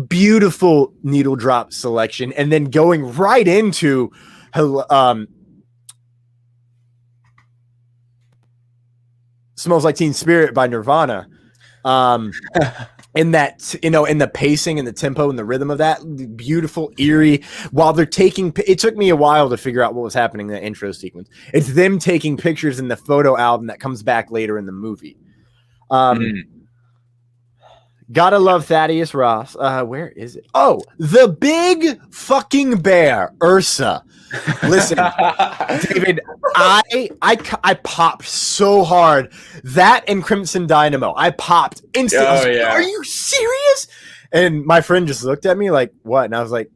[SPEAKER 1] beautiful needle drop selection. And then going right into Smells Like Teen Spirit by Nirvana. In that, in the pacing and the tempo and the rhythm of that, beautiful, eerie, while they're taking, it took me a while to figure out what was happening in the intro sequence. It's them taking pictures in the photo album that comes back later in the movie. Gotta love Thaddeus Ross. Where is it? Oh, the big fucking bear, Ursa. Listen, David, I popped so hard. That and Crimson Dynamo, I popped instantly. Are you serious? And my friend just looked at me like, what? And I was like,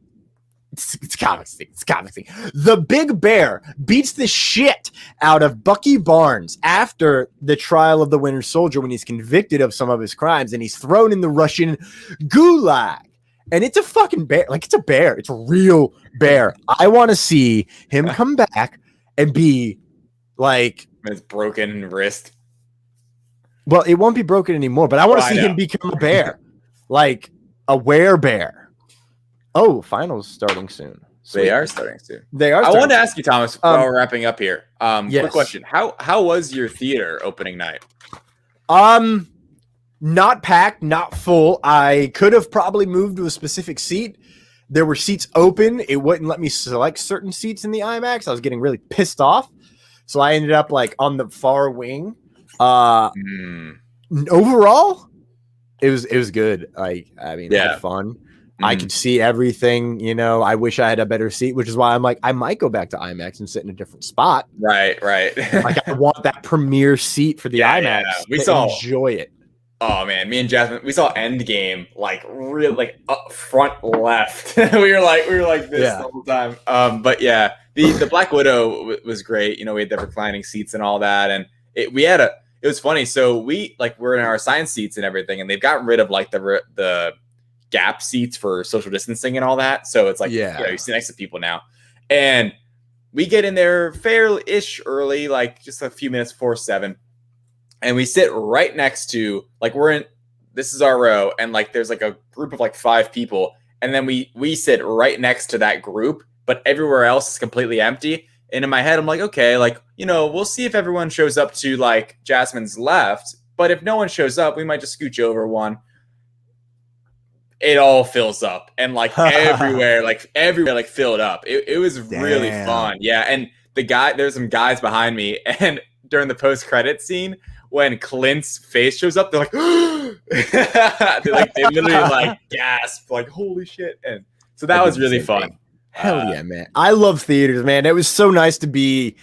[SPEAKER 1] it's comics thing. It's comics thing. The big bear beats the shit out of Bucky Barnes after the trial of the Winter Soldier when he's convicted of some of his crimes, and he's thrown in the Russian gulag. And it's a fucking bear. Like, it's a bear. It's a real bear. I want to see him come back and be like...
[SPEAKER 7] His broken wrist.
[SPEAKER 1] Well, it won't be broken anymore, but I want to see him become a bear. Like, a werebear. Oh, finals starting soon.
[SPEAKER 7] They are starting soon.
[SPEAKER 1] They are.
[SPEAKER 7] I wanted to ask you, Thomas, while we're wrapping up here.
[SPEAKER 1] Yes.
[SPEAKER 7] Quick question: How was your theater opening night?
[SPEAKER 1] Not packed, not full. I could have probably moved to a specific seat. There were seats open. It wouldn't let me select certain seats in the IMAX. I was getting really pissed off. So I ended up like on the far wing. Overall, it was good. I had fun. I could see everything, I wish I had a better seat, which is why I'm like, I might go back to IMAX and sit in a different spot.
[SPEAKER 7] Right.
[SPEAKER 1] Like I want that premiere seat for the IMAX.
[SPEAKER 7] Yeah. We saw
[SPEAKER 1] enjoy it.
[SPEAKER 7] Oh man, me and Jasmine, we saw Endgame like really like up front left. we were like this the whole time. But yeah, the Black Widow was great. We had the reclining seats and all that, and it was funny. So we're in our assigned seats and everything, and they've gotten rid of like the gap seats for social distancing and all that. So it's like you sit next to people now, and we get in there fairly-ish early, like just a few minutes before 7. And we sit right next to, like, this is our row, and like there's like a group of like 5 people, and then we sit right next to that group, but everywhere else is completely empty. And in my head, I'm like, okay, like, we'll see if everyone shows up to like Jasmine's left, but if no one shows up, we might just scooch over one. It all fills up, and like everywhere filled up. It was really fun. Yeah. And there's some guys behind me, and during the post-credit scene, when Clint's face shows up, they're like, they literally like gasp, like, holy shit. And so that was really fun.
[SPEAKER 1] Hell yeah, man. I love theaters, man. It was so nice to be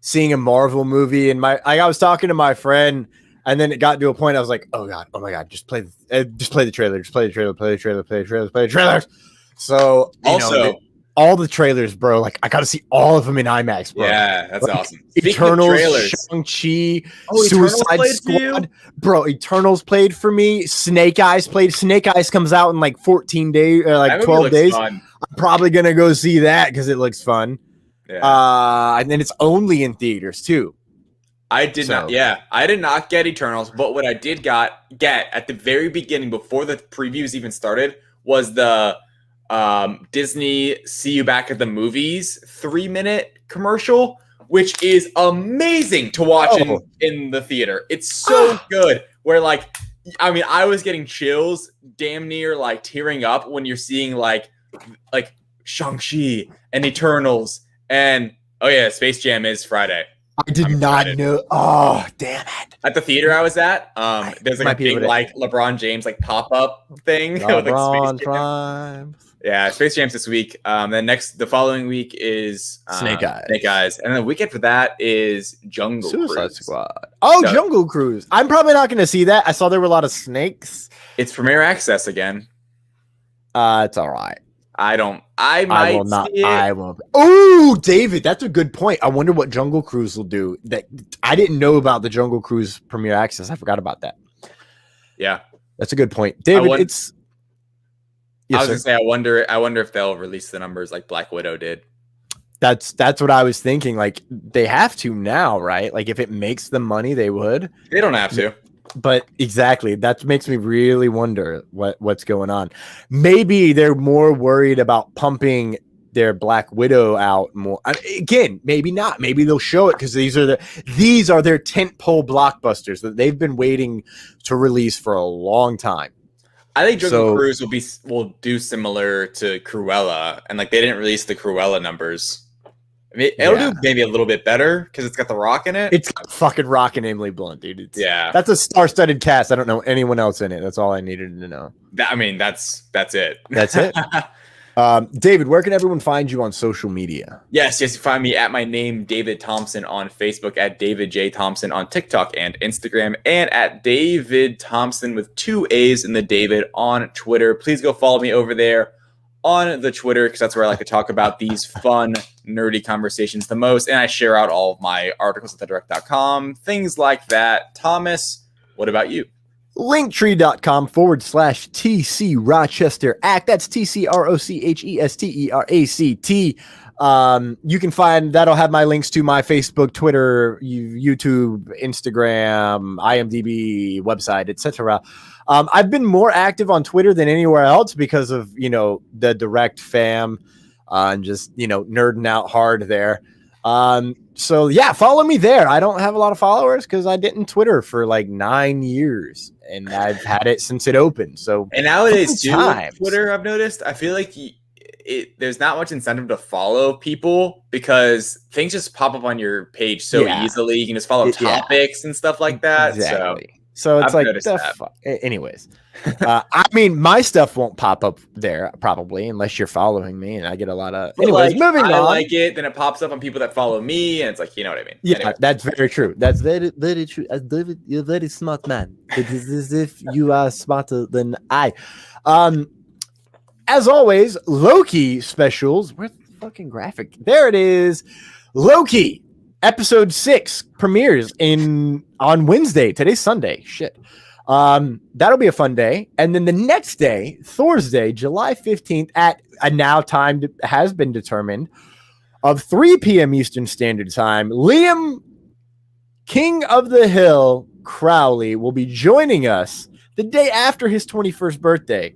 [SPEAKER 1] seeing a Marvel movie. And I was talking to my friend, and then it got to a point I was like, oh my God, just play the trailer. So all the trailers, bro. Like I got to see all of them in IMAX, bro.
[SPEAKER 7] Yeah, that's awesome.
[SPEAKER 1] Eternals, Shang-Chi, Suicide Squad, bro. Eternals played for me. Snake Eyes played. Snake Eyes comes out in like 14 days, or like 12 days. Fun. I'm probably gonna go see that because it looks fun. Yeah. And then it's only in theaters too.
[SPEAKER 7] I did not get Eternals, but what I did get at the very beginning, before the previews even started, was the Disney "See You Back at the Movies" 3-minute commercial, which is amazing to watch in the theater. It's so good. Where like, I was getting chills, damn near like tearing up when you're seeing like Shang-Chi and Eternals, and Space Jam is Friday.
[SPEAKER 1] I did not know. Oh, damn it!
[SPEAKER 7] At the theater I was at, there's like a big like LeBron James like pop-up thing.
[SPEAKER 1] LeBron Prime.
[SPEAKER 7] Yeah, Space Jam's this week. Then the following week is
[SPEAKER 1] Snake Eyes,
[SPEAKER 7] and then the weekend for that is
[SPEAKER 1] Suicide Squad. Oh, so, Jungle Cruise. I'm probably not going to see that. I saw there were a lot of snakes.
[SPEAKER 7] It's premiere access again.
[SPEAKER 1] It's all right.
[SPEAKER 7] I will not. See it.
[SPEAKER 1] I won't. Oh, David, that's a good point. I wonder what Jungle Cruise will do. That I didn't know about the Jungle Cruise premiere access. I forgot about that.
[SPEAKER 7] Yeah,
[SPEAKER 1] that's a good point, David. Yes,
[SPEAKER 7] I was gonna say, I wonder if they'll release the numbers like Black Widow did.
[SPEAKER 1] That's what I was thinking. Like they have to now, right? Like if it makes them money, they would.
[SPEAKER 7] They don't have to.
[SPEAKER 1] But exactly, that makes me really wonder what's going on. Maybe they're more worried about pumping their Black Widow out more. Again, maybe not. Maybe they'll show it because these are their tentpole blockbusters that they've been waiting to release for a long time.
[SPEAKER 7] I think Jungle Cruise will do similar to Cruella, and like they didn't release the Cruella numbers. I mean, it'll do maybe a little bit better because it's got The Rock in it.
[SPEAKER 1] It's got fucking Rock and Emily Blunt, dude. That's a star-studded cast. I don't know anyone else in it. That's all I needed to know.
[SPEAKER 7] That's it.
[SPEAKER 1] That's it. David, where can everyone find you on social media?
[SPEAKER 7] Yes, you find me at my name, David Thompson, on Facebook, at David J. Thompson on TikTok and Instagram, and at David Thompson with 2 A's in the David on Twitter. Please go follow me over there on the Twitter because that's where I like to talk about these fun, nerdy conversations the most, and I share out all of my articles at thedirect.com, things like that. Thomas, what about you?
[SPEAKER 1] Linktree.com/TCRochesterACT. That's TCRochesterACT. You can find that'll have my links to my Facebook, Twitter, YouTube, Instagram, IMDb, website, etc. I've been more active on Twitter than anywhere else because of the direct fam. and just, nerding out hard there. So yeah, follow me there. I don't have a lot of followers because I didn't Twitter for like 9 years, and I've had it since it opened. So
[SPEAKER 7] and nowadays too, Twitter, I've noticed, I feel like there's not much incentive to follow people because things just pop up on your page so easily. You can just follow topics and stuff like that.
[SPEAKER 1] Exactly. So it's like, anyways, I mean, my stuff won't pop up there probably unless you're following me, and I get a lot of. Anyways, moving on.
[SPEAKER 7] I like it, then it pops up on people that follow me, and it's like, you know what I mean?
[SPEAKER 1] Yeah, anyways. That's very true. That's very, very true. David, you're a very smart man. It is as if you are smarter than I. As always, Loki specials. Where's the fucking graphic? There it is. Loki. Episode 6 premieres on Wednesday. Today's Sunday. Shit. That'll be a fun day. And then the next day, Thursday, July 15th, at a now time has been determined of 3 p.m. Eastern Standard Time, Liam, King of the Hill Crowley, will be joining us the day after his 21st birthday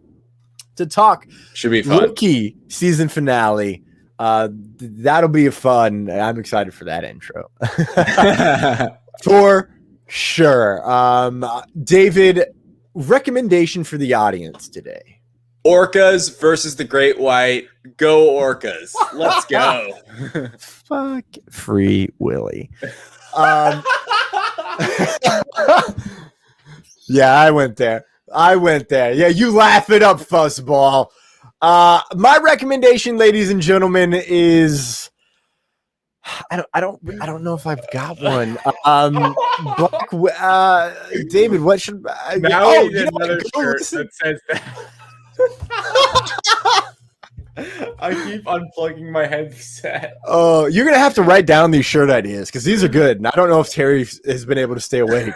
[SPEAKER 1] to talk
[SPEAKER 7] should be fun.
[SPEAKER 1] Loki season finale. That'll be fun. I'm excited for that intro. For sure. David, recommendation for the audience today.
[SPEAKER 7] Orcas versus the Great White. Go Orcas. Let's go.
[SPEAKER 1] Fuck Free Willy. Yeah, I went there. Yeah, you laugh it up, fuzzball. My recommendation, ladies and gentlemen, is I don't know if I've got one. David, what should I?
[SPEAKER 7] Now we need another shirt that says that. I keep unplugging my headset.
[SPEAKER 1] Oh, you're gonna have to write down these shirt ideas because these are good, and I don't know if Terry has been able to stay awake.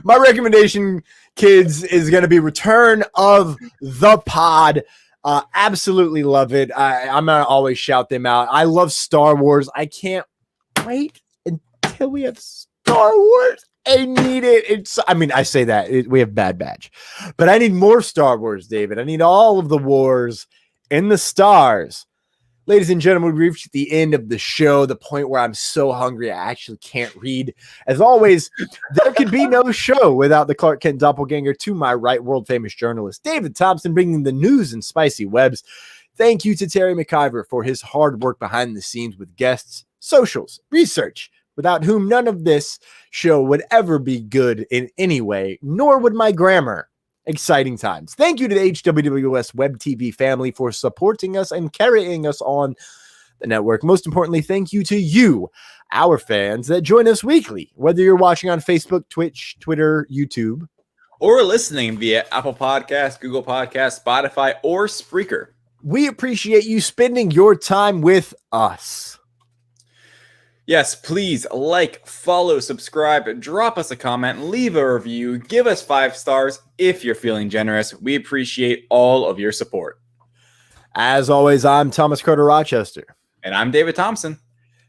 [SPEAKER 1] My recommendation, kids, is going to be Return of the Pod. Absolutely love it. I'm going to always shout them out. I love Star Wars. I can't wait until we have Star Wars. I need it. I say that. We have Bad Batch. But I need more Star Wars, David. I need all of the wars in the stars. Ladies and gentlemen, we've reached the end of the show, the point where I'm so hungry I actually can't read. As always, there could be no show without the Clark Kent doppelganger to my right, world-famous journalist David Thompson, bringing the news and spicy webs. Thank you to Terry McIver for his hard work behind the scenes with guests, socials, research, without whom none of this show would ever be good in any way, nor would my grammar. Exciting times. Thank you to the HWWS WebTV family for supporting us and carrying us on the network. Most importantly, thank you to you, our fans that join us weekly, whether you're watching on Facebook, Twitch, Twitter, YouTube,
[SPEAKER 7] or listening via Apple Podcasts, Google Podcasts, Spotify, or Spreaker.
[SPEAKER 1] We appreciate you spending your time with us.
[SPEAKER 7] Yes, please like, follow, subscribe, drop us a comment, leave a review, give us 5 stars if you're feeling generous. We appreciate all of your support.
[SPEAKER 1] As always, I'm Thomas Carter Rochester.
[SPEAKER 7] And I'm David Thompson.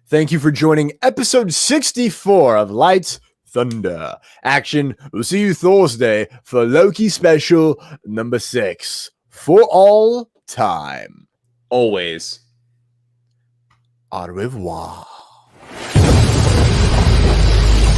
[SPEAKER 1] Thank you for joining episode 64 of Lights Thunder Action. We'll see you Thursday for Loki special number 6 for all time.
[SPEAKER 7] Always.
[SPEAKER 1] Au revoir.